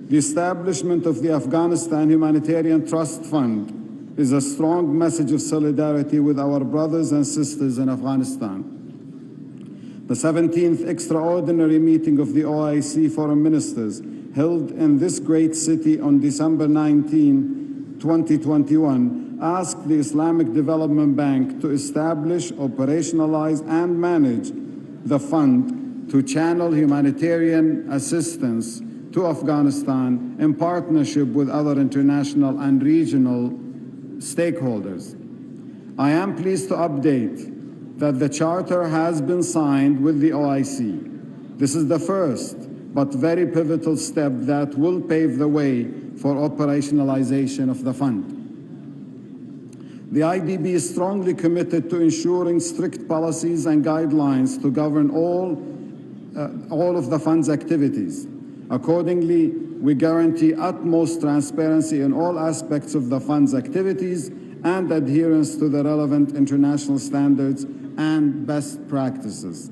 the establishment of the Afghanistan Humanitarian Trust Fund is a strong message of solidarity with our brothers and sisters in Afghanistan. The 17th extraordinary meeting of the OIC Foreign Ministers held in this great city on December 19, 2021, asked the Islamic Development Bank to establish, operationalize, and manage the fund to channel humanitarian assistance to Afghanistan in partnership with other international and regional stakeholders. I am pleased to update that the charter has been signed with the OIC. This is the first but very pivotal step that will pave the way for operationalization of the fund. The IDB is strongly committed to ensuring strict policies and guidelines to govern all of the fund's activities. Accordingly, we guarantee utmost transparency in all aspects of the fund's activities and adherence to the relevant international standards and best practices.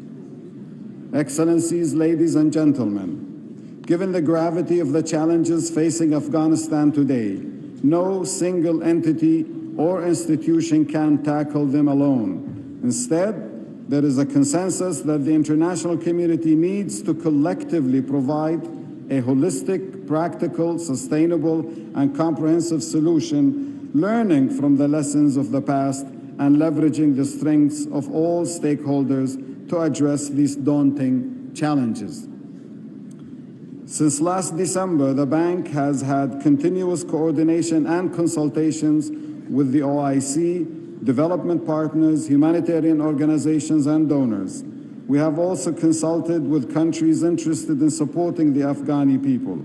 Excellencies, ladies and gentlemen, given the gravity of the challenges facing Afghanistan today, no single entity or institution can tackle them alone. Instead, there is a consensus that the international community needs to collectively provide a holistic, practical, sustainable, and comprehensive solution, learning from the lessons of the past and leveraging the strengths of all stakeholders to address these daunting challenges. Since last December, the bank has had continuous coordination and consultations with the OIC, development partners, humanitarian organizations, and donors. We have also consulted with countries interested in supporting the Afghani people.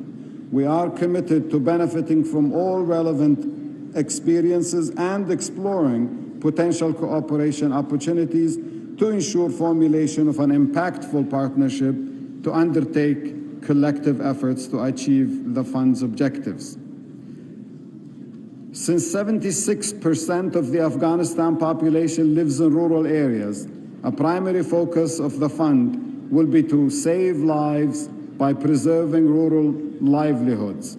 We are committed to benefiting from all relevant experiences and exploring potential cooperation opportunities to ensure formulation of an impactful partnership to undertake collective efforts to achieve the fund's objectives. Since 76% of the Afghanistan population lives in rural areas, a primary focus of the fund will be to save lives by preserving rural livelihoods.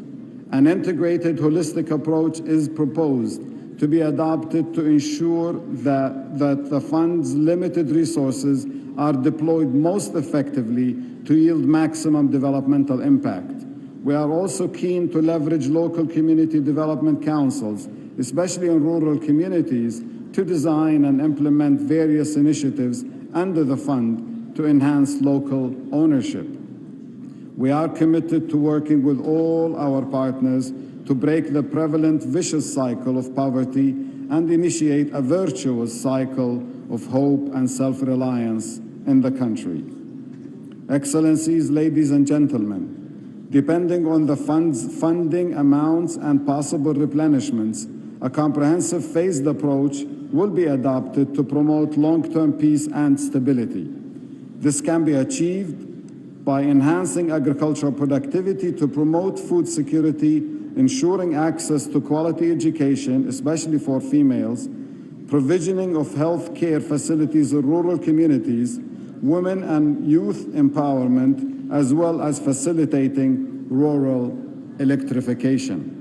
An integrated, holistic approach is proposed to be adopted to ensure that the fund's limited resources are deployed most effectively to yield maximum developmental impact. We are also keen to leverage local community development councils, especially in rural communities, to design and implement various initiatives under the fund to enhance local ownership. We are committed to working with all our partners to break the prevalent vicious cycle of poverty and initiate a virtuous cycle of hope and self-reliance in the country. Excellencies, ladies and gentlemen, depending on the fund's funding amounts and possible replenishments, a comprehensive phased approach will be adopted to promote long-term peace and stability. This can be achieved by enhancing agricultural productivity to promote food security, ensuring access to quality education, especially for females, provisioning of health care facilities in rural communities, women and youth empowerment, as well as facilitating rural electrification.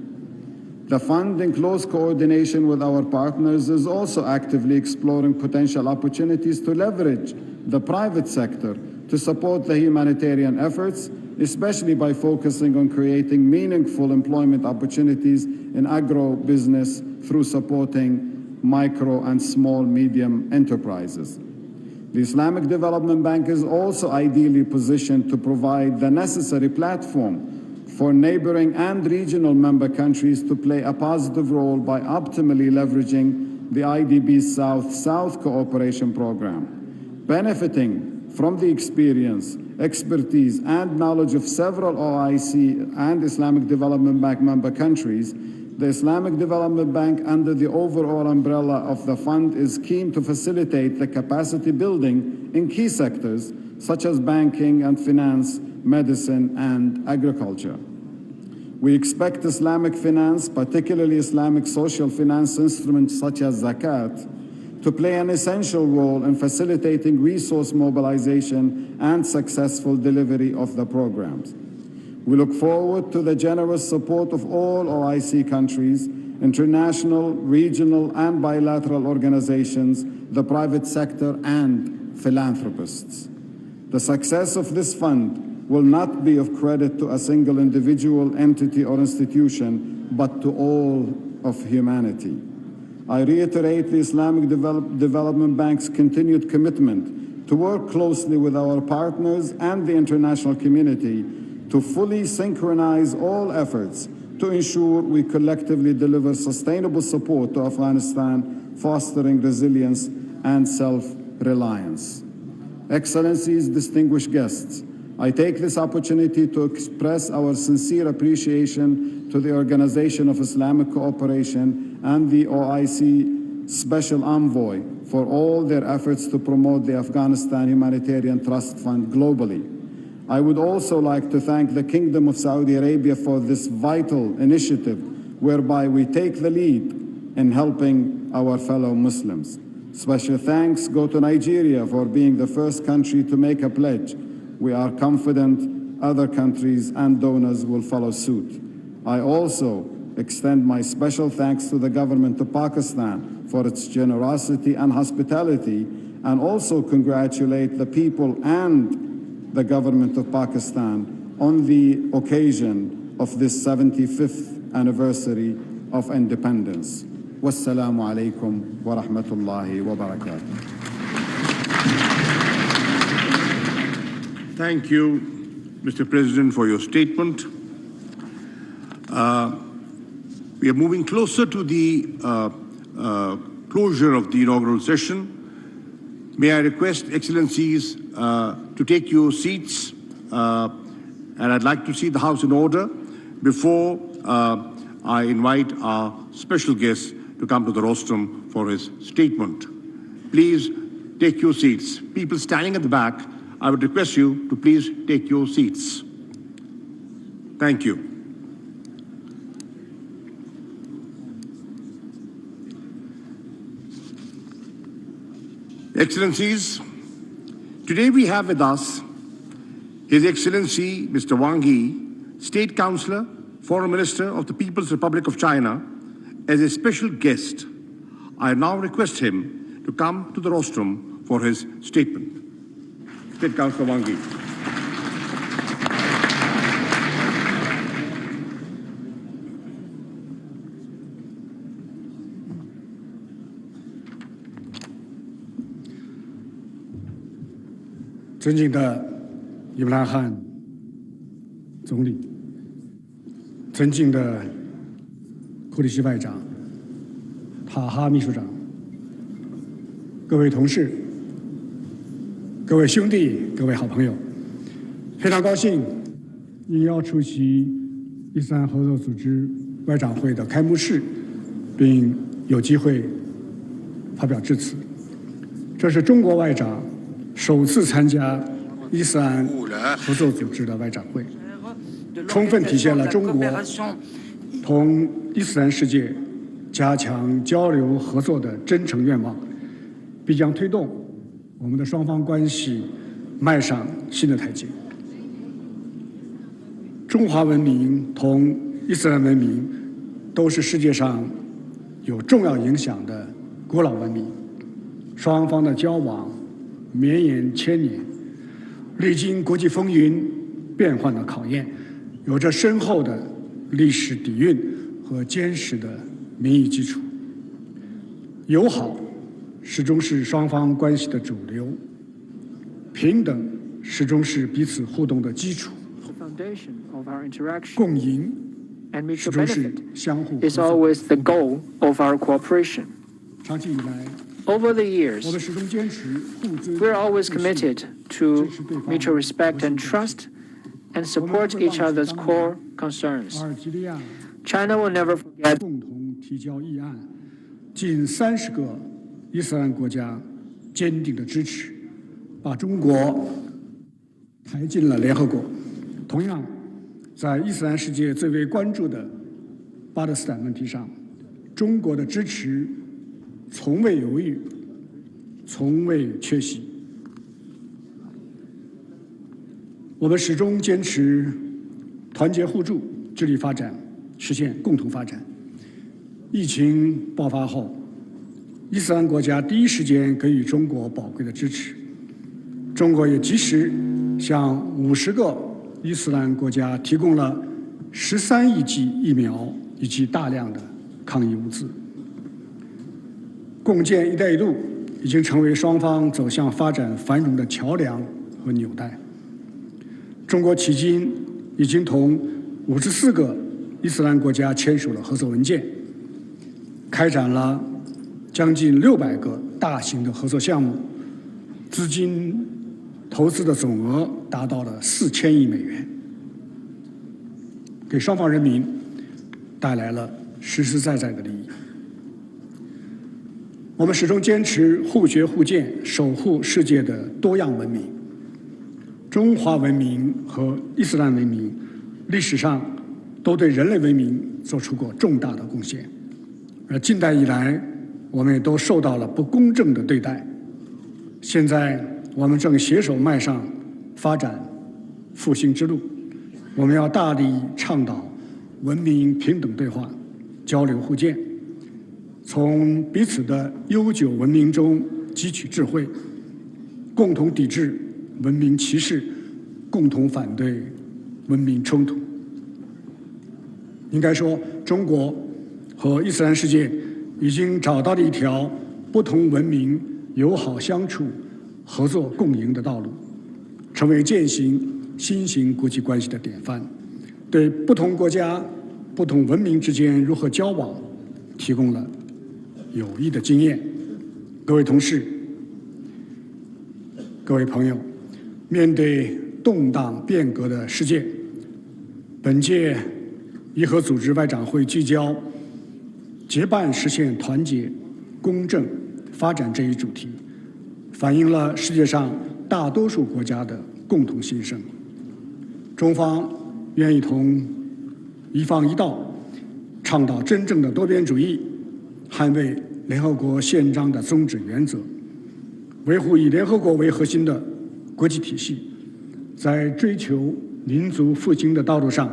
The fund, in close coordination with our partners, is also actively exploring potential opportunities to leverage the private sector to support the humanitarian efforts, especially by focusing on creating meaningful employment opportunities in agro-business through supporting micro and small-medium enterprises. The Islamic Development Bank is also ideally positioned to provide the necessary platform for neighboring and regional member countries to play a positive role by optimally leveraging the IDB's South-South cooperation program. Benefiting from the experience, expertise, and knowledge of several OIC and Islamic Development Bank member countries, the Islamic Development Bank, under the overall umbrella of the fund, is keen to facilitate the capacity building in key sectors such as banking and finance, medicine, and agriculture. We expect Islamic finance, particularly Islamic social finance instruments such as zakat, to play an essential role in facilitating resource mobilization and successful delivery of the programs. We look forward to the generous support of all OIC countries, international, regional, and bilateral organizations, the private sector, and philanthropists. The success of this fund will not be of credit to a single individual, entity, or institution, but to all of humanity. I reiterate the Islamic Development Bank's continued commitment to work closely with our partners and the international community to fully synchronize all efforts to ensure we collectively deliver sustainable support to Afghanistan, fostering resilience and self-reliance. Excellencies, distinguished guests, I take this opportunity to express our sincere appreciation to the Organization of Islamic Cooperation and the OIC Special Envoy for all their efforts to promote the Afghanistan Humanitarian Trust Fund globally. I would also like to thank the Kingdom of Saudi Arabia for this vital initiative whereby we take the lead in helping our fellow Muslims. Special thanks go to Nigeria for being the first country to make a pledge. We are confident other countries and donors will follow suit. I also extend my special thanks to the government of Pakistan for its generosity and hospitality, and also congratulate the people and the government of Pakistan on the occasion of this 75th anniversary of independence. Wassalamu alaikum wa rahmatullahi wa barakatuh. Thank you, Mr. President, for your statement. We are moving closer to the closure of the inaugural session. May I request Excellencies to take your seats, and I'd like to see the House in order before I invite our special guest to come to the rostrum for his statement. Please take your seats. People standing at the back, I would request you to please take your seats. Thank you. Excellencies, today we have with us His Excellency Mr. Wang Yi, State Councillor, Foreign Minister of the People's Republic of China, as a special guest. I now request him to come to the rostrum for his statement. State Councillor Wang Yi.尊敬的伊姆兰汗总理，尊敬的库里希外长、塔哈秘书长，各位同事、各位兄弟、各位好朋友，非常高兴应邀出席第三合作组织外长会的开幕式，并有机会发表致辞。这是中国外长首次参加伊斯兰合作组织的外长会，充分体现了中国同伊斯兰世界加强交流合作的真诚愿望，必将推动我们的双方关系迈上新的台阶。中华文明同伊斯兰文明都是世界上有重要影响的古老文明，双方的交往绵延千年，历经国际风云变幻的考验，有着深厚的历史底蕴和坚实的民意基础。友好始终是双方关系的主流，平等始终是彼此互动的基础，共赢 and mutual benefit is always the goal of our cooperation. Over the years, we're always committed to mutual respect and trust and support each other's core concerns. China will never forget. 共同提交议案，近30个伊斯兰国家坚定的支持，把中国抬进了联合国。同样，在伊斯兰世界最为关注的巴勒斯坦问题上，中国的支持从未犹豫，从未缺席。我们始终坚持团结互助，致力发展，实现共同发展。疫情爆发后，伊斯兰国家第一时间给予中国宝贵的支持，中国也及时向50个伊斯兰国家提供了13亿剂疫苗以及大量的抗疫物资。共建“一带一路”已经成为双方走向发展繁荣的桥梁和纽带。中国迄今已经同54个伊斯兰国家签署了合作文件，开展了将近600个大型的合作项目，资金投资的总额达到了4000亿美元，给双方人民带来了实实在在的利益。我们始终坚持互学互鉴，守护世界的多样文明。中华文明和伊斯兰文明历史上都对人类文明做出过重大的贡献，而近代以来，我们也都受到了不公正的对待。现在，我们正携手迈上发展复兴之路。我们要大力倡导文明平等对话、交流互鉴，从彼此的悠久文明中汲取智慧，共同抵制文明歧视，共同反对文明冲突。应该说，中国和伊斯兰世界已经找到了一条不同文明友好相处、合作共赢的道路，成为践行新型国际关系的典范，对不同国家、不同文明之间如何交往提供了有益的经验。各位同事、各位朋友，面对动荡变革的世界，本届伊核组织外长会聚焦结伴实现团结、公正、发展这一主题，反映了世界上大多数国家的共同心声。中方愿意同一方一道，倡导真正的多边主义，捍卫联合国宪章的宗旨原则，维护以联合国为核心的国际体系，在追求民族复兴的道路上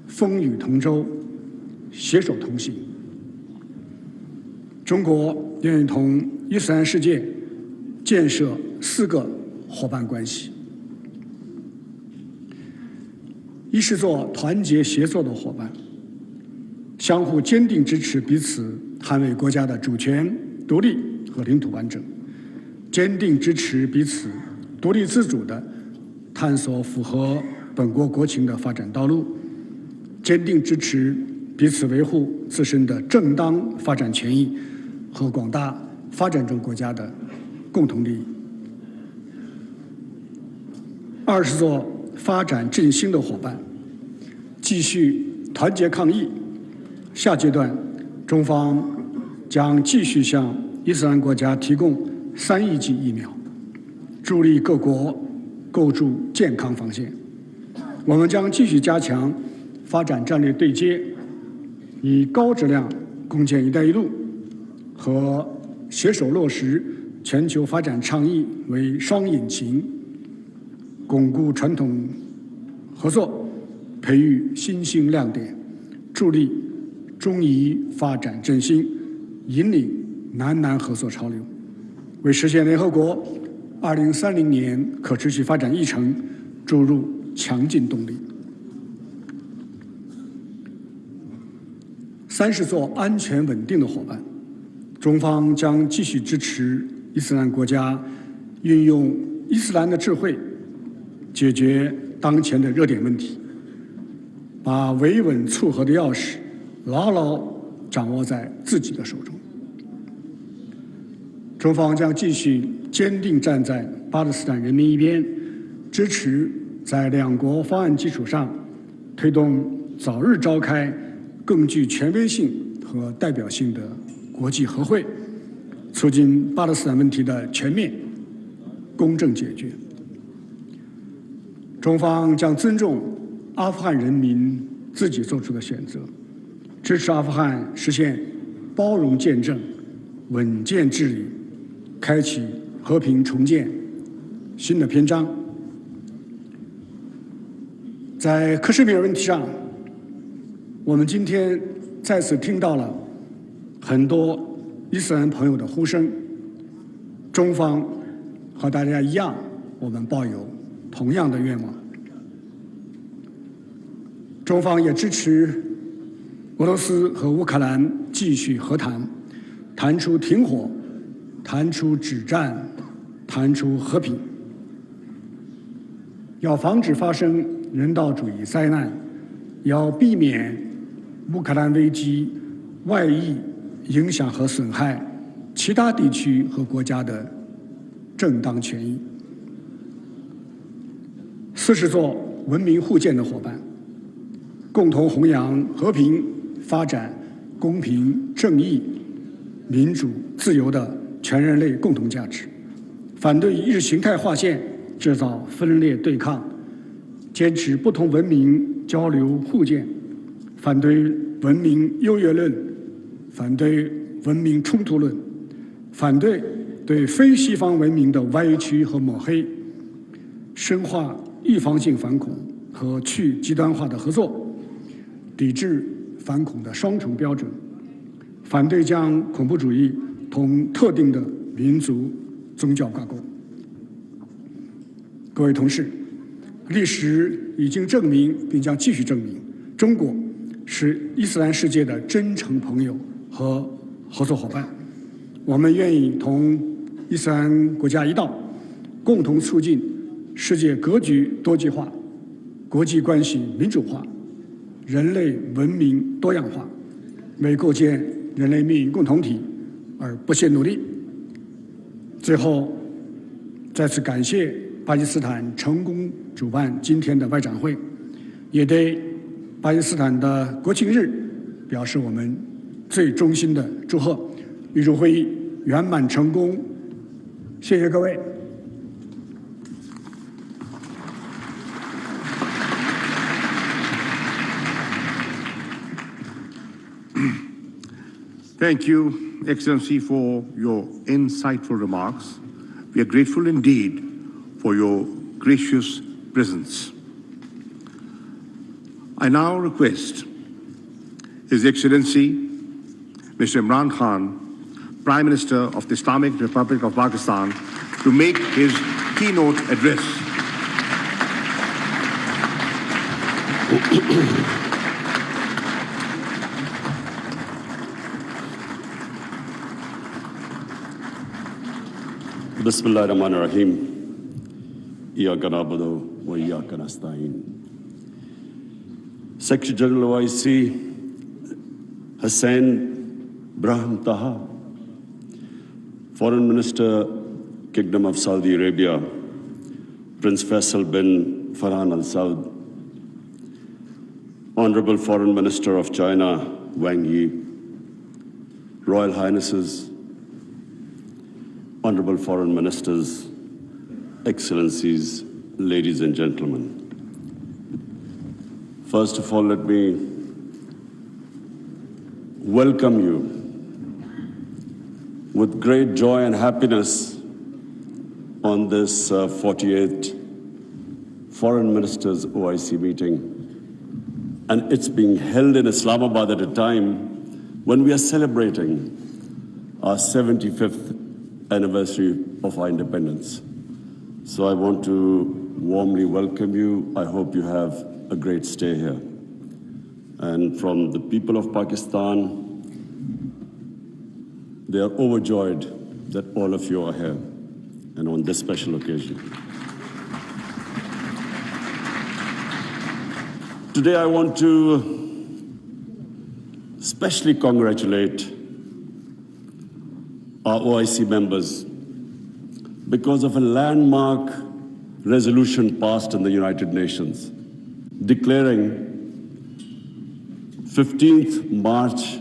风雨同舟，携手同行。中国愿意同伊斯兰世界建设4个伙伴关系：一是做团结协作的伙伴，相互坚定支持彼此捍卫国家的主权、独立和领土完整，坚定支持彼此独立自主地探索符合本国国情的发展道路，坚定支持彼此维护自身的正当发展权益和广大发展中国家的共同利益。二是做发展振兴的伙伴，继续团结抗疫。下阶段，中方将继续向伊斯兰国家提供3亿剂疫苗，助力各国构筑健康防线。我们将继续加强发展战略对接，以高质量共建“一带一路”和携手落实全球发展倡议为双引擎，巩固传统合作，培育新兴亮点，助力中伊发展振兴，引领南南合作潮流，为实现联合国2030年可持续发展议程注入强劲动力。30座安全稳定的伙伴，中方将继续支持伊斯兰国家运用伊斯兰的智慧，解决当前的热点问题，把维稳促和的钥匙牢牢掌握在自己的手中。中方将继续坚定站在巴勒斯坦人民一边，支持在两国方案基础上推动早日召开更具权威性和代表性的国际和会，促进巴勒斯坦问题的全面公正解决。中方将尊重阿富汗人民自己做出的选择，支持阿富汗实现包容建政、稳健治理，开启和平重建新的篇章。在克什米尔问题上，我们今天再次听到了很多伊斯兰朋友的呼声。中方和大家一样，我们抱有同样的愿望。中方也支持俄罗斯和乌克兰继续和谈，谈出停火，谈出止战，谈出和平。要防止发生人道主义灾难，要避免乌克兰危机外溢影响和损害其他地区和国家的正当权益。40座文明互鉴的伙伴，共同弘扬和平、发展、公平、正义、民主、自由的全人类共同价值，反对意识形态划线，制造分裂对抗，坚持不同文明交流互鉴，反对文明优越论，反对文明冲突论，反对对非西方文明的歪曲和抹黑，深化预防性反恐和去极端化的合作，抵制反恐的双重标准，反对将恐怖主义同特定的民族宗教挂钩。各位同事，历史已经证明并将继续证明，中国是伊斯兰世界的真诚朋友和合作伙伴。我们愿意同伊斯兰国家一道，共同促进世界格局多极化、国际关系民主化、人类文明多样化，为构建人类命运共同体而不懈努力。最后，再次感谢巴基斯坦成功主办今天的外长会，也对巴基斯坦的国庆日表示我们最衷心的祝贺。预祝会议圆满成功，谢谢各位。Thank you, Excellency, for your insightful remarks. We are grateful indeed for your gracious presence. I now request His Excellency Mr. Imran Khan, Prime Minister of the Islamic Republic of Pakistan, to make his keynote address. Bismillah ar-Rahman ar-Rahim. Iyaka na'budu wa iyaka nasta'in. Secretary General OIC Hussain Brahim Taha, Foreign Minister, Kingdom of Saudi Arabia, Prince Faisal bin Farhan Al Saud, Honorable Foreign Minister of China, Wang Yi, Royal Highnesses, Honorable Foreign Ministers, Excellencies, ladies and gentlemen. First of all, let me welcome you with great joy and happiness on this 48th Foreign Ministers OIC meeting And it's being held in Islamabad at a time when we are celebrating our 75th anniversary of our independence. So I want to warmly welcome you. I hope you have a great stay here. And from the people of Pakistan, they are overjoyed that all of you are here and on this special occasion. Today I want to especially congratulate our OIC members because of a landmark resolution passed in the United Nations declaring 15th March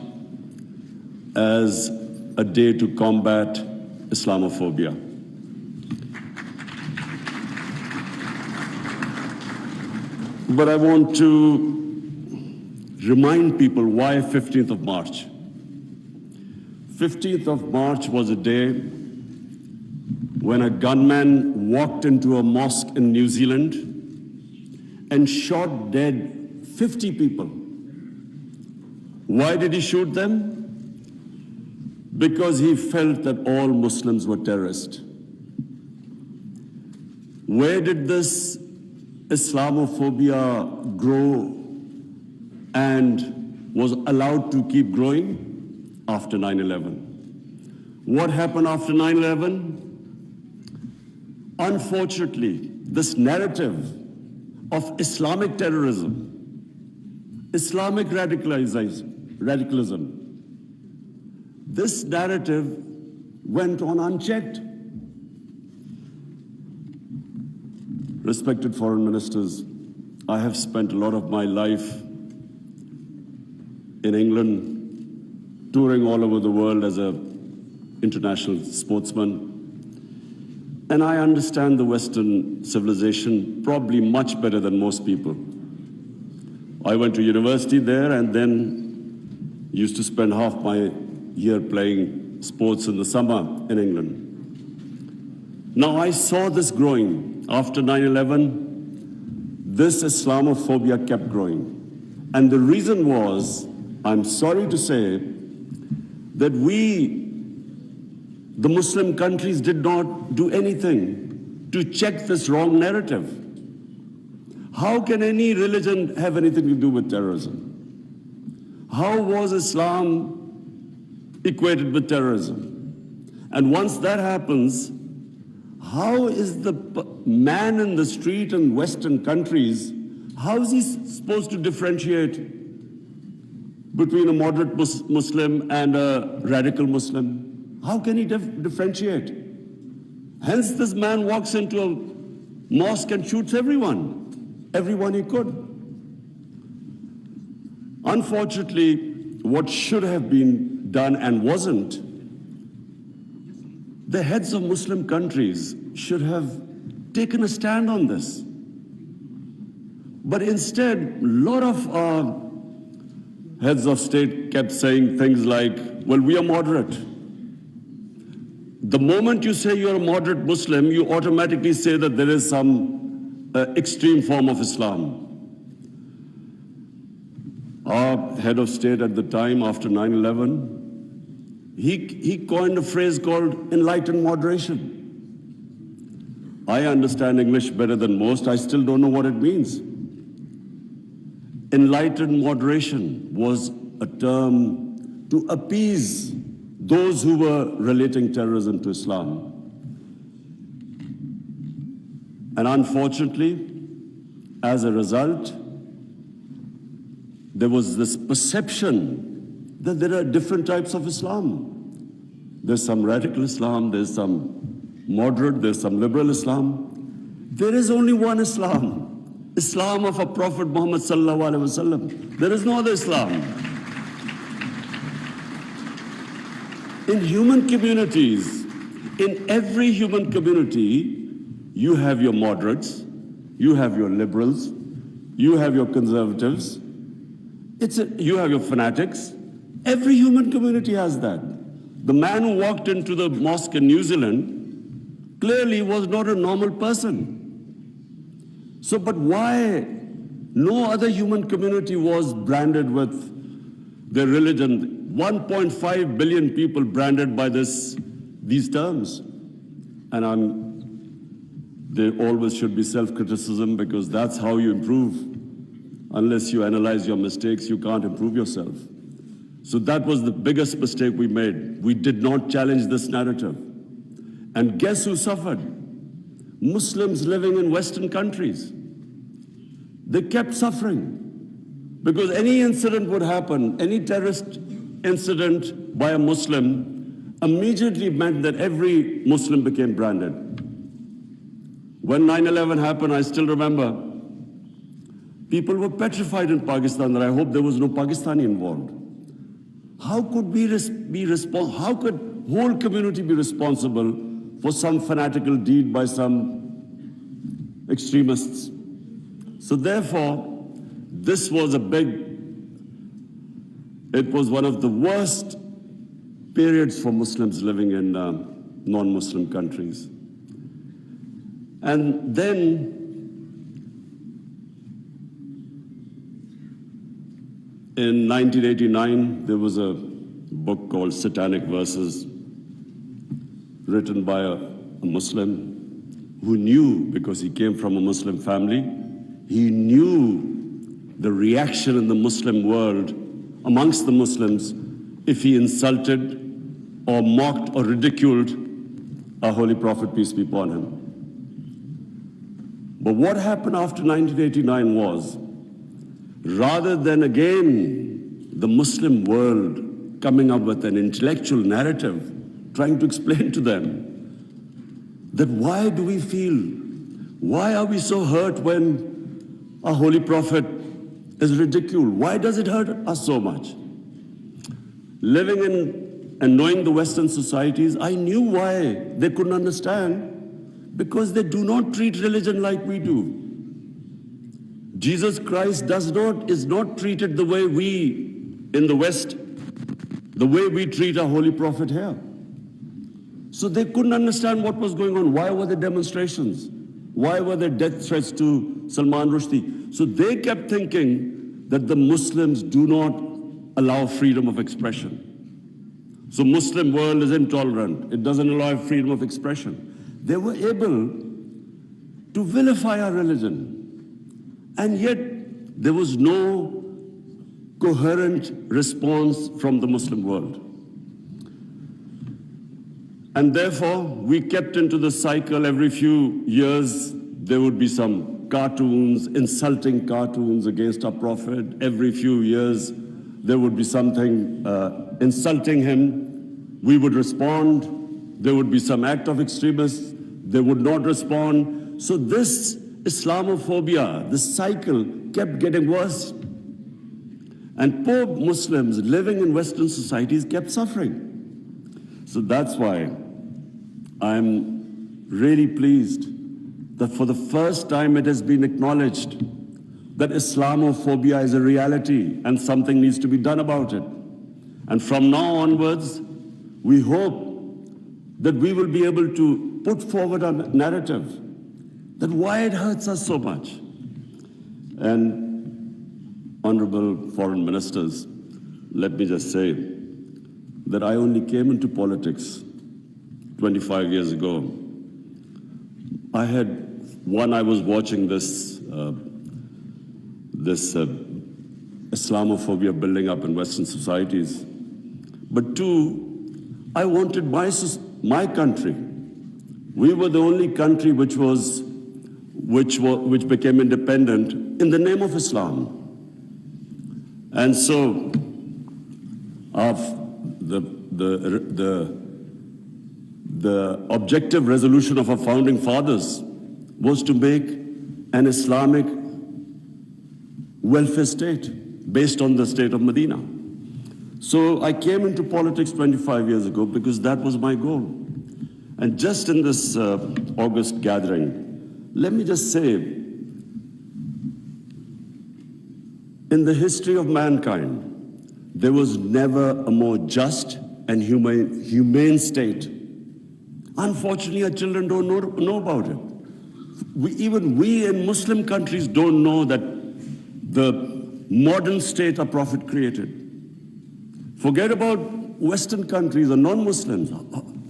as a day to combat Islamophobia. But I want to remind people why 15th of March. 15th of March was a day when a gunman walked into a mosque in New Zealand and shot dead 50 people. Why did he shoot them? Because he felt that all Muslims were terrorists. Where did this Islamophobia grow and was allowed to keep growing? After 9/11. What happened after 9/11? Unfortunately, this narrative of Islamic terrorism, Islamic radicalism, this narrative went on unchecked. Respected foreign ministers, I have spent a lot of my life in England, touring all over the world as an international sportsman. And I understand the Western civilization probably much better than most people. I went to university there and then used to spend half my year playing sports in the summer in England. Now I saw this growing. After 9/11, this Islamophobia kept growing. And the reason was, I'm sorry to say, that we, the Muslim countries, did not do anything to check this wrong narrative. How can any religion have anything to do with terrorism? How was Islam equated with terrorism? And once that happens, how is the man in the street in Western countries, how is he supposed to differentiate between a moderate Muslim and a radical Muslim? How can he differentiate? Hence, this man walks into a mosque and shoots everyone he could. Unfortunately, what should have been done and wasn't, the heads of Muslim countries should have taken a stand on this. But instead, a lot of our heads of state kept saying things like, well, we are moderate. The moment you say you're a moderate Muslim, you automatically say that there is some extreme form of Islam. Our head of state at the time, after 9/11, he coined a phrase called enlightened moderation. I understand English better than most. I still don't know what it means. Enlightened moderation was a term to appease those who were relating terrorism to Islam. And unfortunately, as a result, there was this perception that there are different types of Islam. There's some radical Islam, there's some moderate, there's some liberal Islam. There is only one Islam, Islam of our Prophet Muhammad sallallahu alaihi wasallam. There is no other Islam. In human communities, in every human community, you have your moderates, you have your liberals, you have your conservatives, you have your fanatics. Every human community has that. The man who walked into the mosque in New Zealand clearly was not a normal person. So, but why No other human community was branded with their religion. 1.5 billion people branded by these terms. And there always should be self-criticism, because that's how you improve. Unless you analyze your mistakes, you can't improve yourself. So that was the biggest mistake we made. We did not challenge this narrative. And guess who suffered? Muslims living in Western countries. They kept suffering. Because any incident would happen, any terrorist incident by a Muslim immediately meant that every Muslim became branded. When 9/11 happened, I still remember, people were petrified in Pakistan that I hope there was no Pakistani involved. How could how could whole community be responsible for some fanatical deed by some extremists? So therefore, this was it was one of the worst periods for Muslims living in non-Muslim countries. And then in 1989, there was a book called Satanic Verses, written by a Muslim who knew, because he came from a Muslim family, he knew the reaction in the Muslim world, amongst the Muslims, if he insulted or mocked or ridiculed our Holy Prophet, peace be upon him. But what happened after 1989 was, rather than again the Muslim world coming up with an intellectual narrative, trying to explain to them that why do we feel, why are we so hurt when our Holy Prophet is ridiculed? Why does it hurt us so much? Living in and knowing the Western societies, I knew why they couldn't understand, because they do not treat religion like we do. Jesus Christ is not treated the way we in the West, the way we treat our Holy Prophet here. So they couldn't understand what was going on. Why were there demonstrations? Why were there death threats to Salman Rushdie? So they kept thinking that the Muslims do not allow freedom of expression. So Muslim world is intolerant. It doesn't allow freedom of expression. They were able to vilify our religion. And yet there was no coherent response from the Muslim world. And therefore, we kept into the cycle. Every few years, there would be some cartoons, insulting cartoons against our Prophet. Every few years, there would be something insulting him. We would respond. There would be some act of extremists. They would not respond. So this Islamophobia, this cycle kept getting worse. And poor Muslims living in Western societies kept suffering. So that's why I'm really pleased that for the first time it has been acknowledged that Islamophobia is a reality and something needs to be done about it. And from now onwards, we hope that we will be able to put forward a narrative that why it hurts us so much. And honorable foreign ministers, let me just say that I only came into politics 25 years ago. I was watching this Islamophobia building up in Western societies. But two, I wanted my country. We were the only country which became independent in the name of Islam. And so, the objective resolution of our founding fathers was to make an Islamic welfare state based on the state of Medina. So I came into politics 25 years ago because that was my goal. And just in this August gathering, let me just say, in the history of mankind, there was never a more just and humane state. Unfortunately, our children don't know about it. Even we in Muslim countries don't know that the modern state our Prophet created. Forget about Western countries or non-Muslims.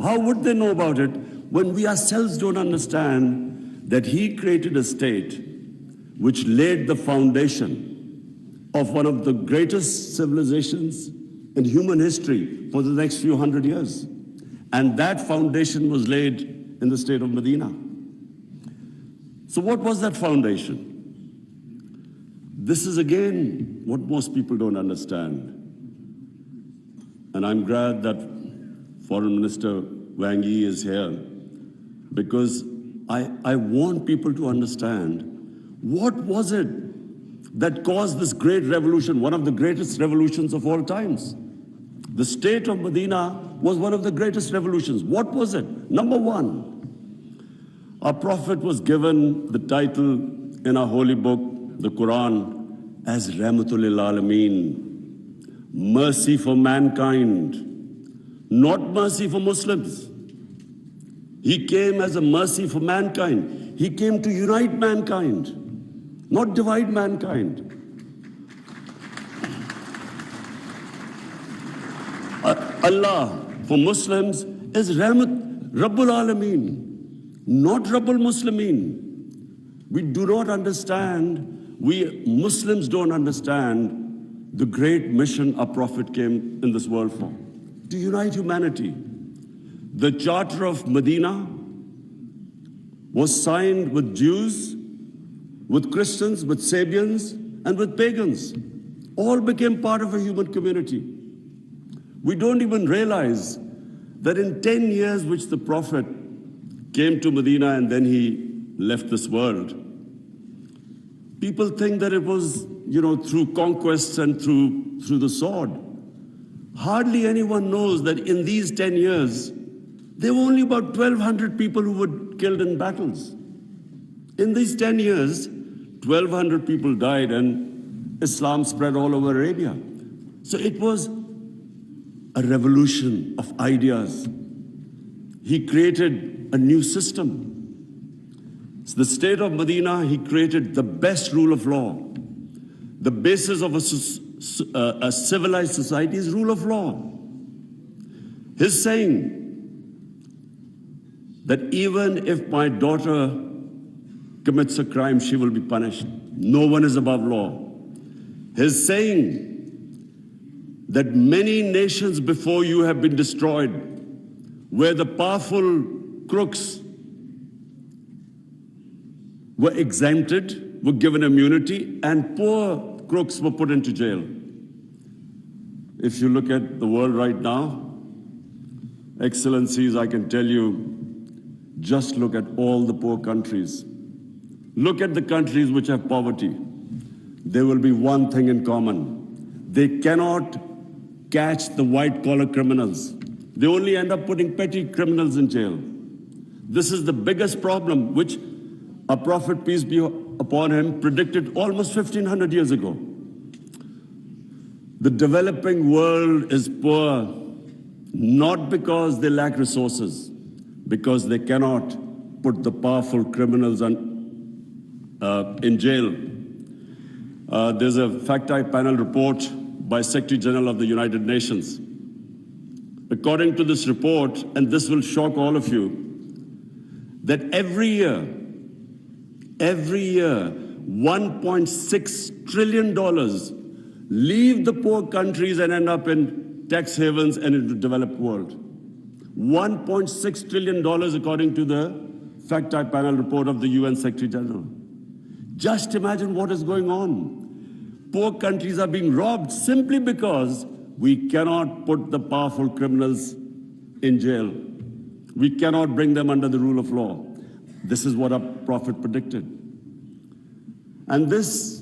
How would they know about it when we ourselves don't understand that he created a state which laid the foundation of one of the greatest civilizations in human history for the next few hundred years. And that foundation was laid in the state of Medina. So what was that foundation? This is again what most people don't understand. And I'm glad that Foreign Minister Wang Yi is here, because I want people to understand what was it that caused this great revolution, one of the greatest revolutions of all times. The state of Medina was one of the greatest revolutions. What was it? Number one, our Prophet was given the title in our holy book, the Quran, as Rahmatul lil Alameen, mercy for mankind, not mercy for Muslims. He came as a mercy for mankind. He came to unite mankind, not divide mankind. Allah for Muslims is Rahmat, Rabbul Alameen, not Rabbul Muslimeen. We do not understand, we Muslims don't understand the great mission our Prophet came in this world for, to unite humanity. The Charter of Medina was signed with Jews, with Christians, with Sabians, and with pagans. All became part of a human community. We don't even realize that in 10 years which the Prophet came to Medina and then he left this world, people think that it was, through conquests and through the sword. Hardly anyone knows that in these 10 years, there were only about 1,200 people who were killed in battles. In these 10 years, 1,200 people died and Islam spread all over Arabia. So it was a revolution of ideas. He created a new system. So the state of Medina, he created the best rule of law. The basis of a civilized society is rule of law. His saying that even if my daughter commits a crime, she will be punished. No one is above law. His saying that many nations before you have been destroyed, where the powerful crooks were exempted, were given immunity, and poor crooks were put into jail. If you look at the world right now, Excellencies, I can tell you, just look at all the poor countries. Look at the countries which have poverty. There will be one thing in common. They cannot catch the white-collar criminals. They only end up putting petty criminals in jail. This is the biggest problem which our Prophet, peace be upon him, predicted almost 1,500 years ago. The developing world is poor, not because they lack resources, because they cannot put the powerful criminals in jail. There's a fact-eye panel report by Secretary General of the United Nations. According to this report, and this will shock all of you, that every year, $1.6 trillion leave the poor countries and end up in tax havens and in the developed world. $1.6 trillion according to the fact-eye panel report of the UN Secretary General. Just imagine what is going on. Poor countries are being robbed simply because we cannot put the powerful criminals in jail. We cannot bring them under the rule of law. This is what our Prophet predicted. And this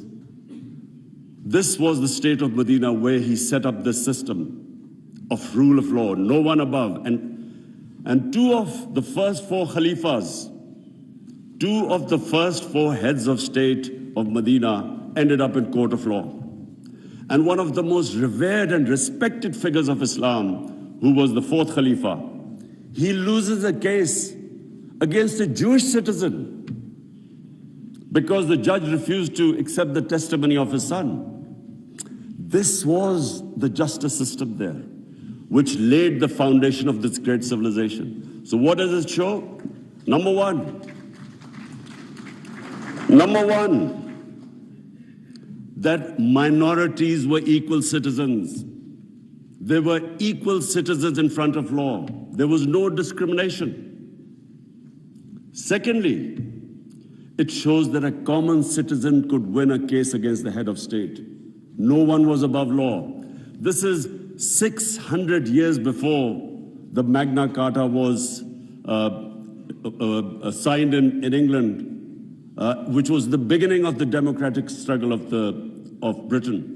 was the state of Medina where he set up this system of rule of law, no one above. And two of the first four Khalifas, two of the first four heads of state of Medina ended up in court of law. And one of the most revered and respected figures of Islam, who was the fourth Khalifa, he loses a case against a Jewish citizen. because the judge refused to accept the testimony of his son. This was the justice system there, which laid the foundation of this great civilization. So what does it show? Number one, that minorities were equal citizens. They were equal citizens in front of law. There was no discrimination. Secondly, it shows that a common citizen could win a case against the head of state. No one was above law. This is 600 years before the Magna Carta was signed in England, which was the beginning of the democratic struggle of Britain.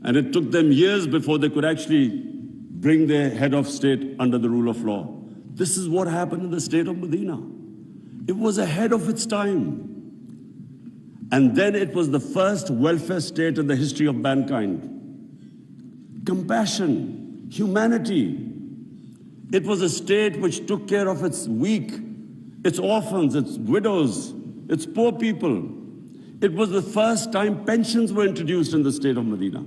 And it took them years before they could actually bring their head of state under the rule of law. This is what happened in the state of Medina. It was ahead of its time. And then it was the first welfare state in the history of mankind. Compassion, humanity. It was a state which took care of its weak, its orphans, its widows, its poor people. It was the first time pensions were introduced in the state of Medina.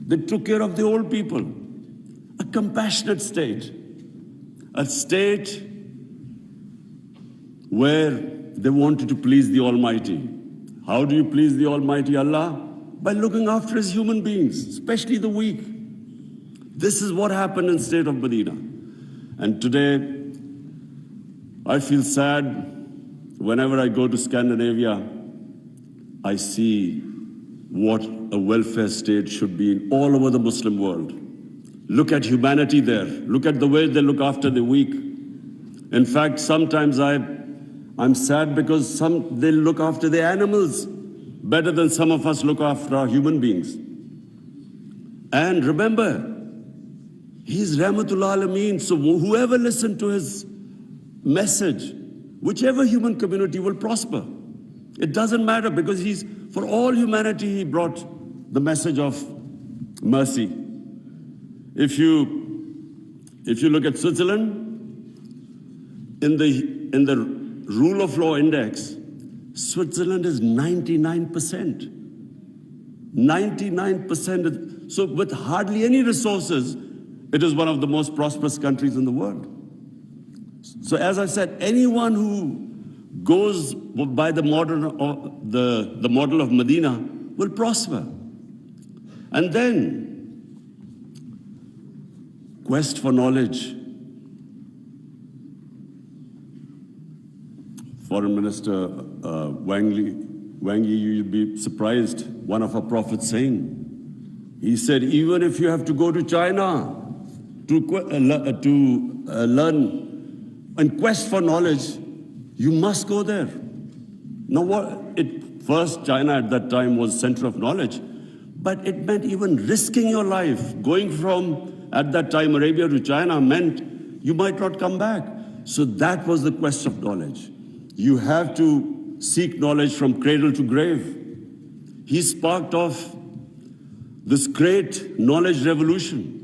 They took care of the old people. A compassionate state. A state where they wanted to please the Almighty. How do you please the Almighty Allah? By looking after His human beings, especially the weak. This is what happened in the state of Medina. And today, I feel sad whenever I go to Scandinavia. I see what a welfare state should be in all over the Muslim world. Look at humanity there. Look at the way they look after the weak. In fact, sometimes I'm sad because they look after the animals better than some of us look after our human beings. And remember, He's Rahmatul Alameen, so whoever listened to His message, whichever human community will prosper. It doesn't matter because for all humanity, He brought the message of mercy. If you look at Switzerland, in the rule of law index, Switzerland is 99%. 99%. So with hardly any resources, it is one of the most prosperous countries in the world. So as I said, anyone who goes by the model of Medina will prosper. And then, quest for knowledge. Foreign Minister Wang Yi, you'd be surprised, one of our prophets saying, he said, even if you have to go to China to learn and quest for knowledge, you must go there. Now, first, China at that time was center of knowledge, but it meant even risking your life. Going from, at that time, Arabia to China meant you might not come back. So that was the quest of knowledge. You have to seek knowledge from cradle to grave. He sparked off this great knowledge revolution.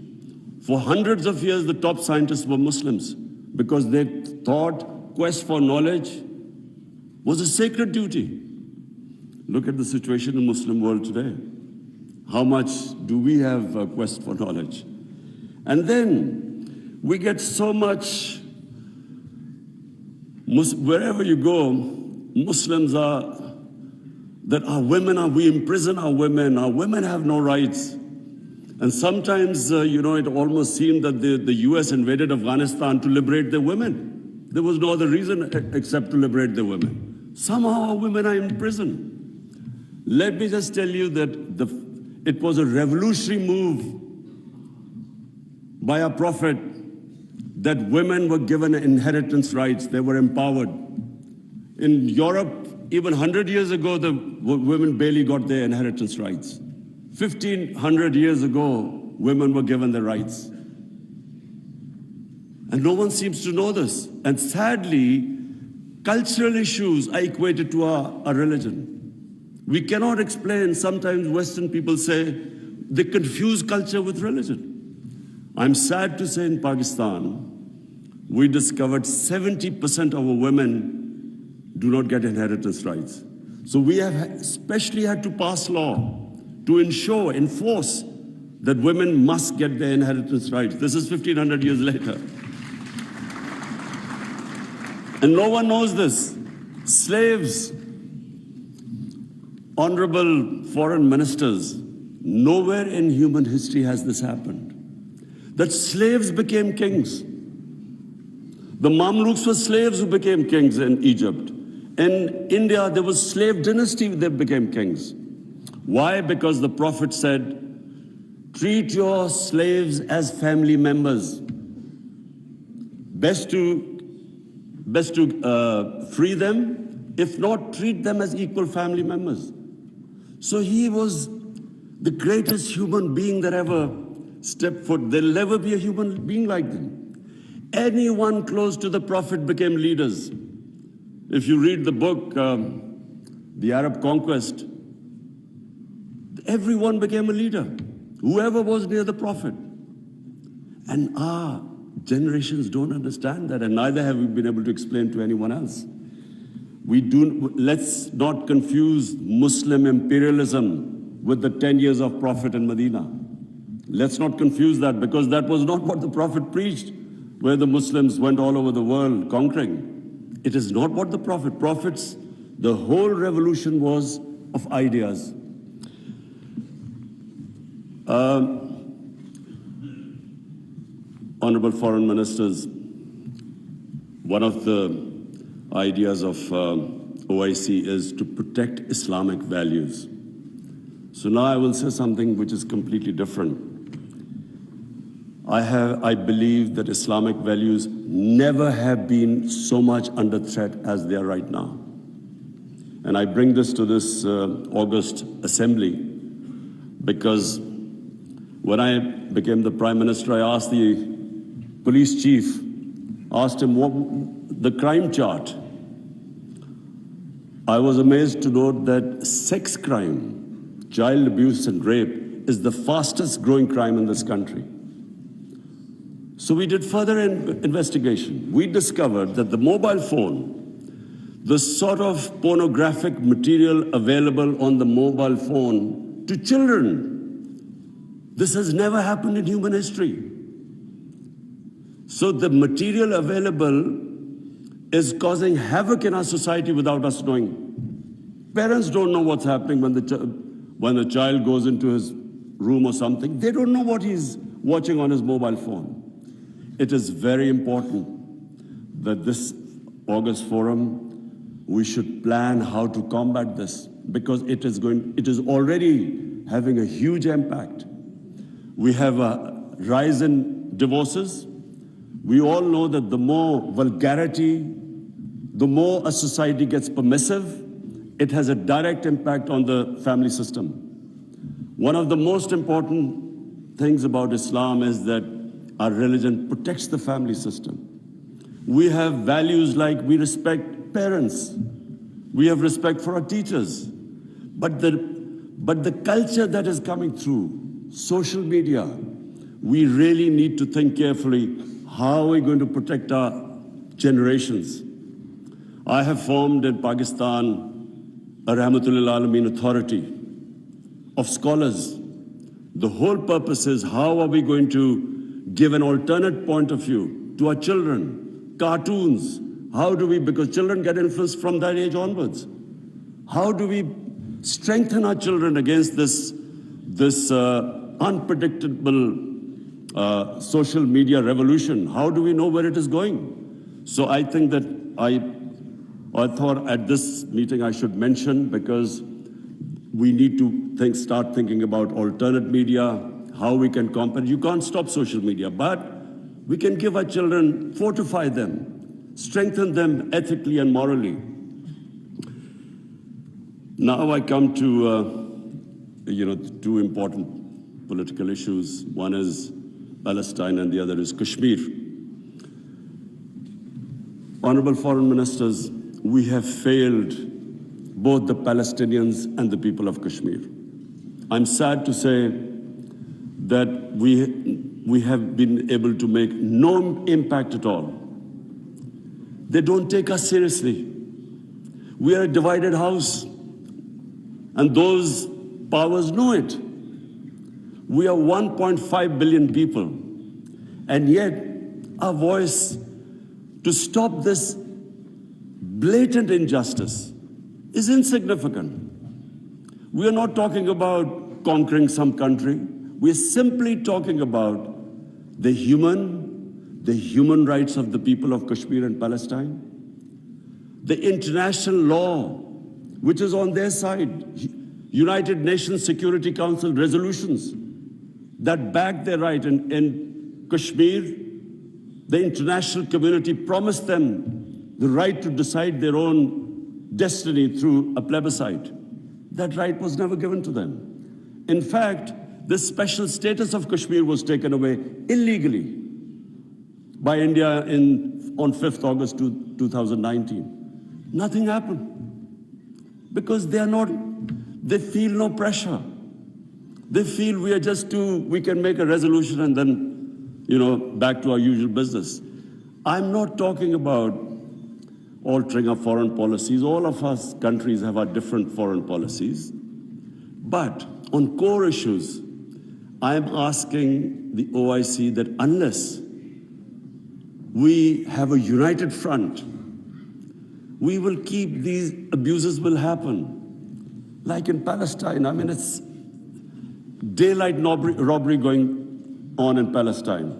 For hundreds of years, the top scientists were Muslims because they thought quest for knowledge was a sacred duty. Look at the situation in the Muslim world today. How much do we have a quest for knowledge? And then we get so much, wherever you go, Muslims we imprison our women have no rights. And sometimes, it almost seemed that the US invaded Afghanistan to liberate their women. There was no other reason except to liberate the women. Somehow our women are in prison. Let me just tell you that it was a revolutionary move by our Prophet that women were given inheritance rights. They were empowered. In Europe, even 100 years ago, the women barely got their inheritance rights. 1,500 years ago, women were given their rights. And no one seems to know this. And sadly, cultural issues are equated to our religion. We cannot explain, sometimes Western people say, they confuse culture with religion. I'm sad to say in Pakistan, we discovered 70% of our women do not get inheritance rights. So we have especially had to pass law to enforce that women must get their inheritance rights. This is 1,500 years later. And no one knows this. Slaves, honorable foreign ministers, nowhere in human history has this happened. That slaves became kings. The Mamluks were slaves who became kings in Egypt. In India, there was slave dynasty that became kings. Why? Because the Prophet said, treat your slaves as family members. Best to free them, if not, treat them as equal family members. So he was the greatest human being that ever stepped foot. There'll never be a human being like them. Anyone close to the Prophet became leaders. If you read the book, The Arab Conquest, everyone became a leader, whoever was near the Prophet. And our generations don't understand that, and neither have we been able to explain to anyone else. Let's not confuse Muslim imperialism with the 10 years of Prophet in Medina. Let's not confuse that, because that was not what the Prophet preached, where the Muslims went all over the world conquering. It is not what the Prophet's, the whole revolution was of ideas. Honorable foreign ministers, one of the ideas of OIC is to protect Islamic values. So now I will say something which is completely different. I believe that Islamic values never have been so much under threat as they are right now. And I bring this to this August assembly because when I became the Prime Minister, I asked the police chief, asked him what the crime chart. I was amazed to note that sex crime, child abuse and rape is the fastest growing crime in this country. So we did further investigation. We discovered that the mobile phone, the sort of pornographic material available on the mobile phone to children, this has never happened in human history. So the material available is causing havoc in our society without us knowing. Parents don't know what's happening when the child goes into his room or something. They don't know what he's watching on his mobile phone. It is very important that this August forum, we should plan how to combat this, because it is already having a huge impact. We have a rise in divorces. We all know that the more vulgarity, the more a society gets permissive, it has a direct impact on the family system. One of the most important things about Islam is that our religion protects the family system. We have values like we respect parents. We have respect for our teachers. But the culture that is coming through, social media, we really need to think carefully, how are we going to protect our generations? I have formed in Pakistan a Rahmatul Alameen authority of scholars. The whole purpose is, how are we going to give an alternate point of view to our children? Cartoons, how do we, because children get influenced from that age onwards. How do we strengthen our children against this unpredictable social media revolution? How do we know where it is going? So I think that I thought at this meeting I should mention, because we need to start thinking about alternate media, how we can combat. You can't stop social media, but we can give our children, fortify them, strengthen them ethically and morally. Now I come to two important political issues. One is Palestine and the other is Kashmir. Honorable foreign ministers, we have failed both the Palestinians and the people of Kashmir. I'm sad to say that we have been able to make no impact at all. They don't take us seriously. We are a divided house. And those powers know it. We are 1.5 billion people, and yet our voice to stop this blatant injustice is insignificant. We are not talking about conquering some country. We're simply talking about the human rights of the people of Kashmir and Palestine, the international law, which is on their side, United Nations Security Council resolutions that back their right. In Kashmir, the international community promised them the right to decide their own destiny through a plebiscite. That right was never given to them. In fact, the special status of Kashmir was taken away illegally by India on 5th August 2019. Nothing happened because they feel no pressure. They feel we can make a resolution and then, back to our usual business. I'm not talking about altering our foreign policies. All of us countries have our different foreign policies. But on core issues, I'm asking the OIC that unless we have a united front, we will keep these abuses will happen. Like in Palestine, it's daylight robbery going on in Palestine.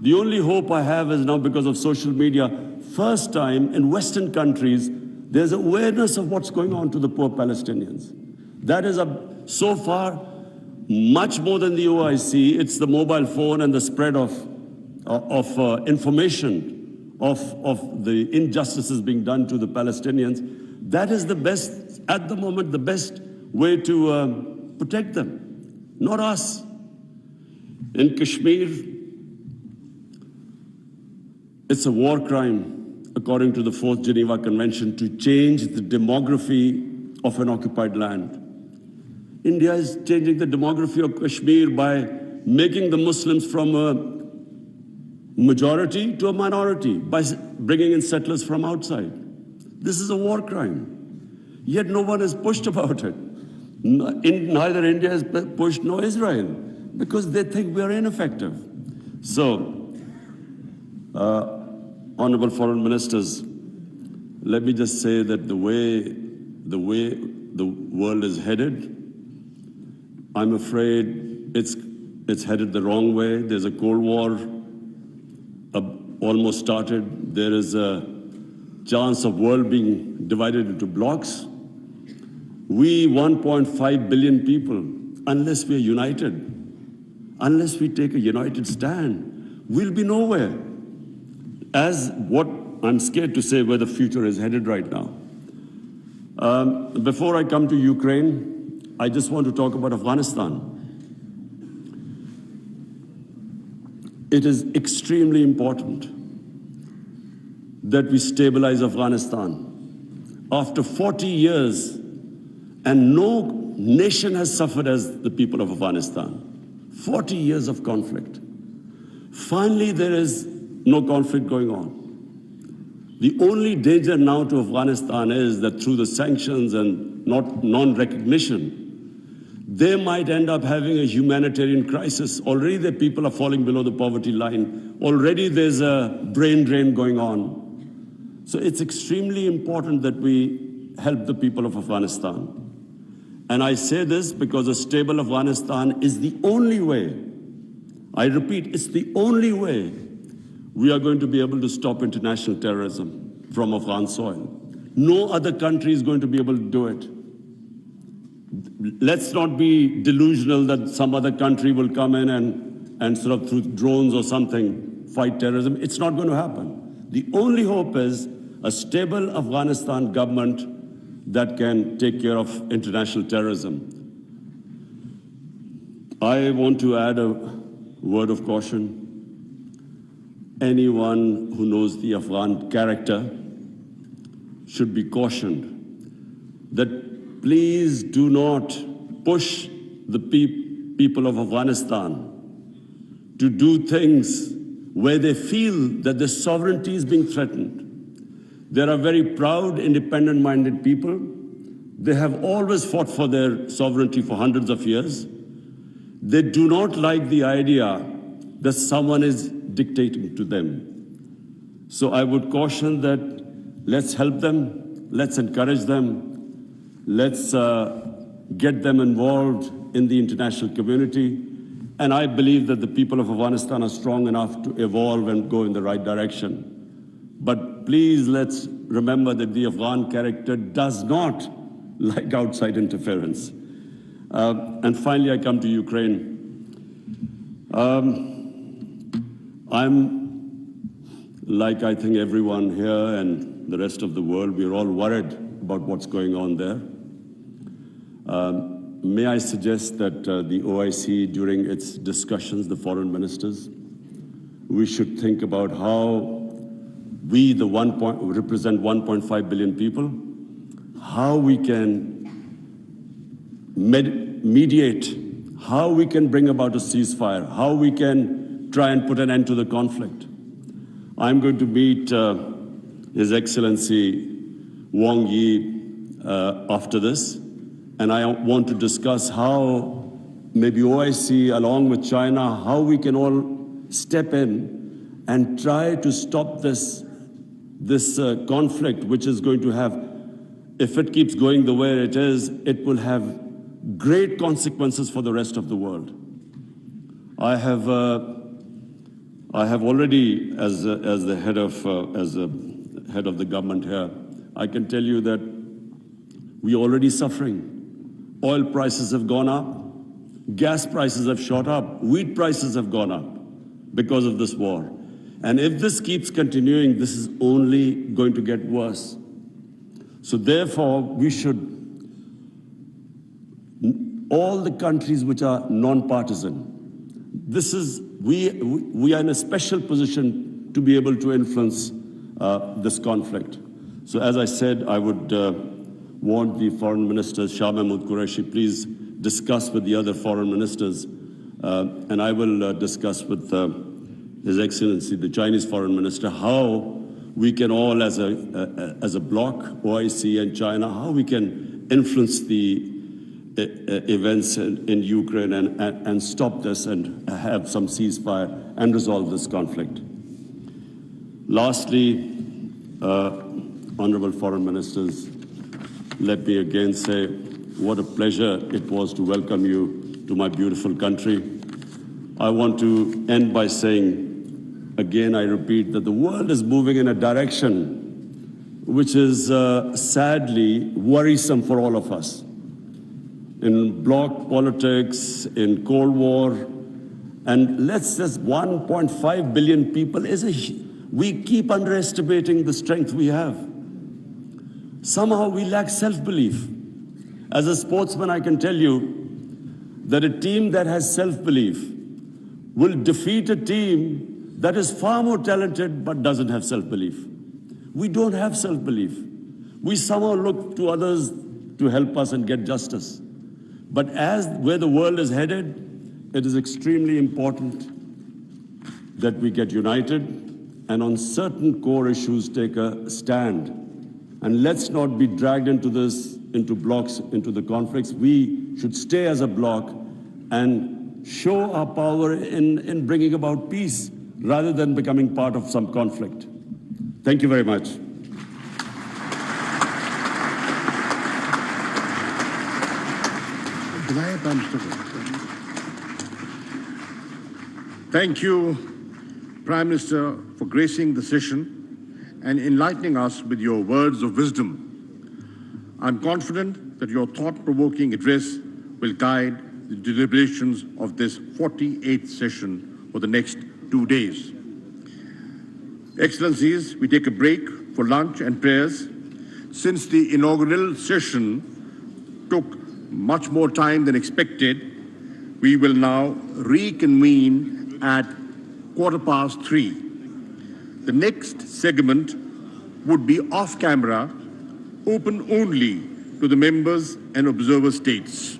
The only hope I have is now because of social media, first time in Western countries, there's awareness of what's going on to the poor Palestinians. That is so far much more than the OIC. It's the mobile phone and the spread of information of the injustices being done to the Palestinians. That is the best, at the moment, the best way to protect them, not us. In Kashmir, it's a war crime, according to the 4th Geneva Convention, to change the demography of an occupied land. India is changing the demography of Kashmir by making the Muslims from a majority to a minority, by bringing in settlers from outside. This is a war crime. Yet no one has pushed about it. Neither India has pushed nor Israel, because they think we are ineffective. So, honorable foreign ministers, let me just say that the way the world is headed, I'm afraid it's headed the wrong way. There's a Cold War almost started. There is a chance of world being divided into blocks. We 1.5 billion people, unless we are united, unless we take a united stand, we'll be nowhere. As what I'm scared to say where the future is headed right now. Before I come to Ukraine, I just want to talk about Afghanistan. It is extremely important that we stabilize Afghanistan. After 40 years, and no nation has suffered as the people of Afghanistan. 40 years of conflict. Finally, there is no conflict going on. The only danger now to Afghanistan is that through the sanctions and non-recognition, they might end up having a humanitarian crisis. Already the people are falling below the poverty line. Already there's a brain drain going on. So it's extremely important that we help the people of Afghanistan. And I say this because a stable Afghanistan is the only way, I repeat, it's the only way we are going to be able to stop international terrorism from Afghan soil. No other country is going to be able to do it. Let's not be delusional that some other country will come in and sort of through drones or something fight terrorism. It's not going to happen. The only hope is a stable Afghanistan government that can take care of international terrorism. I want to add a word of caution. Anyone who knows the Afghan character should be cautioned that please do not push the people of Afghanistan to do things where they feel that their sovereignty is being threatened. There are very proud, independent-minded people. They have always fought for their sovereignty for hundreds of years. They do not like the idea that someone is dictating to them. So I would caution that let's help them, let's encourage them, let's get them involved in the international community. And I believe that the people of Afghanistan are strong enough to evolve and go in the right direction. But please let's remember that the Afghan character does not like outside interference. And finally, I come to Ukraine. I'm, like I think everyone here and the rest of the world, we're all worried about what's going on there. May I suggest that the OIC, during its discussions, the foreign ministers, we should think about how we, represent 1.5 billion people, how we can mediate, how we can bring about a ceasefire, how we can try and put an end to the conflict. I'm going to meet His Excellency Wang Yi after this, and I want to discuss how maybe OIC, along with China, how we can all step in and try to stop this conflict, which is going to have, if it keeps going the way it is, it will have great consequences for the rest of the world. I have already, as the head of the government here, I can tell you that we are already suffering. Oil prices have gone up, gas prices have shot up, wheat prices have gone up because of this war. And if this keeps continuing, this is only going to get worse. So therefore, we should, all the countries which are non-partisan, we are in a special position to be able to influence this conflict. So as I said, I would want the foreign minister, Shah Mahmood Qureshi, please discuss with the other foreign ministers, and I will discuss with His Excellency, the Chinese foreign minister, how we can all, as a bloc, OIC and China, how we can influence the events in Ukraine and stop this and have some ceasefire and resolve this conflict. Lastly, honorable foreign ministers, let me again say what a pleasure it was to welcome you to my beautiful country. I want to end by saying, again, I repeat, that the world is moving in a direction which is sadly worrisome for all of us. In bloc politics, in Cold War, and let's just 1.5 billion people we keep underestimating the strength we have. Somehow we lack self-belief. As a sportsman, I can tell you that a team that has self-belief will defeat a team that is far more talented but doesn't have self-belief. We don't have self-belief. We somehow look to others to help us and get justice. But where the world is headed, it is extremely important that we get united and on certain core issues take a stand. And let's not be dragged into this, into blocks, into the conflicts. We should stay as a bloc and show our power in bringing about peace rather than becoming part of some conflict. Thank you very much. Thank you, Prime Minister, for gracing the session and enlightening us with your words of wisdom. I'm confident that your thought-provoking address will guide the deliberations of this 48th session for the next 2 days. Excellencies, we take a break for lunch and prayers. Since the inaugural session took much more time than expected, we will now reconvene at 3:15. The next segment would be off camera, open only to the members and observer states.